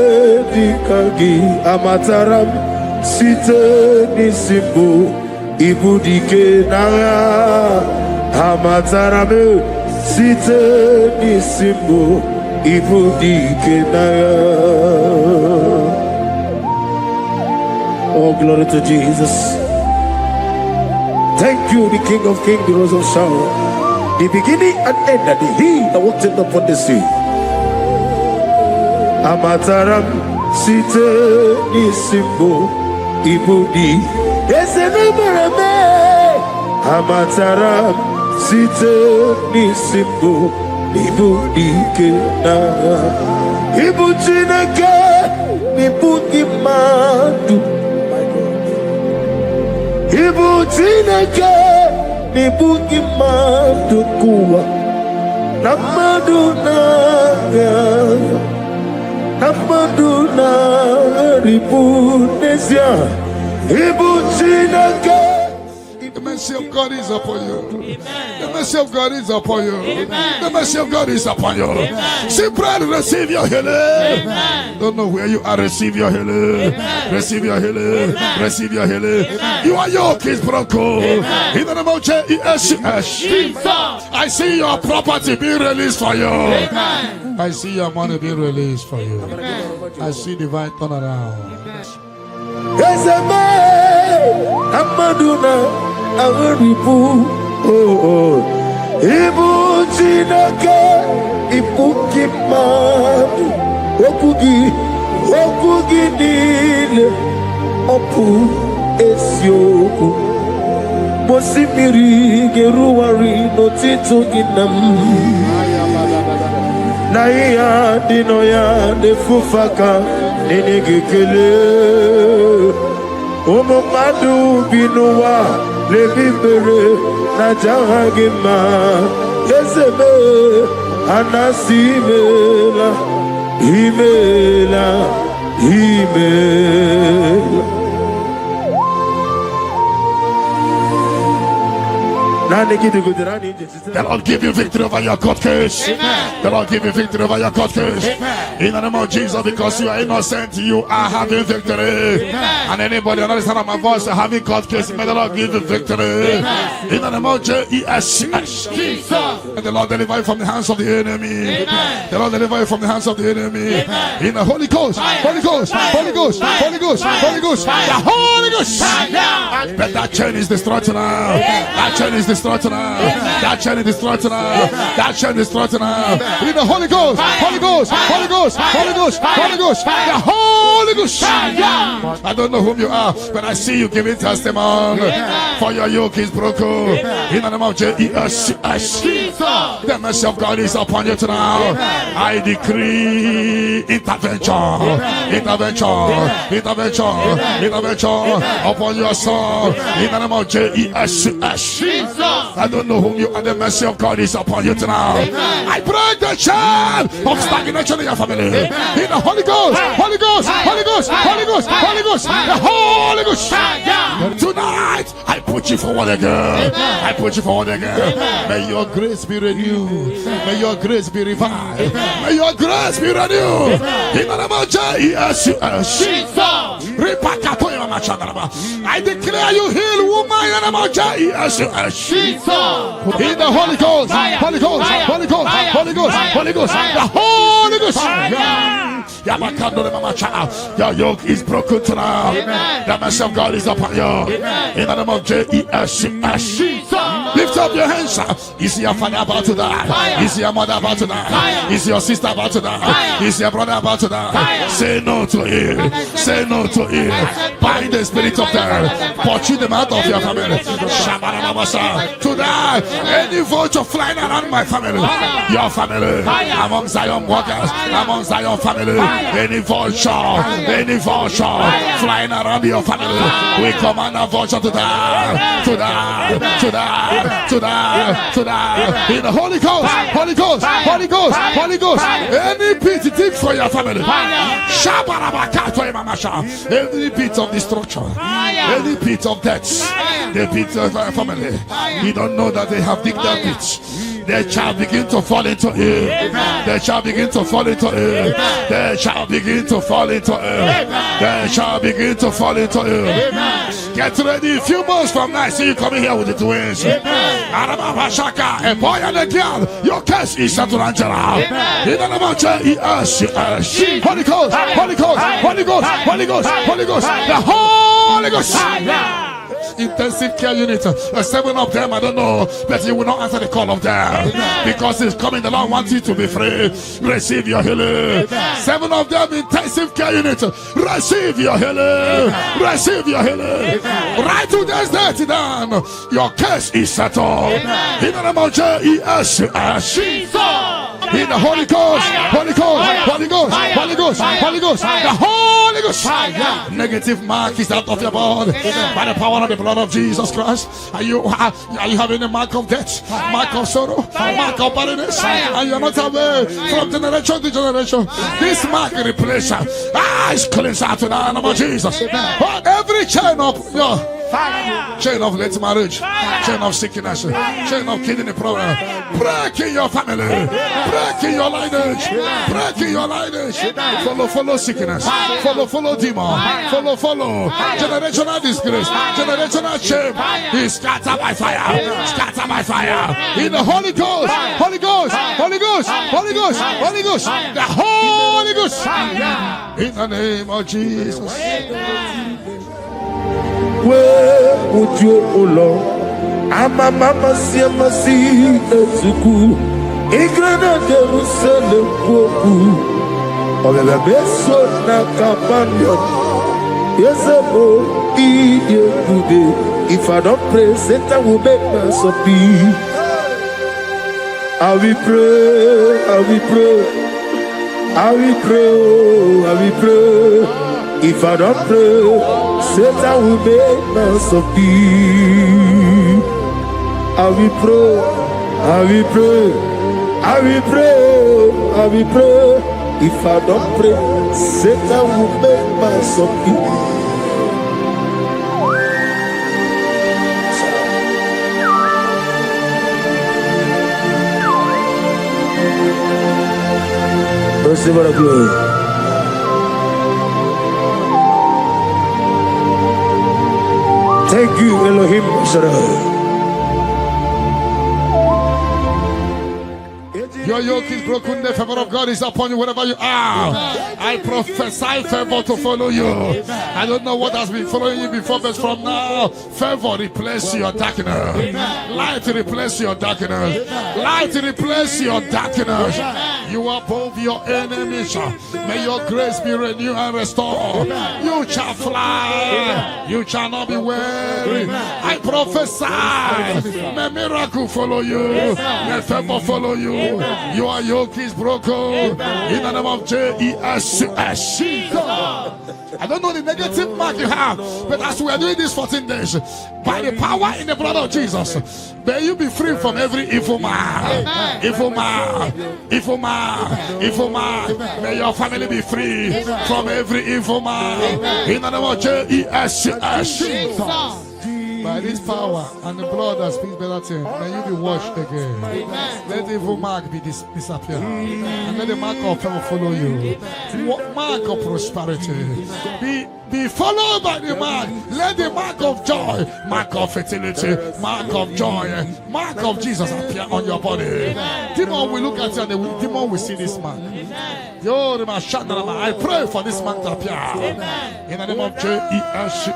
dikagi amataram site nisimbo ibudike naya amatarame site nisimbo ibudike naya. Oh, glory to Jesus. Thank you, the King of Kings, the Rose of Sharon, the beginning and end, and the He that walked upon the sea. Amataram site nisimbo ibudi esenumereme. Amataram site nisimbo ibudi kena ibuchineke ibudi madu. Ibuchineke ibudi madu kuwa namadu naga. Amaduna ribunesia ibuchineke. The mercy of God is upon you. The mercy of God is upon you. The mercy of God is upon you. See, brother, receive your healing. Don't know where you are. Receive your healing. Receive your healing. Receive your healing. You are yoke is broken. In the name of Jesus, I see your property being released for you. I see your money being released for you. I see divine turnaround. Amaduna Agaripu, oh, Ibu Chineke, Ibuki Madu, Okugi Nile, Opu Esyoku, Mosimiri, Geruari, Notito Ginam, Naya, Dinoya, Nefufaka, Nenegekele, Omomadu Binuwa. Lebibere na jahagima Yezebe anasimela Himela The Lord give you victory over your court case. The Lord give you victory over your court case. In the name of Jesus, because you are innocent, you are having victory. And anybody on the side of my voice having court case, may the Lord give you victory. In the name of Jesus. And the Lord deliver you from the hands of the enemy. The Lord deliver you from the hands of the enemy. In the Holy Ghost, Holy Ghost, Holy Ghost, Holy Ghost, Holy Ghost, the Holy Ghost. But that chain is destroyed now. That chain is destroyed now. That chain is destroyed now. That chain is destroyed now. In the Holy Ghost, Holy Ghost, Holy Ghost, Holy Ghost, Holy Ghost, the Holy Ghost. I don't know whom you are, but I see you giving testimony. For your yoke is broken. In the name of Jesus, the mercy of God is upon you tonight. I decree intervention, intervention, intervention, intervention upon your soul. In the name of Jesus. I don't know whom you are. The mercy of God is upon you tonight. I break the chain of stagnation in your family. In the Holy Ghost, Holy Ghost, Holy Ghost, Holy Ghost, Holy Ghost, the Holy Ghost. Tonight, I put you forward again. I put you forward again. May your grace be renewed. May your grace be revived. May your grace be renewed. In the name of Jesus. I declare you heal, woman. In the name of Jesus. In the Holy Ghost, Holy Ghost, Holy Ghost, Holy Ghost, Holy Ghost, the Holy Ghost. Your yoke is broken tonight. The mercy of God is upon you. In the name of Jesus. Lift up your hands. Is your father about to die? Is your mother about to die? Is your sister about to die? Is your brother about to die? Say no to it. Say no to it. Bind the spirit of death. Pursue them out of your family. Tonight, any vulture flying around my family, your family, among Zion workers, among Zion family, any vulture flying around your family, we command a vulture to die, to die, to die, to die, to die. In the Holy Ghost, Holy Ghost, Holy Ghost, Holy Ghost. Any pit dig for your family. Any pit of destruction, any pit of death, the pit of your family. You don't know that they have digged that pit. They shall begin to fall into it. They shall begin to fall into it. They shall begin to fall into it. They shall begin to fall into it. Get ready. A few months from now, see you coming here with the twins. A boy and a girl. Your curse is settled, Angela. In the name of Jesus. Holy Ghost, Holy Ghost, Holy Ghost, Holy Ghost, Holy Ghost, the Holy Ghost. Intensive care unit, 7 of them, I don't know, but you will not answer the call of them because it's coming. The Lord wants you to be free. Receive your healing. 7 of them, intensive care unit. Receive your healing. Receive your healing. Right to this day, down. Your case is settled. In the name of Jesus. In the Holy Ghost, Holy Ghost, Holy Ghost, Holy Ghost, Holy Ghost, the Holy Ghost. Negative mark is out of your body by the power of the blood of Jesus Christ. Are you having a mark of death, mark of sorrow, mark of barrenness, and you're not aware from generation to generation? This mark replace is cleansed out in the name of Jesus. Every chain of chain of late marriage, chain of sickness, chain of kidney problem, break in your family, break in your lineage, break in your lineage. Follow sickness, follow demon, follow generational disgrace, generational shame. Is scattered by fire, scattered by fire. In the Holy Ghost, Holy Ghost, Holy Ghost, Holy Ghost, Holy Ghost, the Holy Ghost. In the name of Jesus. Where would you, O Lord? Ama mama siama si etuku. Igrana Jerusalem woku. Obebe beso na kapanion. Yesebo iye kude. If I don't pray, Satan will make us a peace. I will pray, I will pray, I will pray, I will pray. If I don't pray, Satan will make us a peace. I will pray, I will pray, I will pray, I will pray. If I don't pray, Satan will make us a peace. Receive the glory. Thank you, Elohim Shaddai. Your yoke is broken, the favor of God is upon you wherever you are. I prophesy favor to follow you. I don't know what has been following you before, but from now, favor replace your darkness. Light replace your darkness. Light replace your darkness. You are above your enemies. May your grace be renewed and restored. You shall fly. You shall not be weary. I prophesy. May miracle follow you. May favor follow you. Your yoke is broken. In the name of Jesus. I don't know the negative mark you have, but as we are doing this 14 days, by the power in the blood of Jesus, may you be free from every evil man. Evil man. Evil man. Evil man. May your family be free from every evil man. In the name of Jesus. By this power and the blood that speaks better things, may you be washed again. Let the evil mark be disappear. And let the mark of favor follow you. Mark of prosperity. Be followed by the mark. Let the mark of joy, mark of fertility, mark of joy, mark of Jesus appear on your body. Demon will look at you and the demon will see this mark. I pray for this mark to appear. In the name of Jesus.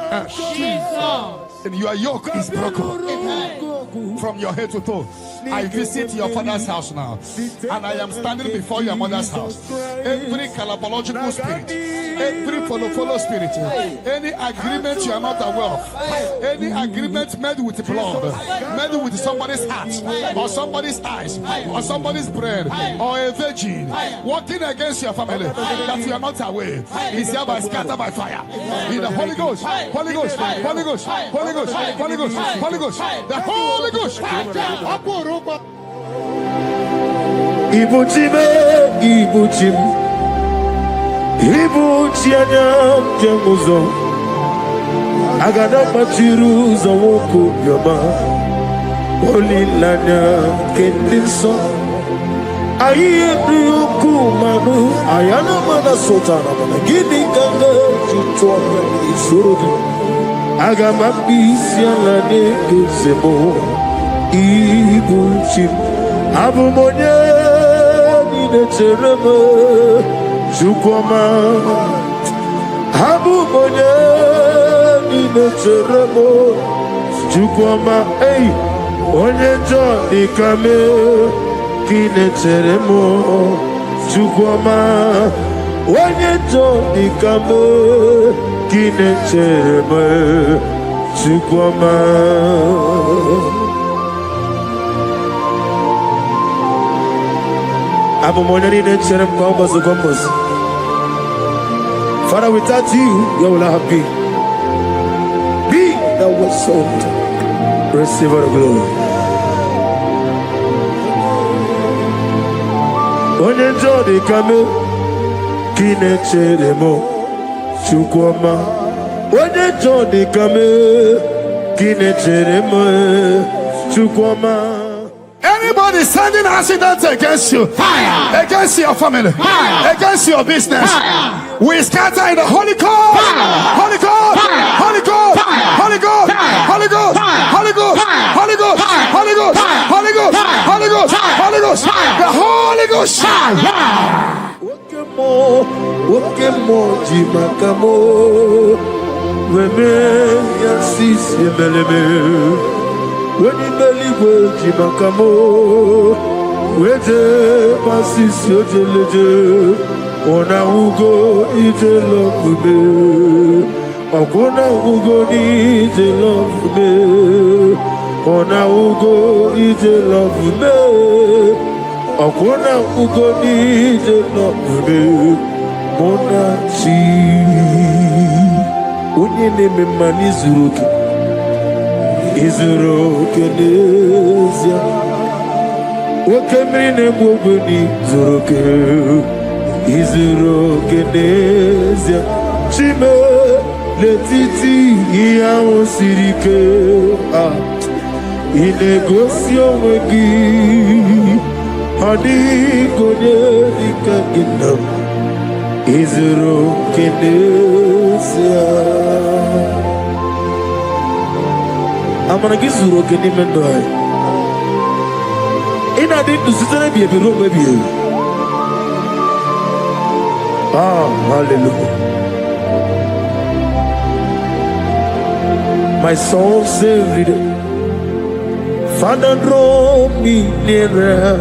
And your yoke is broken from your head to toe. I visit your father's house now, and I am standing before your mother's house. Every calabological spirit, every follow spirit, any agreement you are not aware of, any agreement made with blood, made with somebody's heart, or somebody's eyes, or somebody's brain, or a virgin, working against your family that you are not aware, is hereby scattered by fire. In the Holy Ghost, Holy Ghost, Holy Ghost, Holy Ghost, Holy Ghost, Holy Ghost, the Holy Ghost. Ibuchime, Ibuchim, Ibuchianyam Jamuzo, Agada Machiruza Woko Yama, Holy Lanya Kendinson, Ayuku Manu, Ayana Mana Sotana, Gini Ganga, Chutua, Isuru. agamabisiala negezemo ibuchim abumonye ninecheremo chukwama abumonye ninecheremo chukwama ei onye njọ dikame kinecheremo chukwama onye njọ dikame kinecheremo chukwama. Father, without you, you will not be. Be that was sold. Receive the glory. Onye njọ dikame kinecheremo chukwama. Onye njọ dikame kinecheremo chukwama. Anybody sending accidents against you, fire. Against your family, fire. Against your business, fire. We scatter in the Holy Ghost, Holy Ghost, Holy Ghost, Holy Ghost, Holy Ghost, Holy Ghost, Holy Ghost, Holy Ghost, Holy Ghost, Holy Ghost, Holy Ghost, the Holy Ghost. Wokemo jimakamo, weme yasisi meleme. When you believe jimakamo, weje pasisi ojeleje, ona ugo ije love me, ona ugo ije love me, ona ugo ije love me, ona ugo ije love me, mona chi, unye neme mani zuruki. Izuro kenezia Wakemine mwogoni zuroke Izuro kenezia Chime letiti iya osirike Inegosio wegi Hadi konye ikaginam Izuro kenezia. I'm gonna get you okay, Nimendoi. In I did to sit and be a room, baby. Ah, hallelujah. My soul saved it. Father, draw me nearer.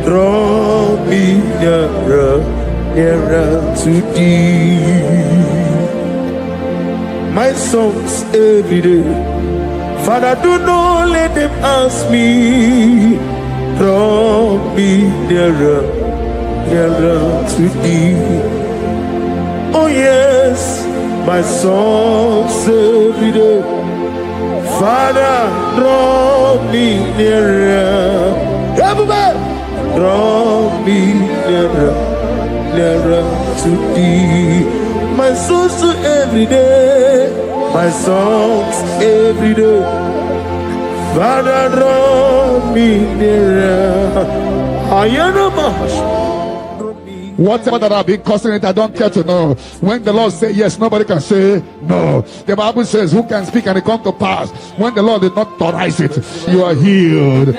Draw me nearer, nearer to thee. My songs every day. Father, do not let them ask me. Draw me nearer, nearer to thee. Oh yes, my songs every day. Father, draw me nearer. Everybody, draw me nearer, nearer to thee. My songs every day. My songs every day. Father, draw me nearer. Whatever that I've been causing it, I don't care to know. When the Lord say yes, nobody can say no. The Bible says, who can speak and it come to pass? When the Lord did not authorize it, you are healed.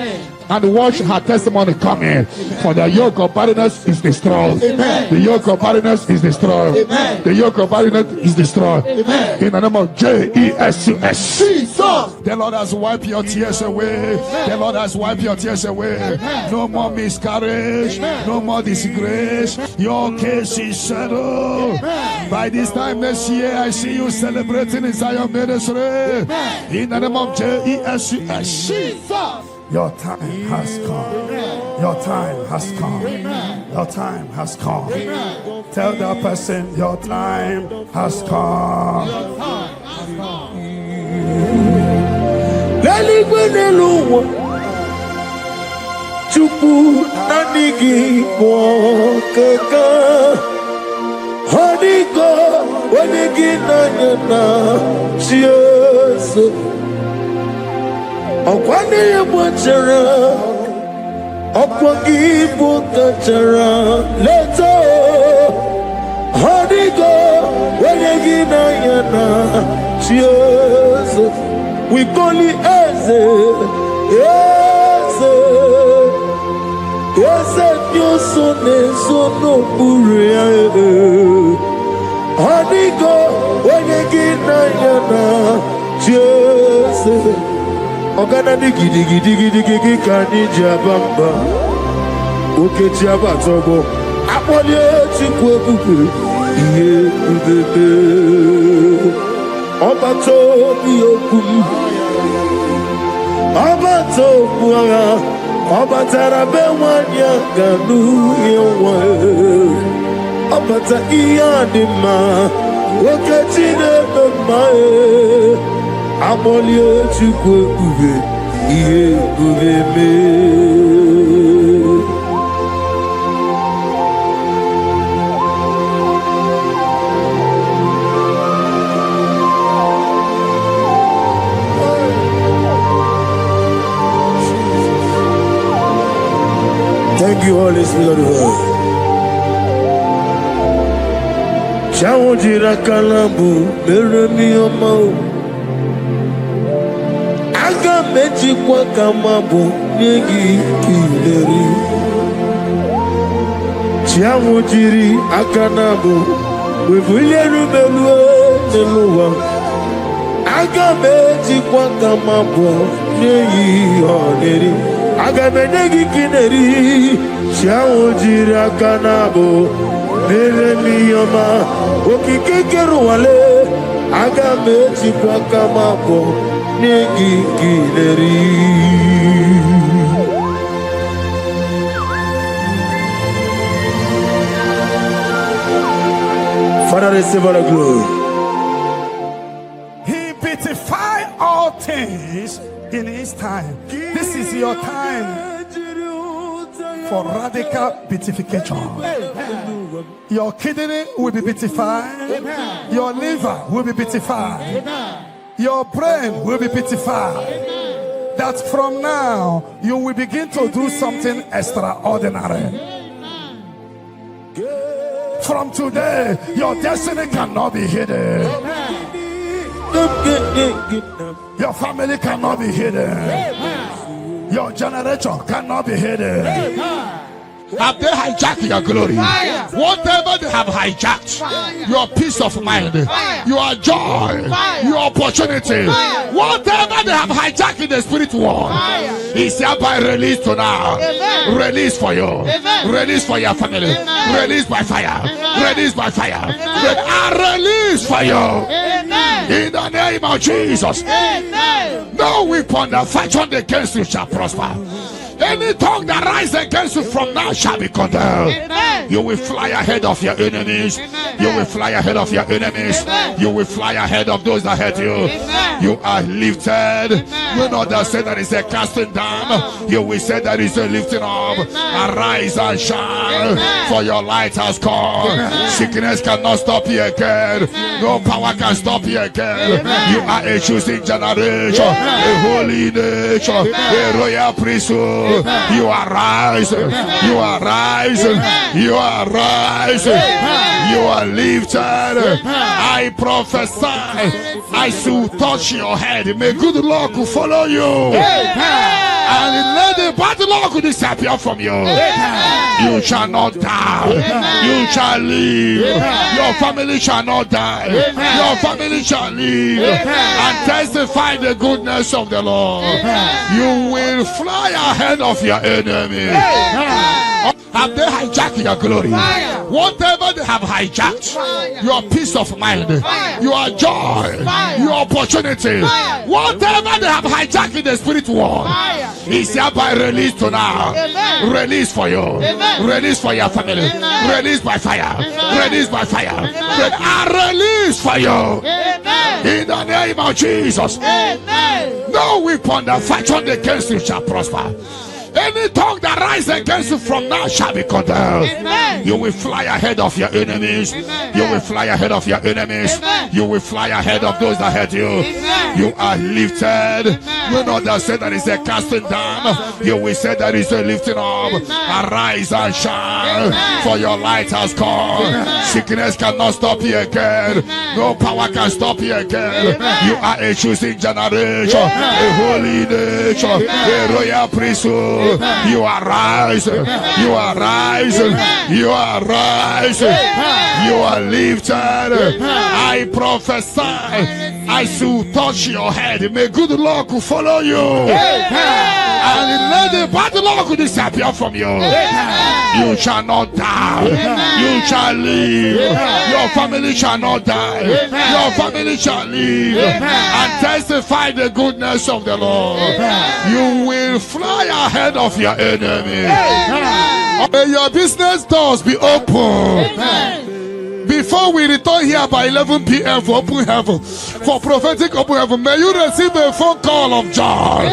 And watch her testimony coming. For the yoke of barrenness is destroyed. Amen. The yoke of barrenness is destroyed. Amen. The yoke of barrenness is destroyed. Amen. In the name of Jesus. The Lord has wiped your tears away. Amen. The Lord has wiped your tears away. Amen. No more miscarriage. Amen. No more disgrace. Your case is settled. Amen. By this time next year, I see you celebrating in Zion ministry. Amen. In the name of Jesus. Your time has come. Amen. Your time has come. Amen. Your time has come. Amen. Tell that person your time has come. Your time has come. Chupu nanigi mwokeka Honigo wanigi nanyana Chieso Okwane ye mwachara Okwangi bukachara Leto Honigo wanigi Jesus, we call it Eze, your son is so no buria. Anigo, when you get Jesus, Ogana digi kani jabamba, Oke jaba togo, Apolye chikwe kuku, Iye kubebe, Obato biyokum, Obato buara, Obatara bewanya ganu yewa, Obata iyadima, Oke chine bemae, Apolye chikwe kube, Iye kubebe. Thank you, Holy Spirit of God. Chawojira kalambu meremi omo. Aga meji kwa kamabu nyegi kileri. Chawojiri akanabu webuyeru belue neluwa. Aga meji kwa kamabu nyegi oneri. Agamedegi kineri, Shawojira kanabo, Neremioma, Okikekeru wale, Agameti kwa kamabo, Negi kineri. Father, receive all the glory. He beautified all things in his time. This is your time for radical beatification. Your kidney will be beatified. Your liver will be beatified. Your brain will be beatified. That from now you will begin to do something extraordinary. From today, your destiny cannot be hidden. Your family cannot be hidden. Your generation cannot be hidden. Have they hijacked your glory? Whatever they have hijacked, your peace of mind, your joy, your opportunity, whatever they have hijacked in the spirit world, is hereby released to now. Release for you, release for your family, release by fire, release by fire, release for you. In the name of Jesus. No weapon that fashioned against you shall prosper. Any tongue that rises against you from now shall be condemned. You will fly ahead of your enemies. You will fly ahead of your enemies. You will fly ahead of those that hurt you. You are lifted. You know that say that is a casting down. You will say that is a lifting up. Arise and shine, for your light has come. Sickness cannot stop you again. No power can stop you again. You are a choosing generation, a holy nation, a royal priesthood. You are rising, you are rising, you are rising, you are lifted. I prophesy, I shall touch your head. May good luck follow you. And let the bad luck disappear from you. You shall not die. You shall live. Your family shall not die. Your family shall live and testify the goodness of the Lord. You will fly ahead of your enemy. Have they hijacked your glory? Whatever they have hijacked, your peace of mind, your joy, your opportunity, whatever they have hijacked in the spirit world, is hereby released to now. Release for you, release for your family, release by fire, release by fire, release for you. In the name of Jesus. No weapon that fashioned against you shall prosper. Any tongue that rises against you from now shall be condemned. You will fly ahead of your enemies. You will fly ahead of your enemies. You will fly ahead of those that hurt you. You are lifted. You know that said that is a casting down. You will say that is a lifting up. Arise and shine, for your light has come. Sickness cannot stop you again. No power can stop you again. You are a choosing generation, a holy nation, a royal priesthood. You are rising. You are rising. You are rising. You are lifted. I prophesy, I should touch your head. May good luck follow you. And let the bad luck disappear from you. You shall not die. You shall live. Your family shall not die. Your family shall live and testify the goodness of the Lord. You will fly ahead of your enemy. May your business doors be open. Before we return here by 11 p.m. for open heaven, for prophetic open heaven, may you receive a phone call of joy,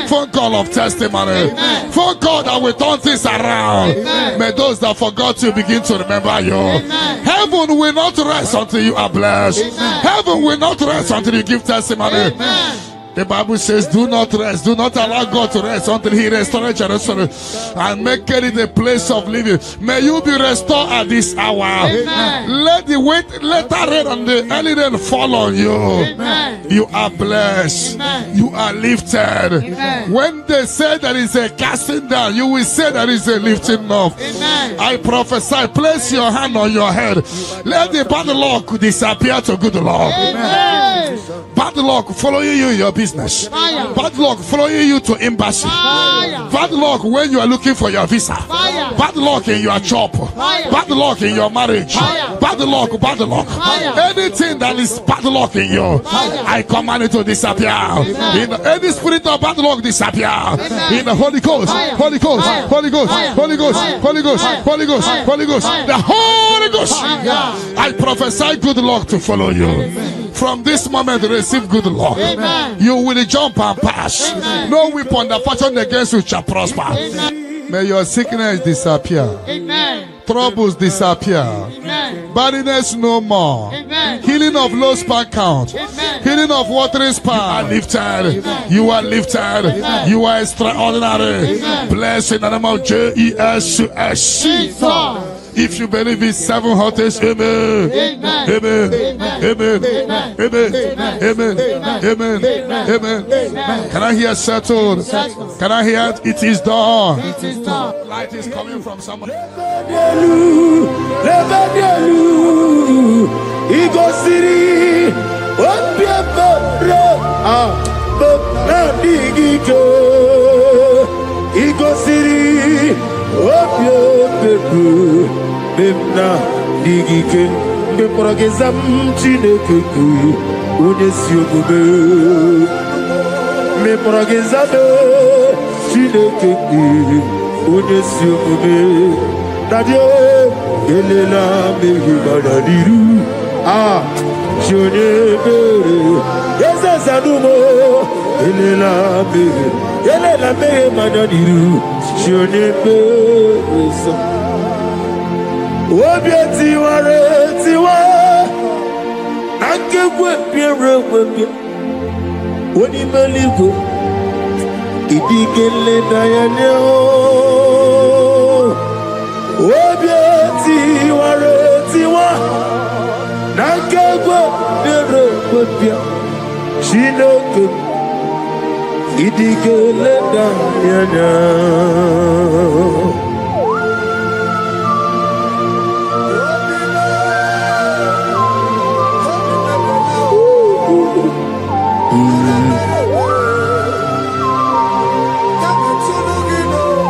phone call of testimony, phone call that will turn things around. May those that forgot you begin to remember you. Heaven will not rest until you are blessed. Heaven will not rest until you give testimony. The Bible says, do not rest, do not allow God to rest until he restores Jerusalem and make it a place of living. May you be restored at this hour. Amen. Let the latter rain and the early rain fall on you. Amen. You are blessed. Amen. You are lifted. Amen. When they say there is a casting down, you will say there is a lifting up. Amen. I prophesy, place your hand on your head. Let the bad luck disappear to good luck. Amen. Bad luck following you in your business. Fire. Bad luck following you to embassy. Fire. Bad luck when you are looking for your visa. Fire. Bad luck in your job. Fire. Bad luck in your marriage. Fire. Bad luck, bad luck. Fire. Anything that is bad luck in you, fire. I command it to disappear. In any spirit of bad luck disappear. Amen. In the Holy Ghost, fire. Holy Ghost, fire. Holy Ghost, fire. Holy Ghost, fire. Holy Ghost, fire. Holy Ghost, fire. Holy Ghost, fire. The Holy Ghost. Fire. I prophesy good luck to follow you. Amen. From this moment, receive good luck. Amen. You will jump and pass. Amen. No weapon that fashion against you shall prosper. Amen. May your sickness disappear. Amen. Troubles disappear. Amen. Barrenness no more. Amen. Healing of low sperm count. Amen. Healing of watering sperm. You are lifted. Amen. You are lifted. Amen. You are extraordinary. Amen. Blessed in the name of Jesus. If you believe it, 7 hottest, amen. Amen. Amen. Amen. Amen. Amen. Amen. Amen. Can I hear settled? Can I hear it is done? It is done. Light is coming from someone. Memna digike me progezam chineke ku onesiogobe me progezado chineke ku onesiogobe dadio elela mehi badadiru chonebe ezazanumo elela mehi badadiru chonebe Obieti waretiwa Akekwe pierewebe Oni meligo Idigele dayaneo Obieti waretiwa Akekwe pierewebe Shinoke Idigele dayaneo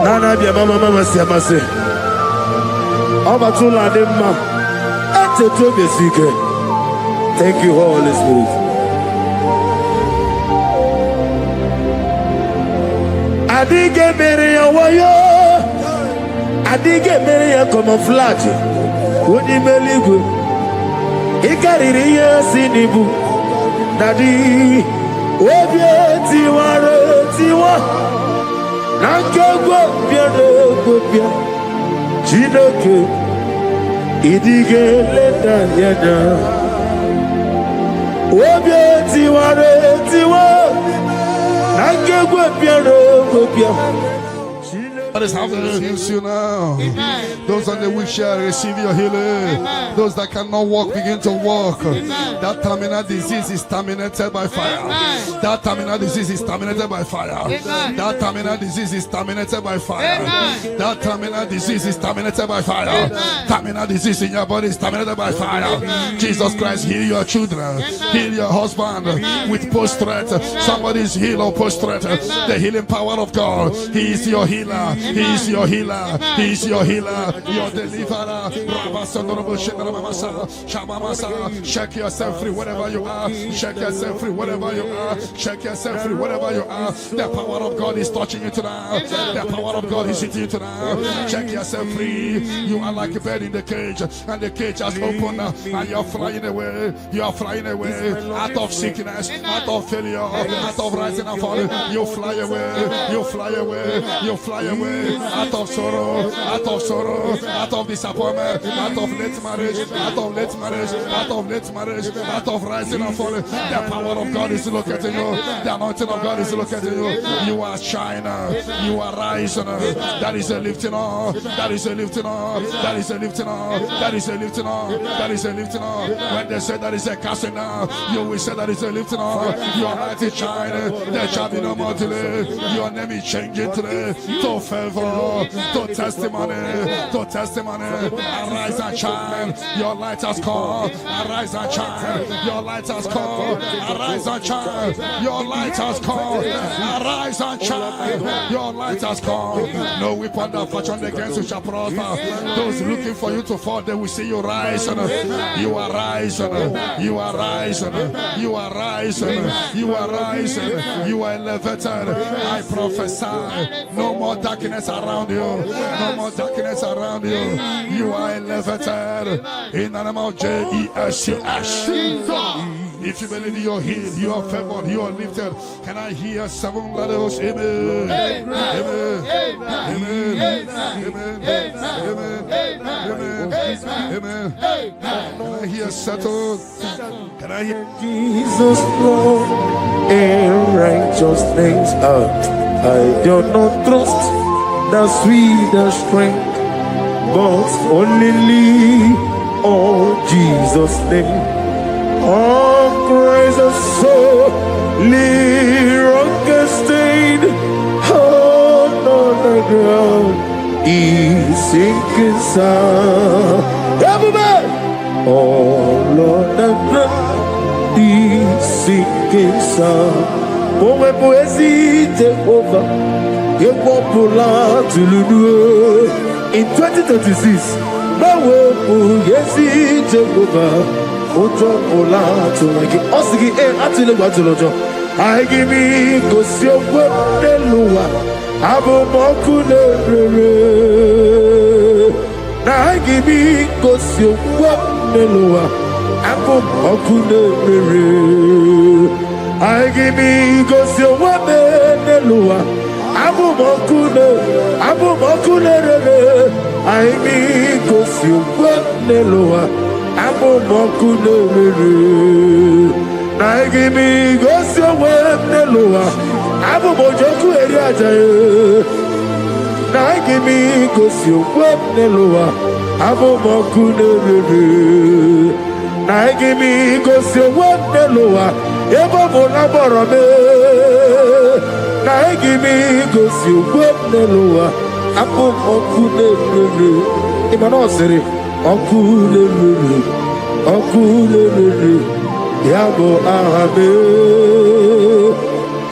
Nana bia mama siamase Obatula demma Ete to besike. Thank you, Holy Spirit. Adige meria wayo Adige meria camouflage Uni meligu Ikaririya sinibu Nadi Obieti waro tiwa Nankagwa Piano Chinoke Idige Leta Yana Obie Tiwa Nankagwa Piano That is how to heals you now. Amen. Those on the wheelchair receive your healing. Amen. Those that cannot walk begin to walk. Amen. That terminal disease is terminated by fire. Amen. That terminal disease is terminated by fire. Amen. That terminal disease is terminated by fire. Amen. That terminal disease is terminated by fire. Amen. Terminal disease in your body is terminated by fire. Amen. Jesus Christ, heal your children. Amen. Heal your husband. Amen. With post-threat. Somebody is healed or post-threat. The healing power of God. He is your healer. He is your healer. He is your healer. Your deliverer. Shake yourself free wherever you are. Shake yourself free wherever you are. Shake yourself free wherever you are. The power of God is touching you tonight. The power of God is hitting you tonight. Shake yourself free. You are like a bird in the cage, and the cage has opened, and you are flying away. You are flying away out of sickness, out of failure, out of rising and falling. You fly away. You fly away. You fly away. Out of sorrow, out of sorrow, out of disappointment, out of late marriage, out of late marriage, out of late marriage, out of rising and falling. The power of God is locating you. The anointing of God is locating you. You are shining. You are rising. That is a lifting up. That is a lifting up. That is a lifting up. That is a lifting up. That is a lifting up. When they say that is a casting down, you will say that is a lifting up. Your light is shining. There shall be no more delay. Your name is changing today. To favor, to testimony, to testimony. Arise and shine. Your light has come. Arise and shine. Your light has come. Arise and shine. Your light has come. Arise and shine. Your light has come. No weapon that fashion against you shall prosper. Those looking for you to fall, they will see you rise. You are rising. You are rising. You are rising. You are rising. You are elevated. I prophesy. No more darkness around you. No more darkness around you. You are elevated in the name of Jesus. If you believe you are healed, you are favored, you are lifted. Can I hear 7 letters? Amen. Amen. Amen. Amen. Amen. Amen. Can I hear settled? Can I hear Jesus Lord and righteous names? I do not trust the sweetest strength, but only on Jesus' name. All praise the soul, rock stain, on the ground, is sinking sound. Everybody, oh Lord, the ground is sinking sound. Pour mes poésies, take over. You won't pull out to Lulu in 2026. No way, yes, take over. Ojo pull out to like it. Osigi, actually, what to Lojo. I give me go see your work, the Lua. Abo Mokune. I give me go see your work, the Lua. Abo Mokune. I give me go see your work, the Lua. Abu Mokune, I mean, go see what Neloa. Abu Mokune, I give me go see what Neloa. Abu Mojoku Eriaja, I give me go see what Neloa. Abu Mokune, I give me go see what Neloa. Eba Monaborame. I give me go see what Neloa. Abu Mokune, Imanosiri, Okule, Yabo Arabe,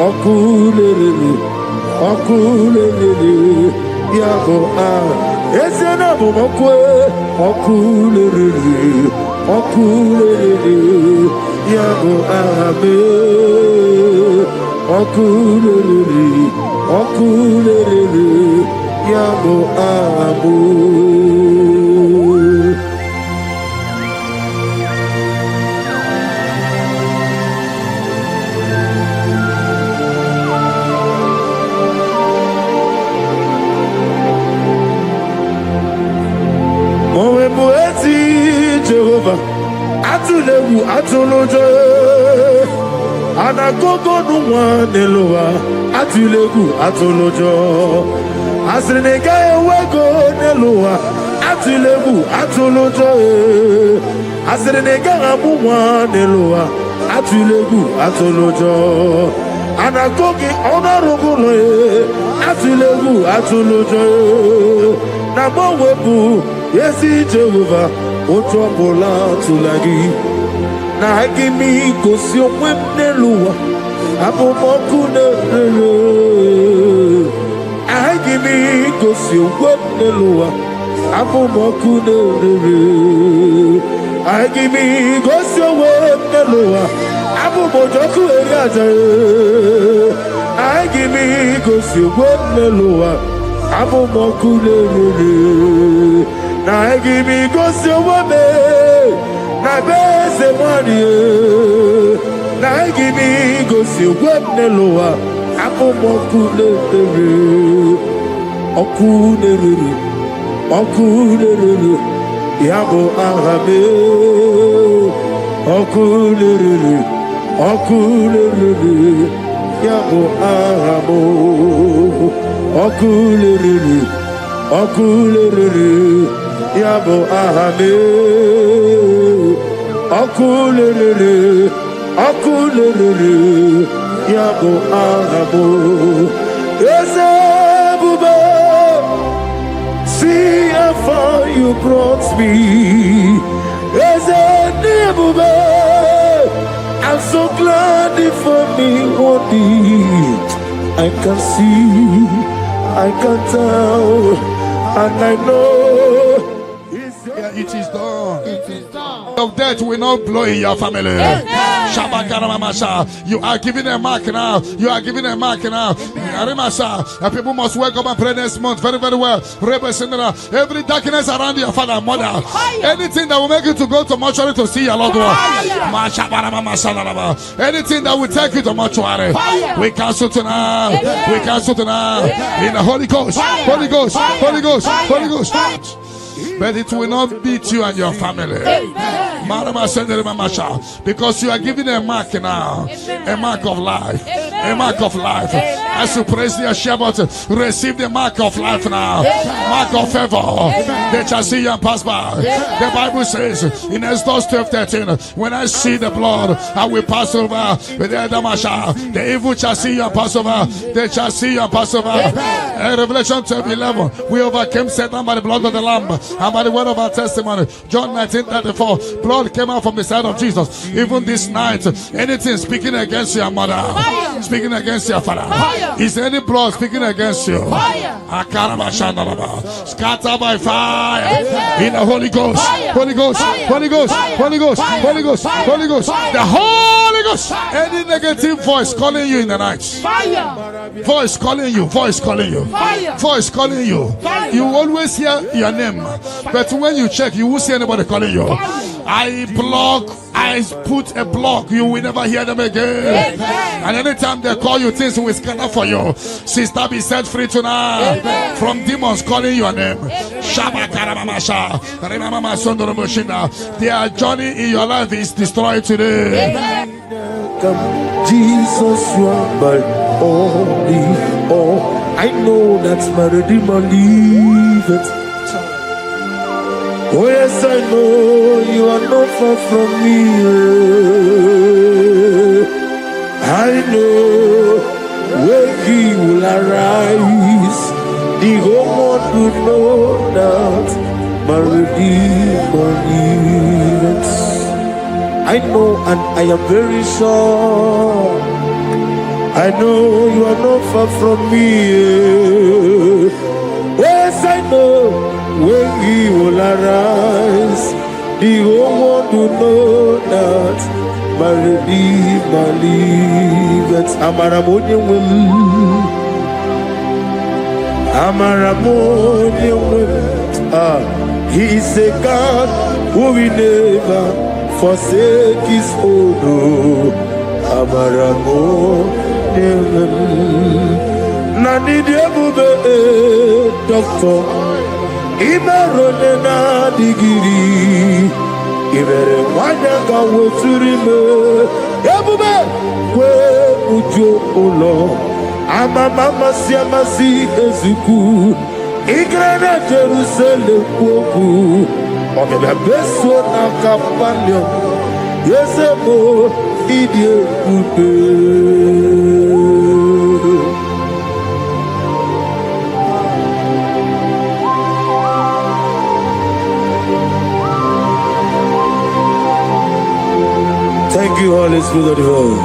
Okule, Yabo Arabe, Esenabo Mokwe, Okule, Yabo Arabe. Okule, Yabo Abu. neluwa atulegu atolojo asrinega ewego neluwa atulegu atolojo asrinega amuwa neluwa atulegu atolojo anagogi onarugulo atulegu atolojo na mowebu yesi Jehovah otobola tulagi na gimi gosi omwem neluwa abumoku nerere agimi gosi omwem neluwa abumoku nerere agimi gosi omwem neluwa abumojoku eriaje agimi gosi omwem neluwa abumoku nerere na agimi gosi omwem na beze mwani na gimi gosi webneloa abumoku nerere oku nerere yabo ahame oku nerere yabo ahamo oku nerere yabo ahame Akulere, yabo ahabo. Ezebube, see how far you brought me. Ezebube, I'm so glad for me one day. I can see, I can tell, and I know. It is done. Of death will not blow in your family. You are giving a mark now. People must wake up and pray next month very, very well. Every darkness around your father and mother, anything that will make you to go to mortuary to see your loved one, anything that will take you to mortuary, we cancel tonight. In the Holy Ghost. But it will not beat you and your family. Because you are giving a mark now. A mark of life. As you praise the Shabbat, receive the mark of life now. Mark of favor. They shall see you and pass by. The Bible says in Exodus 12:13, when I see the blood, I will pass over. The evil shall see you and pass over. They shall see you and pass over. Revelation 12:11, we overcame Satan by the blood of the Lamb and by the word of our testimony. John 19:34, blood came out from the side of Jesus. Even this night, anything speaking against your mother, speaking against your father, is there any blood speaking against you? Scatter by fire in the Holy Ghost. Holy Ghost. The Holy Ghost. Any negative voice calling you in the night, voice calling you. You always hear your name, but when you check, you won't see anybody calling you. I put a block. You will never hear them again. And anytime they call you, things will scatter for you. Sister, be set free tonight from demons calling your name. Their journey in your life is destroyed today. Jesus, you are my only all. I know that's my Redeemer liveth. Oh yes, I know you are not far from me. I know when he will arise, the whole world will know that my Redeemer liveth. I know and I am very sure. I know you are not far from me. Yes, I know when he will arise, the whole world will know that my Redeemer liveth. He is a God who will never forsake his own. Nani diabube doctor imerone na digiri ibere wanya ka woturime ebube kwe mujo ulo. Mama siamasi ezuku. Igrana Jerusalem woku. Omega beso na kapalio. Yesemo idie kupe. Thank you, Holy Spirit of God.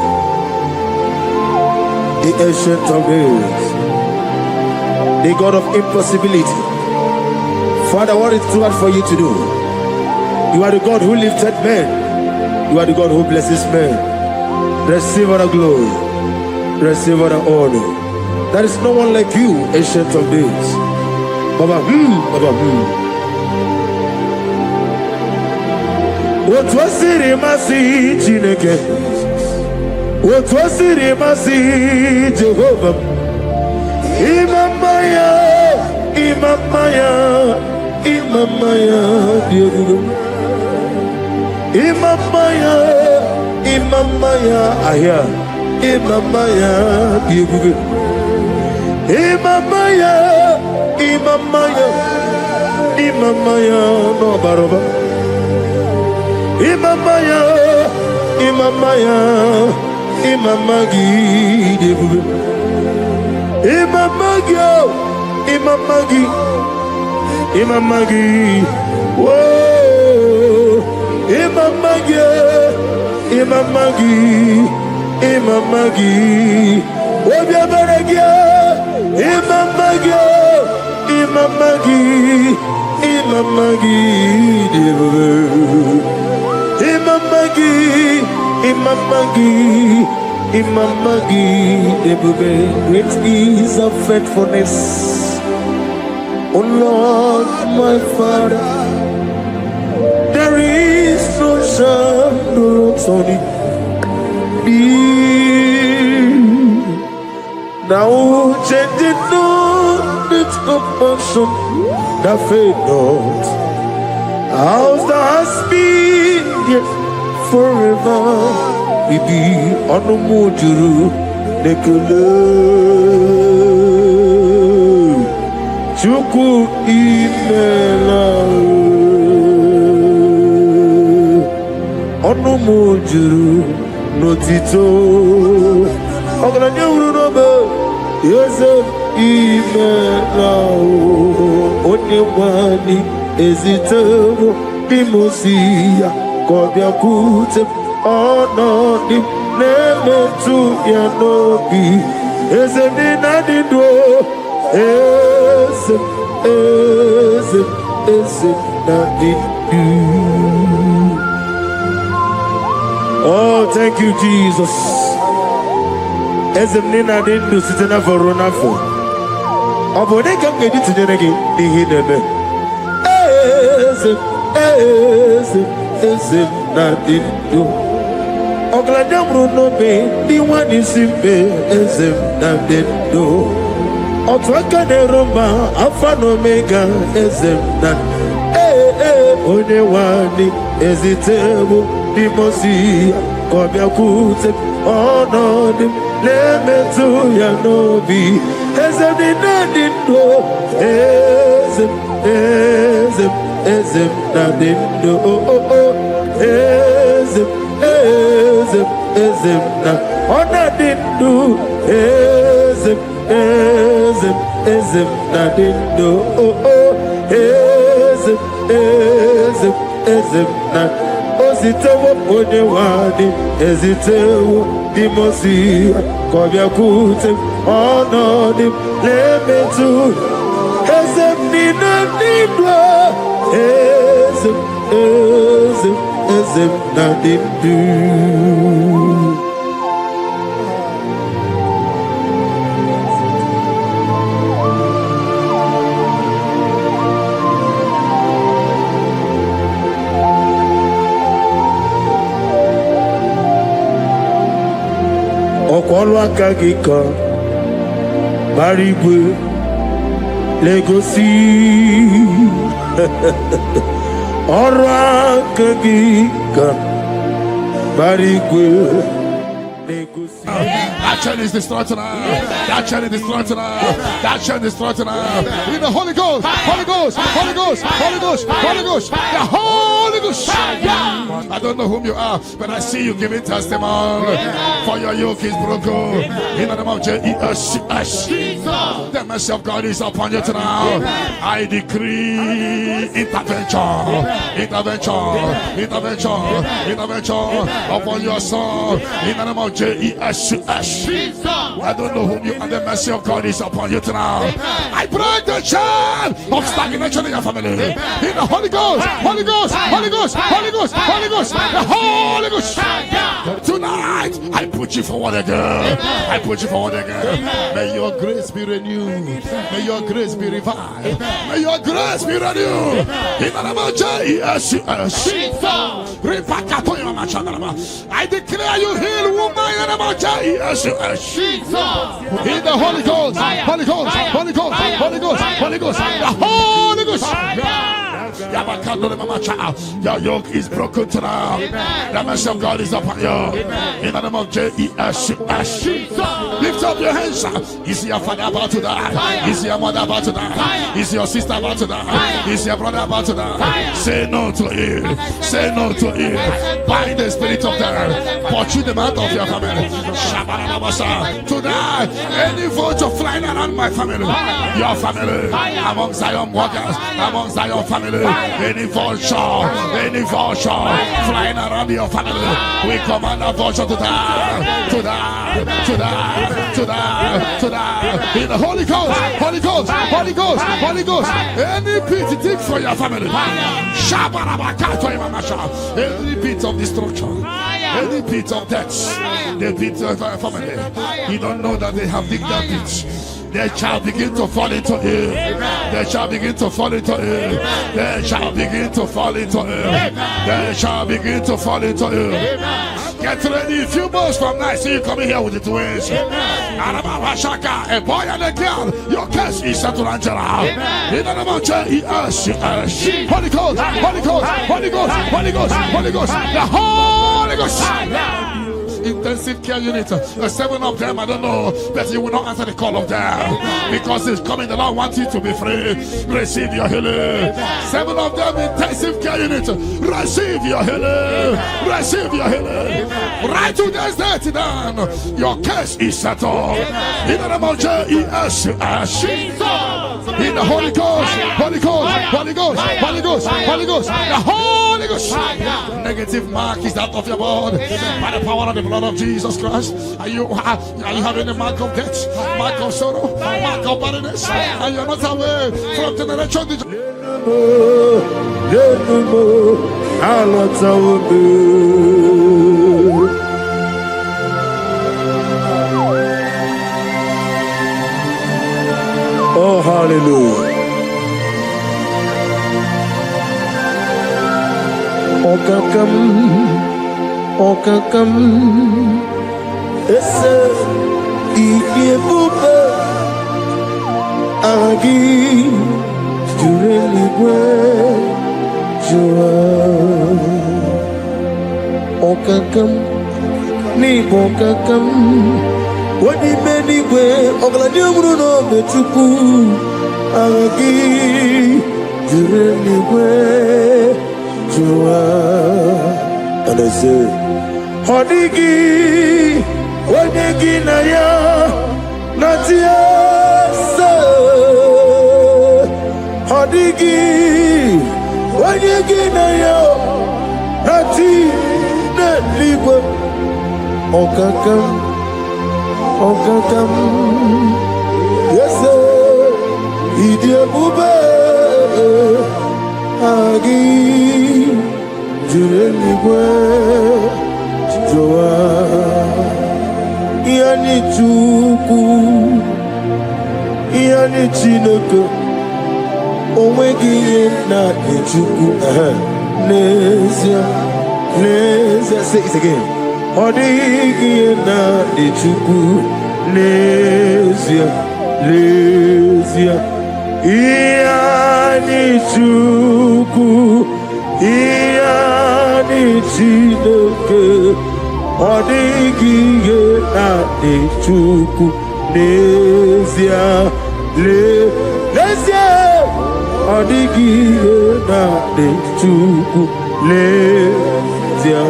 The ancient of days, the God of impossibility. Father, what is too hard for you to do? You are the God who lifted men. You are the God who blesses men. Receive all the glory. Receive all the honor. There is no one like you, ancient of days. Baba, Baba, what was it, Masi Chineke? What was it, Masi Jehovah? Imamaya, Imamaya, Imamaya, Imamaya, Imamaya, Aya, Imamaya, Imamaya, Imamaya, Imamaya, no Baroba. Imamaya, Imamaya, Imamagi, Imamagi, Imamagi, Imamagi, whoa, Imamagi, Imamagi, Imamagi, Obiabaragia, Imamagi, Imamagi, Imamagi, Imamagi, Imamagi, Imamagi, great is of faithfulness, O Lord, my Father. There is no shadow on thee. Now changing not its compassion that fade not. How's the husband yet forever? We be on the mojuru nekele chuku imela on the mojuru notito oglanya uru nobe yose imela onye wani ezitebo bimosia kobia kute ono di nemetu ya nobi ezemi nadido eze nadido. Oh, thank you, Jesus. Ezemi nadido sitena voronafo obode kam gedi tinyeregi dihi nebe eze nadido Oglanya Bruno be the one is simple as a do. Otwaka de Roma, Alpha and Omega as a only one is it terrible, the Mosi, Kobia Kute, oh no, the Lemetu Yanobi, as a Nadindo, as a Nadindo, Ezem na ona dindu ezem na dindu ezem na ozitewo onye wadi ezitewo dimosi kobia kute onodi lemetu ezem na dindu ezem na dindu. Ọkwọlụ aka gị ka bara igwe legosi ọrụ aka gị ka bara igwe legosi. chain is destroyed tonight. That chain is destroyed tonight. That chain is destroyed tonight. In the Holy Ghost, Holy Ghost, Holy Ghost, Holy Ghost, Holy Ghost, the Holy Ghost. I don't know whom you are, but I see you giving testimony. For your yoke is broken. In the name of Jesus, the mercy of God is upon you tonight. I decree intervention, intervention, intervention, intervention upon your soul. In the name of Jesus, I don't know whom you are. The mercy of God is upon you tonight. I break the chain of stagnation in your family. In the Holy Ghost, Holy Ghost, Holy Ghost, Holy Ghost, Holy Ghost, the Holy Ghost. Tonight, I put you forward again. I put you forward again. May your grace be renewed. May your grace be revived. May your grace be renewed. In the name of Jesus. I declare you heal woman in the name of Jesus. In the Holy Ghost, Holy Ghost, Holy Ghost, Holy Ghost, Holy Ghost, the Holy Ghost. Your yoke is broken tonight. The mercy of God is upon you. In the name of Jesus. Lift up your hands. Is your father about to die? Is your mother about to die? Is your sister about to die? Is your brother about to die? Say no to it. Say no to it. Bind the spirit of death. Pursue them out of your family. Tonight, any vulture flying around my family, your family, among Zion walkers, among Zion family, any vulture flying around your family, we command a vulture to die, to die, to die, to die, to die. In the Holy Ghost, Holy Ghost, Holy Ghost, Holy Ghost. Any pit dig for your family. Any pit of destruction, any pit of death, the pit of your family. You don't know that they have digged that pit. They shall begin to fall into it. They shall begin to fall into it. They shall begin to fall into it. They shall begin to fall into it. Get ready. A few months from now, see you coming here with the twins. A boy and a girl. Your case is settled, Angela. In the name of Jesus. Holy Ghost, Holy Ghost, Holy Ghost, Holy Ghost, Holy Ghost, the Holy Ghost. Intensive care unit, 7 of them, I don't know, but you will not answer the call of them because it's coming. The Lord wants you to be free. Receive your healing. 7 of them, intensive care unit, receive your healing. Receive your healing. Right to this day down. Your case is settled. In the name of Jesus. In the Holy Ghost, Holy Ghost, Holy Ghost, Holy Ghost, Holy Ghost, the Holy Ghost. Negative mark is out of your body by the power of the blood of Jesus Christ. Are you having a mark of death, mark of sorrow, mark of barrenness, and you're not away from generation to generation? Oh, hallelujah. Okakam ese EBUKA agi jureligwe jua okakam ni bokakam wadi benigwe ogladi ogruno betuku agi jureligwe jua. And I say, Hodigi, Wadigi Naya, Natia, Hodigi, Wadigi Naya, Nati, Netliba, Okakam, yes, sir, Idia Bube, Agi. Jureligwe joa yani chuku yani chineke onwegi na chuku nezia say it again odigi na chuku nezia yani chuku Chineke Odigiye na Chuku Nezia Lesia Odigiye na Chuku Lesia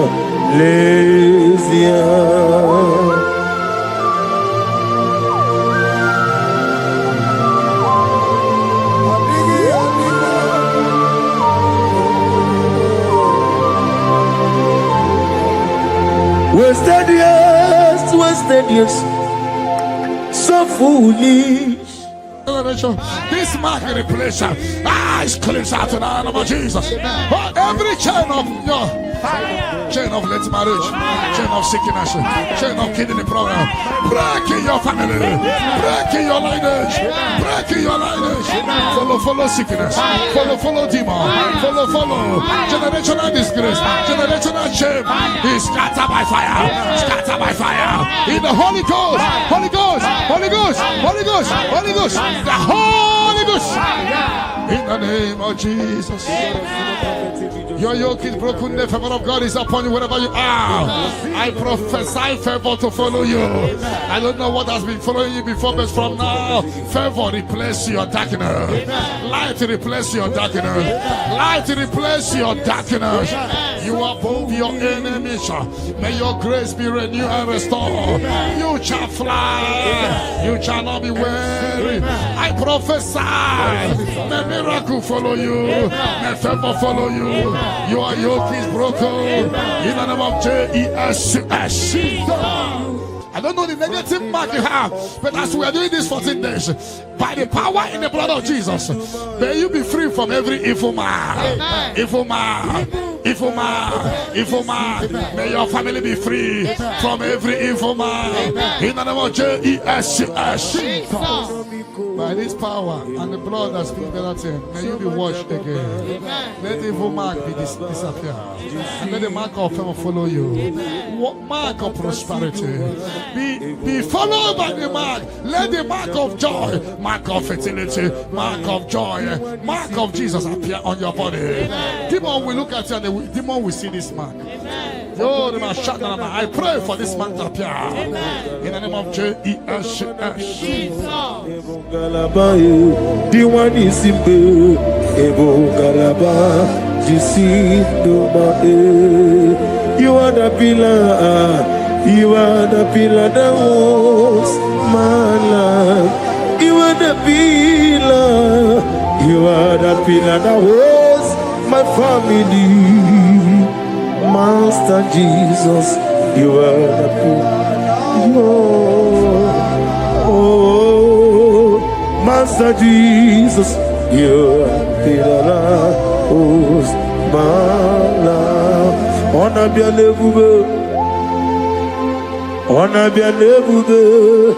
Wasted years, so foolish. This mark in the place, eyes cleanse out in the name of Jesus. But every chain of late marriage, chain of sickness, chain of kidney problem, break in your family, break in your lineage, break in your lineage. Follow sickness, follow demon, follow generational disgrace, generational shame. He scattered by fire, in the Holy Ghost, Holy Ghost, Holy Ghost, Holy Ghost, Holy Ghost, the Holy Ghost. In the name of Jesus. Your yoke is broken, the favor of God is upon you wherever you are. I prophesy favor to follow you. I don't know what has been following you before, but from now, favor replace your darkness. Light replace your darkness. Light replace your darkness. You are above your enemies. May your grace be renewed and restored. You shall fly. You shall not be weary. I prophesy. May miracle follow you. May favor follow you. Your yoke is broken. In the name of Jesus. I don't know the negative mark you have, but as we are doing this 14 days, by the power in the blood of Jesus, may you be free from every evil man. Evil man. May your family be free from every evil man. In the name of Jesus. By this power and the blood that speaks better things, may you be washed again. Let the evil mark be disappear. And let the mark of favor follow you. Mark of prosperity. Be followed by the mark. Let the mark of joy, mark of fertility, mark of joy, mark of Jesus appear on your body. Demon will look at you and the demon will see this mark. I pray for this mark to appear. In the name of Jesus. You are the pillar. You are the pillar that holds my life. You are the pillar. You are the pillar that holds my family. Master Jesus, you are the pillar. Oh, Master Jesus, you are the pillar that holds my life. On a bien levé. On a bien évolué,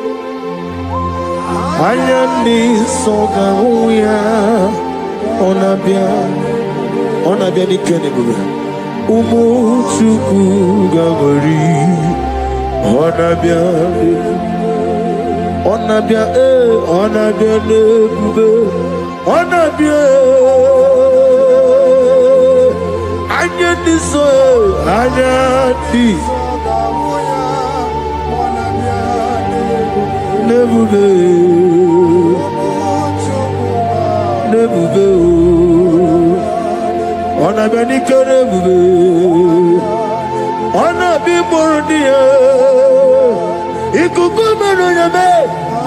Ayani Songaouya, on a bien évolué, Umuchuku Gabori, on a bien évolué, Ayani Ayani. Nebuve, on a beni kerebuve, on a bimordia, ikukumeno yame,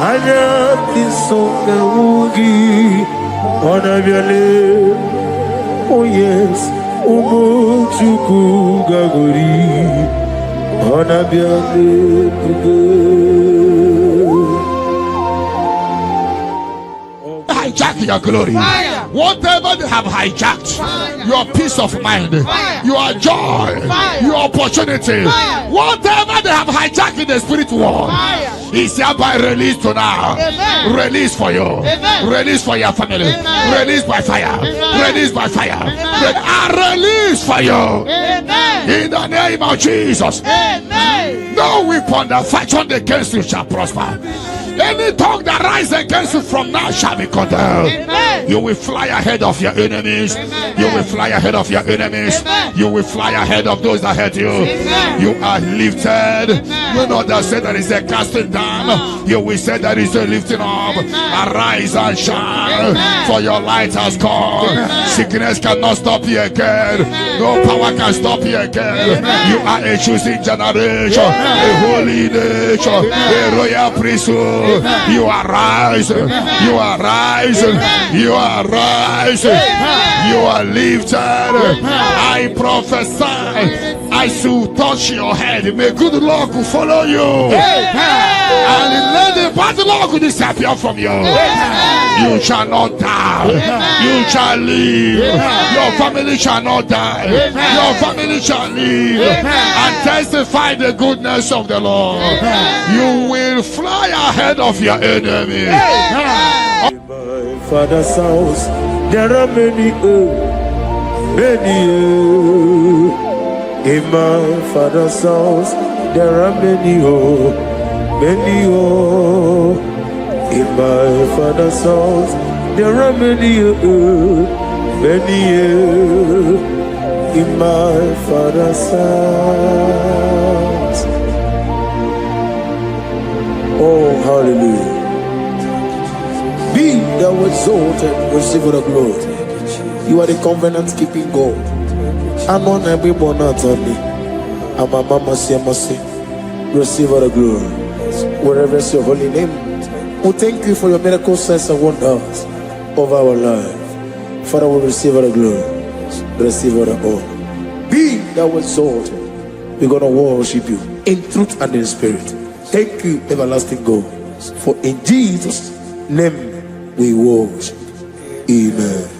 anya tisonga ugi, on a biale, oh yes, umuchuku gagori, on a biale kuge. Hijack your glory. Fire. Whatever they have hijacked, your peace of mind, your joy, your opportunity, whatever they have hijacked in the spirit world, is hereby released to now. Amen. Release for you. Amen. Release for your family. Amen. Release by fire. Amen. Release by fire. Release for you. Amen. In the name of Jesus. Amen. No weapon that fashioned against you shall prosper. Any tongue that rises against you from now shall be condemned. Amen. You will fly ahead of your enemies. Amen. You will fly ahead of your enemies. Amen. You will fly ahead of those that hurt you. Amen. You are lifted. Amen. You know that said there is a casting down. You will say there is a lifting up. Amen. Arise and shine, Amen. for your light has come. Amen. Sickness cannot stop you again. Amen. No power can stop you again. Amen. You are a choosing generation, a holy nation, a royal priesthood. You are rising. You are rising. You are rising. You are lifted. I prophesy. As you touch your head, may good luck follow you. And let the bad luck disappear from you. You shall not die. You shall live. Your family shall not die. Your family shall live and testify the goodness of the Lord. You will fly ahead of your enemies. My father's house, there are many, many. In my father's house, there are many, many. In my father's house, there are many, many. In my father's house. Oh, hallelujah. Be thou exalted, receive the glory. You are the covenant keeping God. I'm on every born out on me. I'm a mama, see, receive the glory. Wherever is your holy name. We thank you for your miracle signs and wonders over our life. Father, we receive the glory. Receive the honor. Be thou exalted. We're going to worship you in truth and in spirit. Thank you, everlasting God. For in Jesus' name we worship. Amen.